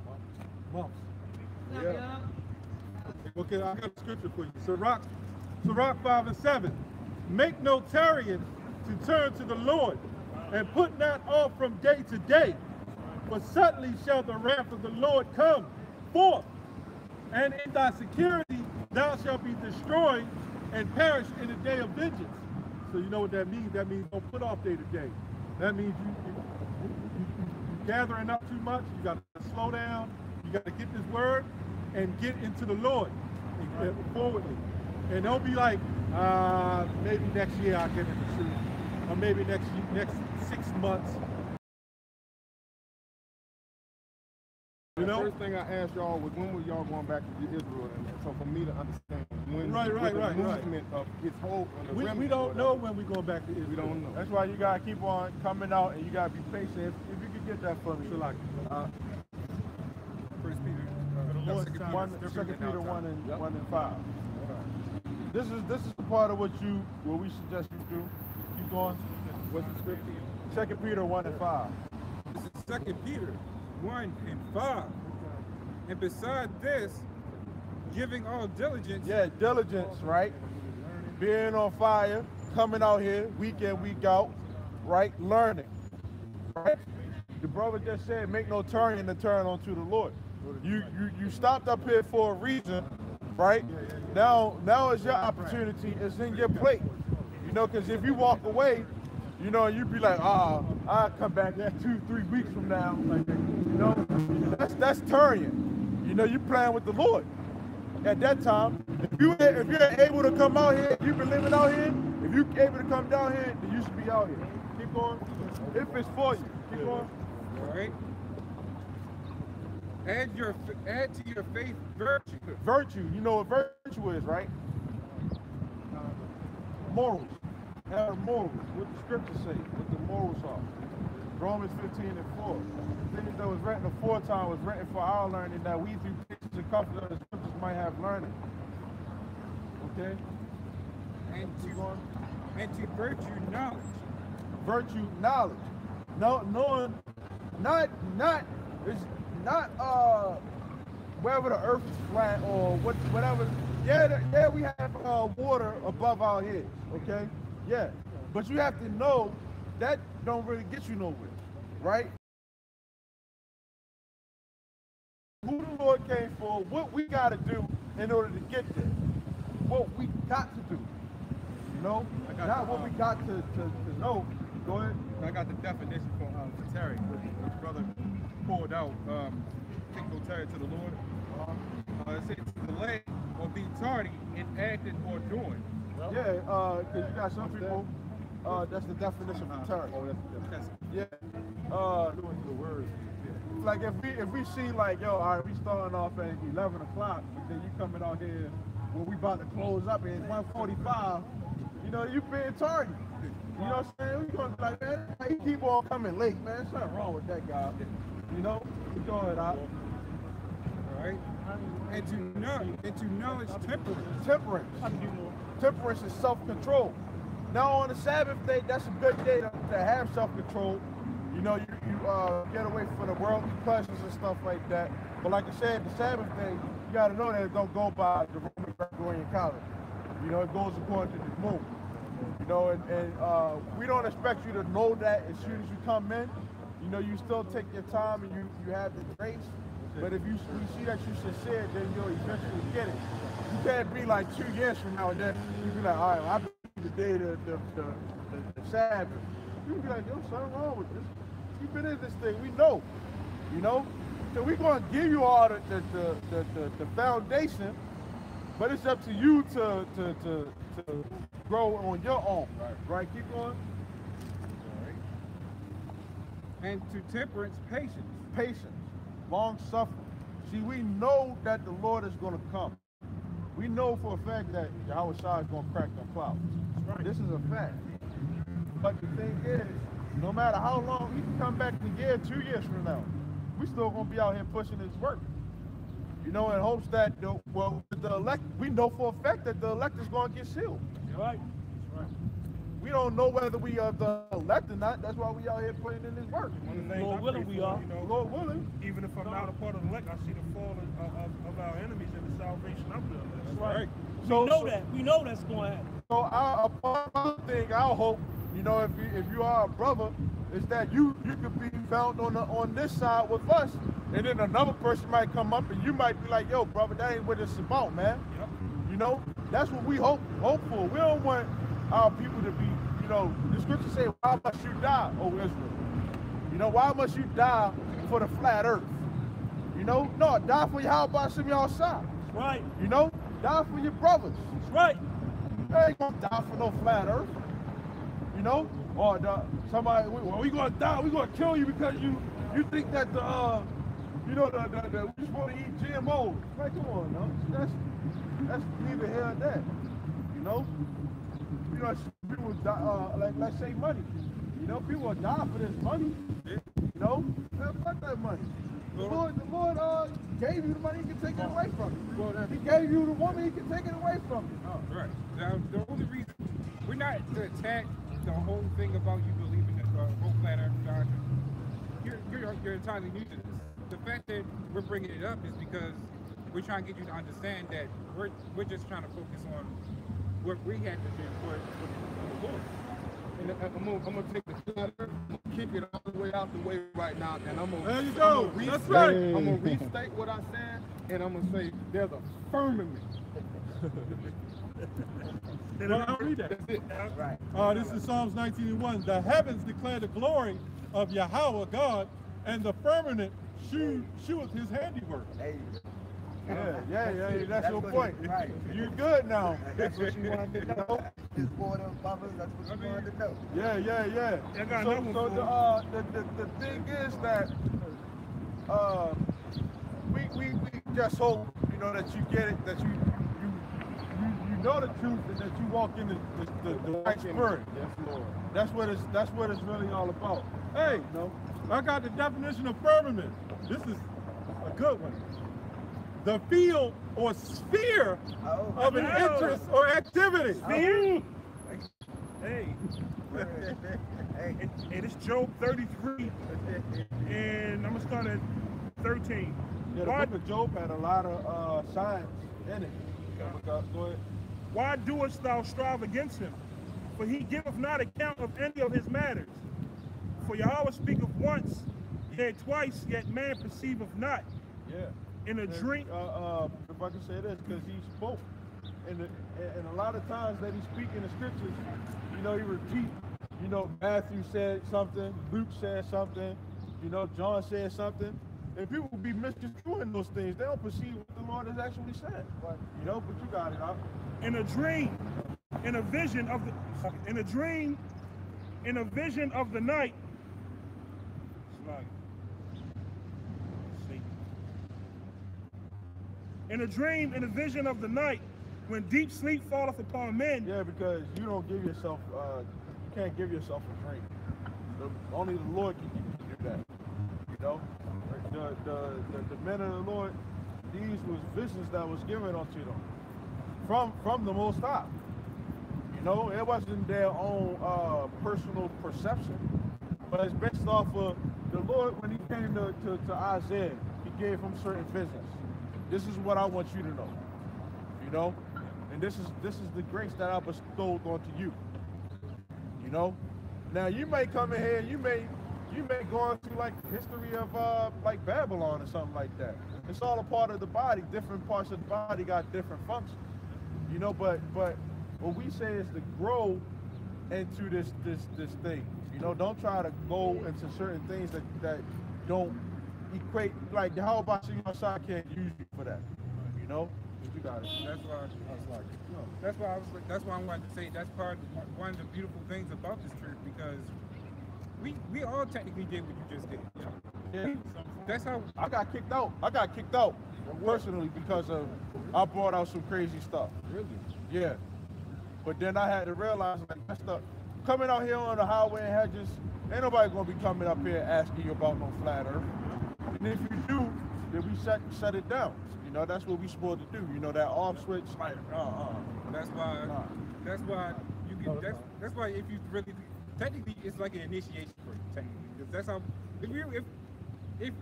Months. Yeah. Okay, I got a scripture for you. Sirach 5 and 7. Make no tarrying to turn to the Lord, and put not off from day to day. For suddenly shall the wrath of the Lord come forth, and in thy security thou shalt be destroyed and perish in the day of vengeance. So you know what that means? That means don't put off day to day. That means you gathering up too much. You got to slow down. You got to get this word and get into the Lord forwardly. And don't be like, maybe next year I'll get into the truth, or maybe next 6 months. You know? The first thing I asked y'all was when were y'all going back to Israel, and so for me to understand when Right. movement of his whole We don't know when we're going back to Israel. We don't know. That's why you gotta keep on coming out, and you gotta be patient. If you could get that for me. So like, First Peter, 2 Peter 1 and 5. This is the part of what we suggest you do. Keep going. What's the scripture? 2 Peter 1 and 5. This is 2 Peter 1 and 5. And beside this, giving all diligence. Yeah, diligence, right? Being on fire, coming out here week in, week out, right? Learning, right? The brother just said, make no turning to turn unto the Lord. You stopped up here for a reason, right? Now is your opportunity. It's in your plate, you know. Because if you walk away, you know, you'd be like, I'll come back there 2-3 weeks from now, like, you know, that's turning. You know, you playing with the Lord. At that time, if you're able to come out here, you've been living out here. If you're able to come down here, then you should be out here. Keep going. If it's for you, keep going. All right. Add to your faith virtue. Virtue, you know what virtue is, right? Morals. Have morals. What the scriptures say, what the morals are. Romans 15:4. Things that was written aforetime was written for our learning, that we through patience and comfort of the scriptures might have learning. Okay? And to virtue knowledge. Virtue knowledge. No, knowing, not it's not wherever the earth is flat or whatever. Yeah, we have water above our heads. Okay? Yeah, but you have to know that don't really get you nowhere, right? Who the Lord came for, what we got to do in order to get there, what we got to do, you know, not what we got to know. Go ahead. I got the definition for Terry, which brother pulled out. Take no Terry to the Lord. It says to delay or be tardy in acting or doing. Yeah, because you got some people. That's the definition for terror. That's yeah. Doing the words. Like if we see like, yo, all right, we starting off at 11 o'clock, but then you coming out here when we about to close up and it's 1:45, you know, you being tardy. You know what I'm saying? We gonna be like, man, he keep on coming late, man. There's nothing wrong with that guy. You know? We go ahead out. All right. And to knowledge temperance. Temperance is self-control. Now on the Sabbath day, that's a good day to have self-control. You know, you get away from the worldly pleasures and stuff like that. But like I said, the Sabbath day, you got to know that it don't go by the Roman Gregorian calendar. You know, it goes according to the moon. You know, and we don't expect you to know that as soon as you come in. You know, you still take your time and you have the grace. But if we see that you're sincere, then you'll eventually get it. You can't be like 2 years from now and then you be like, all right, well, I believe the day the Sabbath. You be like, yo, something wrong with this. You've been in this thing, we know. You know? So we're gonna give you all the foundation, but it's up to you to grow on your own. Right? Keep going. And to temperance, patience. Long suffering. See, we know that the Lord is going to come. We know for a fact that Yahweh Shai is going to crack them clouds. Right. This is a fact. But the thing is, no matter how long, he can come back in a year, 2 years from now. We still going to be out here pushing his work. You know, in hopes that, the elect, we know for a fact that the elect is going to get sealed. Right. We don't know whether we are the elect or not. That's why we out here putting in this work. Lord willing, we are. You know, Lord willing. Even if I'm not a part of the elect, I see the fall of our enemies and the salvation of them. That's right. We know that's going to happen. So our thing, our hope, you know, if you are a brother, is that you could be found on this side with us, and then another person might come up and you might be like, yo, brother, that ain't what it's about, man. Yep. You know, that's what we hope for. We don't want our people to be, you know, the scriptures say, why must you die, O Israel? You know, why must you die for the flat earth? You know, no, die for Yahweh Shem Yahshua. That's right. You know, die for your brothers. That's right. They ain't gonna die for no flat earth. You know, or somebody, we gonna die, we gonna kill you because you think that we just want to eat GMOs. Like, come on, no, that's neither here nor there. You know, people die, like let's say money. You know, people will die for this money. You know, man, fuck that money. The Lord gave you the money, he can take it away from you. Well, he gave you the woman, he can take it away from you. Oh, right. Now, the only reason we're not to attack the whole thing about you believing in the whole flat earth doctrine. You're entirely new to this. The fact that we're bringing it up is because we're trying to get you to understand that we're just trying to focus on what we had to do for the Lord. And I'm gonna take the flat earth, I'm gonna kick it all the way out the way right now, and I'm gonna. There you go. I'm That's right. I'm gonna restate what I said, and I'm gonna say there's a firmament. Well, I'll read that. That's it. Right. This is Psalms 19:1. The heavens declare the glory of Yahweh God, and the firmament sheweth his handiwork. There you go. Yeah, that's your what point. Right. You're good now. That's what you wanted to know. Just for them bumpers, that's what you wanted to know. Yeah. I got So, another one the thing is that we just hope, you know, that you get it, that you know the truth, and that you walk in the right spirit. Yes, Lord. That's what it's really all about. Hey, no, I got the definition of firmament. This is a good one. The field or sphere of an interest or activity. Sphere? Hey. Hey. And it's Job 33, and I'm gonna start at 13. Yeah, the Why, book of Job had a lot of science in it. Go ahead. why doest thou strive against him? For he giveth not account of any of his matters. For Yahweh speaketh once, yet twice, yet man perceiveth not. Yeah. In a dream, If I can say this, because he spoke, and a lot of times that he speak in the scriptures, you know, he repeat. You know, Matthew said something, Luke said something, you know, John said something, and people will be misconstruing those things. They don't perceive what the Lord has actually said. But, you know, but you got it. in a dream, in a vision of the, in a dream, in a vision of the night. In a dream, in a vision of the night, when deep sleep falleth upon men. Yeah, because you don't give yourself, you can't give yourself a dream. Only the Lord can do that. You know, the men of the Lord, these was visions that was given unto them from the Most High. You know, it wasn't their own personal perception, but it's based off of the Lord. When he came to Isaiah, he gave him certain visions. This is what I want you to know. You know, and this is the grace that I bestowed onto you. You know, now you may come in here, you may go into like history of like Babylon or something like that. It's all a part of the body. Different parts of the body got different functions. You know, but what we say is to grow into this thing. You know, don't try to go into certain things that don't equate. Like, how about you outside can't use you for that? You know, you got it. That's why I was like, that's why I wanted to say that's one of the beautiful things about this church, because we all technically did what you just did. Yeah. That's how I got kicked out. I got kicked out personally because of I brought out some crazy stuff. really. Yeah. But then I had to realize, like, that stuff coming out here on the highway and hedges, ain't nobody gonna be coming up here asking you about no flat earth. And if you do, then we shut it down. You know, that's what we supposed to do. You know, that off switch, like, That's why you get. That's why if you really technically it's like an initiation for you. Technically, because that's how. If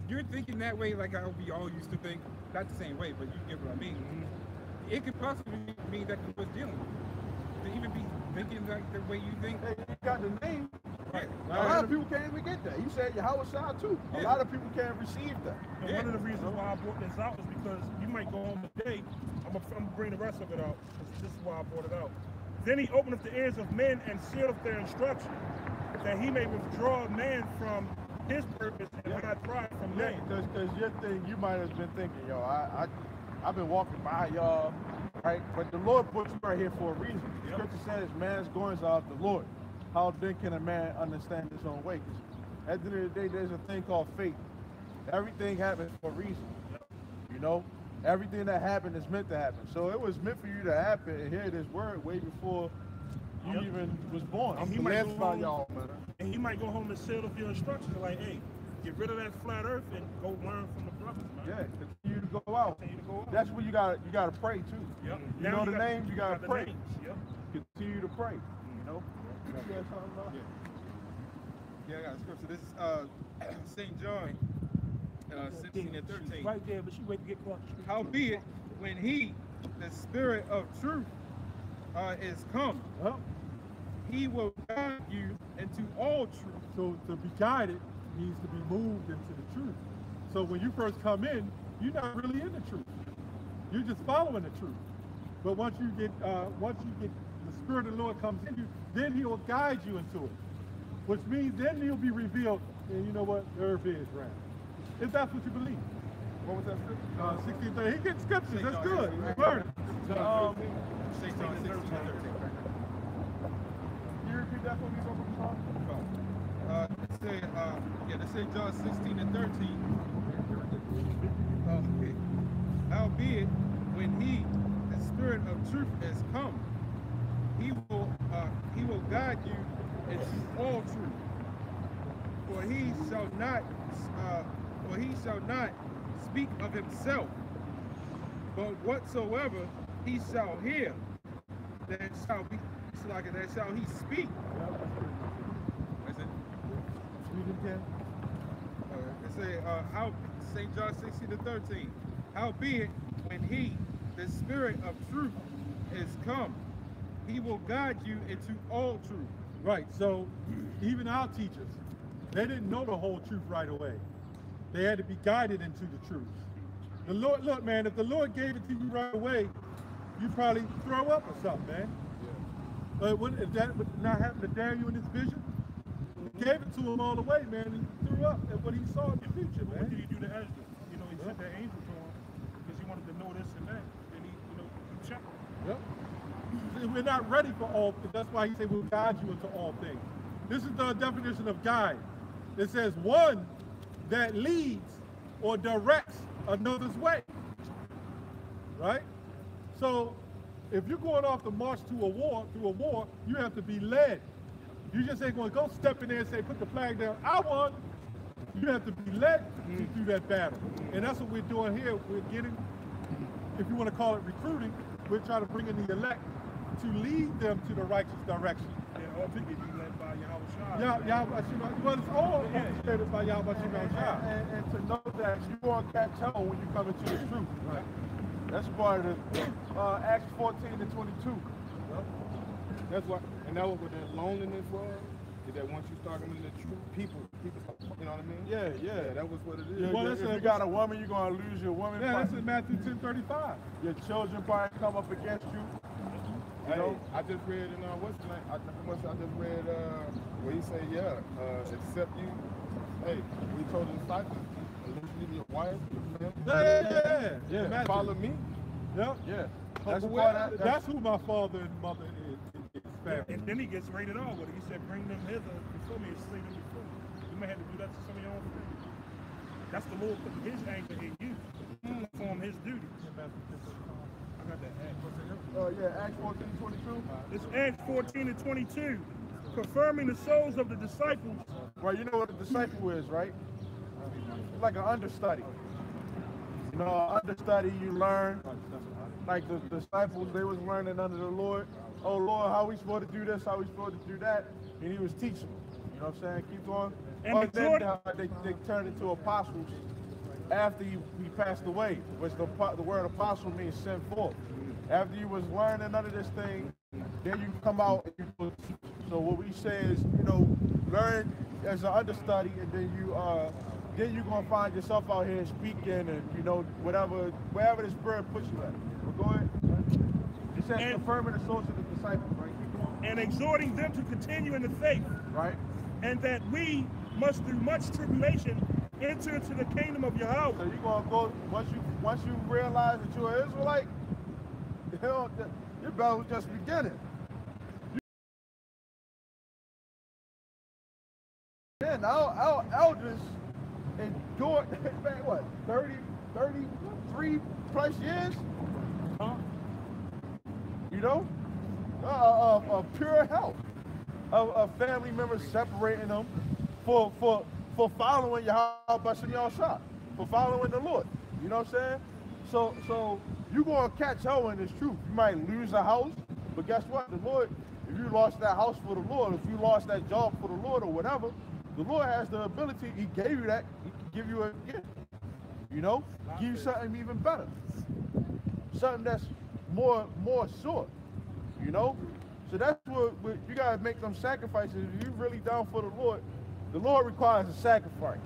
you're thinking that way, like how we all used to think, not the same way, but you get what I mean. It could possibly mean that you was dealing with it. To even be thinking like the way you think. hey, you got the name. Right. A lot of people can't even get that. You said Yahweh Shah too. A lot of people can't receive that. And one of the reasons why I brought this out is because you might go home today. I'm gonna bring the rest of it out. This is why I brought it out. Then he openeth the ears of men and sealeth their instruction, that he may withdraw man from his purpose and hide pride from Yeah, man. because your thing, you might have been thinking, yo, I've been walking by y'all, right? But the Lord put you right here for a reason. The scripture says man's goings are of the Lord. How then can a man understand his own way? 'Cause at the end of the day, there's a thing called fate. Everything happens for a reason. You know? Everything that happened is meant to happen. So it was meant for you to happen and hear this word way before you even was born. And he I'm might blessed go by home- y'all, man. And he might go home and seal up your instructions like, hey, get rid of that flat earth and go learn from the brothers, man. Yeah, continue to go out. Continue to go out. That's where you gotta pray too. Yep. You know the names, you gotta got the pray. names, Yep. Continue to pray. You know? You got something about it? Yeah, I got a scripture. This is St. John 16 and 13. Right there, but she wait to get caught. Howbeit, when he, the Spirit of truth, is come, he will guide you into all truth. So to be guided means to be moved into the truth. So when you first come in, you're not really in the truth. You're just following the truth. But once you get the Spirit of the Lord comes in you, then He will guide you into it. Which means then He'll be revealed, and you know what? The earth is round. If that's what you believe. What was that scripture? 16:30. He gets scriptures. That's good. Learn it. St. John 16 and 13. Can you repeat that for me, Let's say John 16 and 13. Okay. Howbeit, when He, the Spirit of truth, has come, He will guide you into all truth. For He shall not speak of Himself, but whatsoever He shall hear, that shall He speak. That's it. Read it again. It say, St. John 16 to 13. Howbeit, when He, the Spirit of truth, is come, He will guide you into all truth. Right. So even our teachers, they didn't know the whole truth right away. They had to be guided into the truth. The Lord, look, man, if the Lord gave it to you right away, you'd probably throw up or something, man. But if that would not happen to Daniel in his vision, he gave it to him all the way, man, and he threw up at what he saw in the future, What man. did he do to Ezra? You know, he sent that angel to him because he wanted to know this and that. And he checked him. Yep. See, we're not ready for all things. That's why he said we'll guide you into all things. This is the definition of guide. It says one that leads or directs another's way. Right? So if you're going off the march to a war, you have to be led. You just ain't going to go step in there and say, put the flag down, I won. You have to be led to do that battle. And that's what we're doing here. We're getting, if you want to call it recruiting, we're trying to bring in the elect to lead them to the righteous direction. Yeah, all to be led by Yahweh. Well, it's all orchestrated by Yahweh Shai. And to know that you won't catch hell when you come into the truth. Right. That's part of the Acts 14 to 22. That's what, and that was what that loneliness was. Is that once you start coming to the truth, people, you know what I mean? Yeah. That was what it is. Yeah, well, if you got a woman, you're gonna lose your woman. Yeah, that's in Matthew 10:35. Your children probably come up against you. You know? I just read in what's the name? I just read where he said, except you. Hey, we told the disciples, leave your wife, your family. Yeah. Follow me. Yep. Yeah. That's who my father and mother is. And then he gets rated R with it. He said, bring them hither before me and slay them before me. You may have to do that to some of your own friends. That's the Lord putting his anger in you to perform his duty. I got that. Acts 14 to 22. It's Acts 14 and 22. Confirming the souls of the disciples. Right, you know what a disciple is, right? It's like an understudy. You know, understudy, you learn. Like the disciples, they was learning under the Lord. Oh Lord, how we supposed to do this? How we supposed to do that? And he was teaching. You know what I'm saying? Keep going. And then they turned into apostles after he passed away, which the word apostle means sent forth. After you was learning none of this thing, then you come out and you teach. So what we say is, you know, learn as an understudy, and then you're gonna find yourself out here speaking, and you know, wherever the Spirit puts you at. But go ahead. It says confirming the souls of the disciples, right? And exhorting them to continue in the faith. Right. And that we must through much tribulation enter into the kingdom of Yahweh. So you're gonna go once you realize that you're an Israelite, your battle was just beginning. Then our elders endured, what, 33 plus years? Huh? You know? Of pure health. Of family members separating them for following Yahweh Shai, for following the Lord. You know what I'm saying? So you're gonna catch hell in this truth. You might lose a house, but guess what? The Lord, if you lost that house for the Lord, if you lost that job for the Lord or whatever, the Lord has the ability, he gave you that, he can give you a gift. You know? Give you something even better. Something that's more sure. You know? So that's what you gotta make them sacrifices. If you're really down for the Lord requires a sacrifice.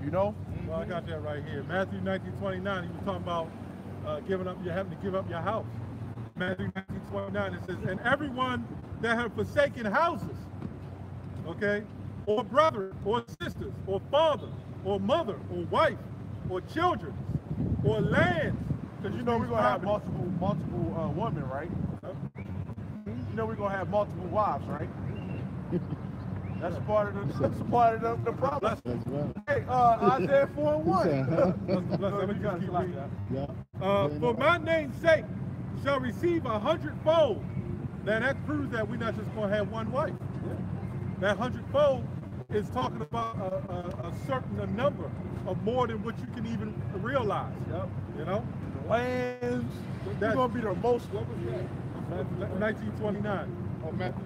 You know? Well, I got that right here. Matthew 19:29, he was talking about having to give up your house. Matthew 19:29, it says, and everyone that have forsaken houses, okay, or brother, or sisters, or father, or mother, or wife, or children, or lands. Because you know we're gonna have multiple women, right? You know we're gonna have multiple wives, right? That's part of the problem. That's right. Hey, Isaiah 4:1. Yeah. For my name's sake shall receive 100-fold. Now that proves that we're not just gonna have one wife. That 100-fold is talking about a certain number of more than what you can even realize. You know? Lands. That's gonna be the most. What was that? 1929. Oh, Matthew.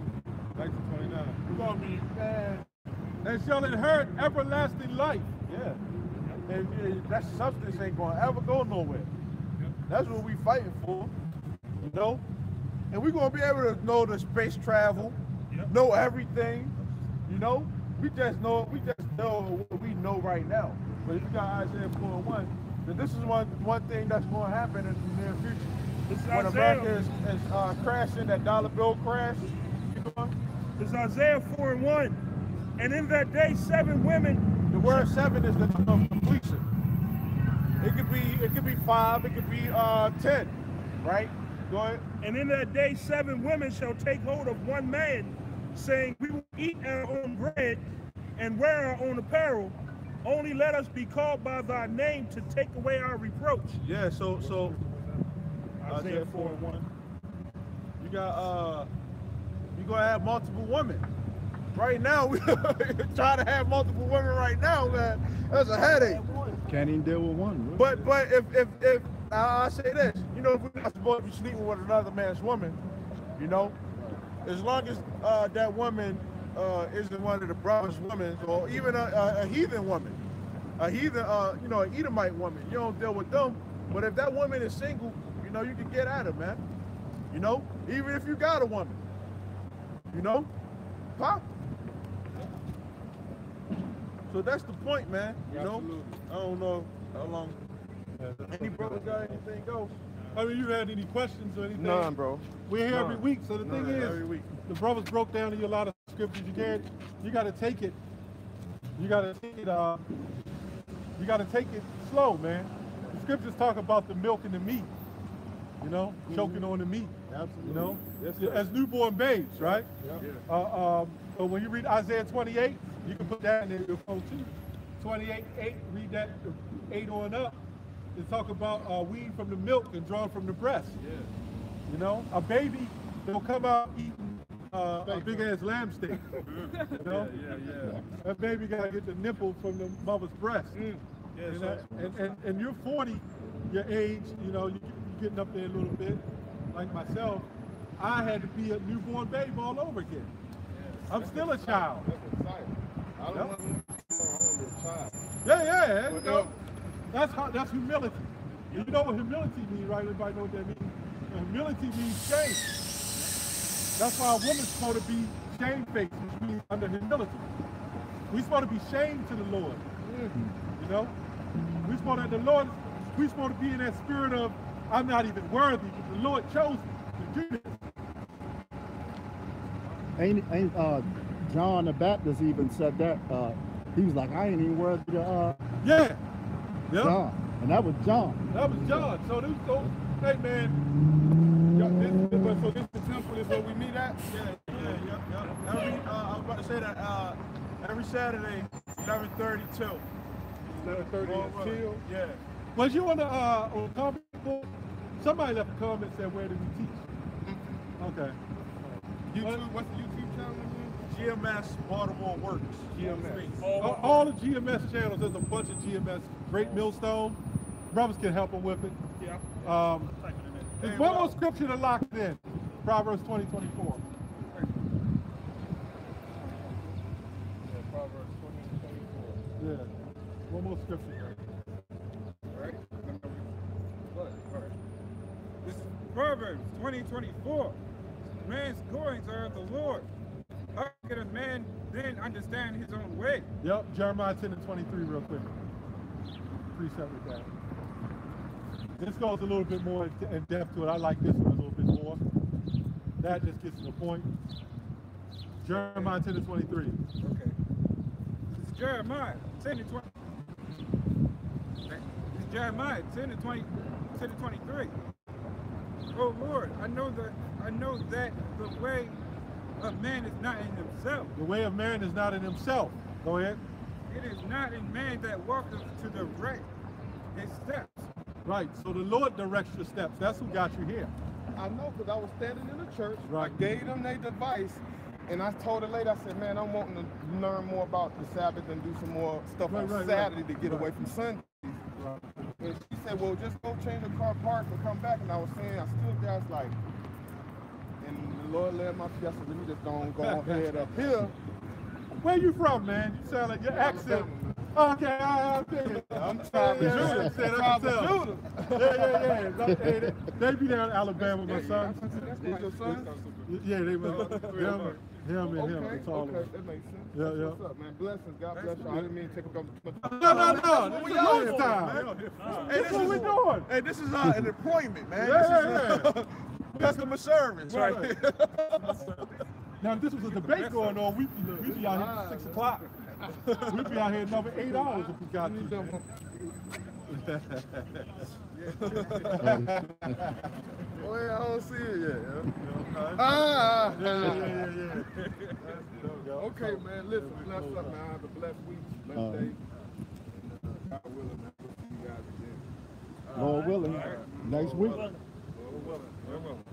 1929. We're gonna be, man. And shall inherit everlasting life. Yeah. And that substance ain't gonna ever go nowhere. That's what we fighting for. You know? And we're gonna be able to know the space travel, know everything. You know? We just know what we know right now. But if you got Isaiah 4:1, then this is one thing that's gonna happen in the near future. When America is crashing, that dollar bill crash. It's Isaiah 4:1. And in that day, 7 women. The word 7 is the number of completion. It could be 5, it could be 10, right? Go ahead. And in that day, 7 women shall take hold of one man, saying, we will eat our own bread and wear our own apparel. Only let us be called by thy name to take away our reproach. Yeah, so Isaiah 4:1. You got you're gonna have multiple women. Right now, we trying to have multiple women right now, man. That's a headache. Can't even deal with one. Really. But if I say this, you know, if we're not supposed to be sleeping with another man's woman, you know, as long as that woman isn't one of the brother's women, or even a heathen woman, you know, an Edomite woman, you don't deal with them. But if that woman is single, you know, you can get at her, man. You know, even if you got a woman, you know, pop. So that's the point, man. You know, I don't know how long. Any brothers got anything else? I mean, you had any questions or anything? None, bro. We're here every week, so the thing is, every week. the brothers broke down to you a lot of scriptures. You got to take it. You got to take it. You got to take it slow, man. The scriptures talk about the milk and the meat. You know, choking on the meat. Absolutely. You know, Yes, as newborn babes, right? Yeah. So when you read Isaiah 28, you can put that in your phone too. 28:8, read that 8 on up. They talk about weaned from the milk and drawn from the breast. Yeah. You know, a baby will come out eating a big ass lamb steak. You know, that baby gotta get the nipple from the mother's breast. And you're 40, your age, you know, you're getting up there a little bit. Like myself, I had to be a newborn babe all over again. I'm still a child. That's exciting. I don't want to be a child. Yeah, you know, that's humility. You know what humility means, right? Everybody know what that means? Humility means shame. That's why a woman's supposed to be shamefaced, which means under humility. We're supposed to be shamed to the Lord. You know? We're supposed to be in that spirit of, I'm not even worthy, but the Lord chose me to do this. Ain't John the Baptist even said that? He was like, I ain't even worthy to Yeah. John. And that was John. That was John. So this, hey man, so this the temple is where we meet at? Yeah. I was about to say that every Saturday, 11:30 till. 11:30 until. Yeah. Was you on the comment board? Somebody left a comment and said, where did we teach? Okay. YouTube, what's the YouTube channel again? GMS Baltimore Works. GMS. All the GMS channels, there's a bunch of GMS. Great Millstone. Brothers can help them with it. Yeah. There's one more scripture to lock it in. Proverbs 20:24. Proverbs 20:24. Yeah. One more scripture. Right? This is Proverbs 20:24. man's goings are of the Lord. How can a man then understand his own way? Yep, Jeremiah 10 and 23 real quick. Precept with that. This goes a little bit more in depth to it. I like this one a little bit more. That just gets to the point. Jeremiah 10 and 23. Okay. This is Jeremiah 10 and 20. This is Jeremiah 10 and 23. Oh Lord, I know that the way of man is not in himself. The way of man is not in himself. Go ahead. It is not in man that walketh to direct his steps. Right, so the Lord directs your steps. That's who got you here. I know, because I was standing in the church. Right. I gave them their device, and I told the lady, I said, man, I'm wanting to learn more about the Sabbath and do some more stuff on Saturday to get away from Sundays. Right. And she said, well, just go change the car park and come back. And I was saying, I still got like, and the Lord led my feet. I said, let me just go ahead up here. Where you from, man? You sound like your accent. Okay, I'm Tribe of Judah. Tribe of Judah. Yeah. They be down in Alabama, my son. That's your son? Yeah, they were. Him and him. It's all Okay, that makes sense. Yeah. What's up, man? Blessings. God bless you. I didn't mean to take up much. No. This is lunch time. Hey, That's what we doing. Hey, this is an appointment, man. Yeah. This is customer service, right? Now, if this was a debate going on, we'd be out here at 6 o'clock. We'd be out here another 8 hours if we got to. Boy, I don't see it yet. Yeah. Okay, man. Listen, bless up, man. Have a blessed week, blessed day. God willing, man. We'll see you guys again. Lord willing, next week.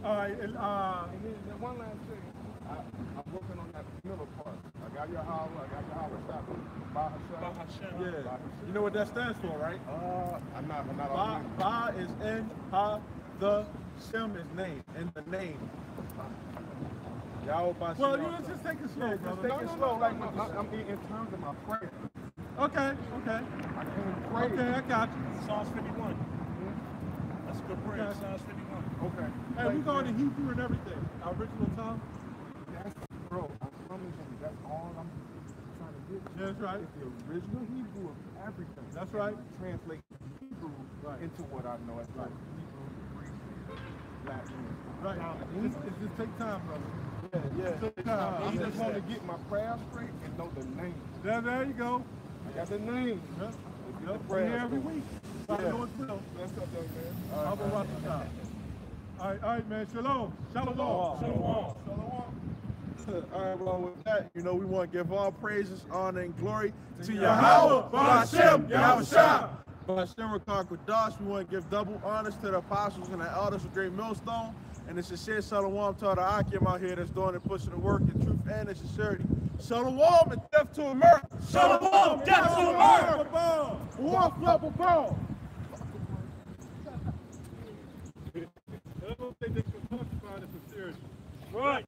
All right, and then one last thing. I'm working on that Miller part. I got your holler shop. Yeah. You know what that stands for, right? I'm not Ba is in, ha, the, Shem is name, in the name. Yahweh Ba well, Shem. you just take it slow, brother. Take it slow, like I'm in terms of my prayer. Okay. I can't pray. Okay, I got you. Psalms 51. That's a good prayer. Okay. Psalms 51. Okay. Hey, we going to Hebrew and everything. Our original tongue. Bro, I promise you, that's all I'm trying to get. That's right. It's the original Hebrew of everything. That's right. Translate Hebrew into what I know. It's like Hebrew, Greek, Latin. Right. It's just take time, brother. Yeah. Take time. I just want to get my prayer straight and know the name. There you go. I got the name. Yep. The We're here every week. By the Lord's will. Bless up, young man. I'll go watch the top. All right, man. Shalom. All right, well, with that, we want to give all praises, honor, and glory to Yahweh, Ba'ashem, Yahushua. Ba'ashem Rakar Kodash. We want to give double honors to the apostles and the elders of Great Millstone. And it's a sincere shalom to all the Akim out here that's doing and pushing the work in truth and in sincerity. Shalom and death to America. Shalom, death to America. War flip a ball. I don't think they can talk about it sincerity. Right.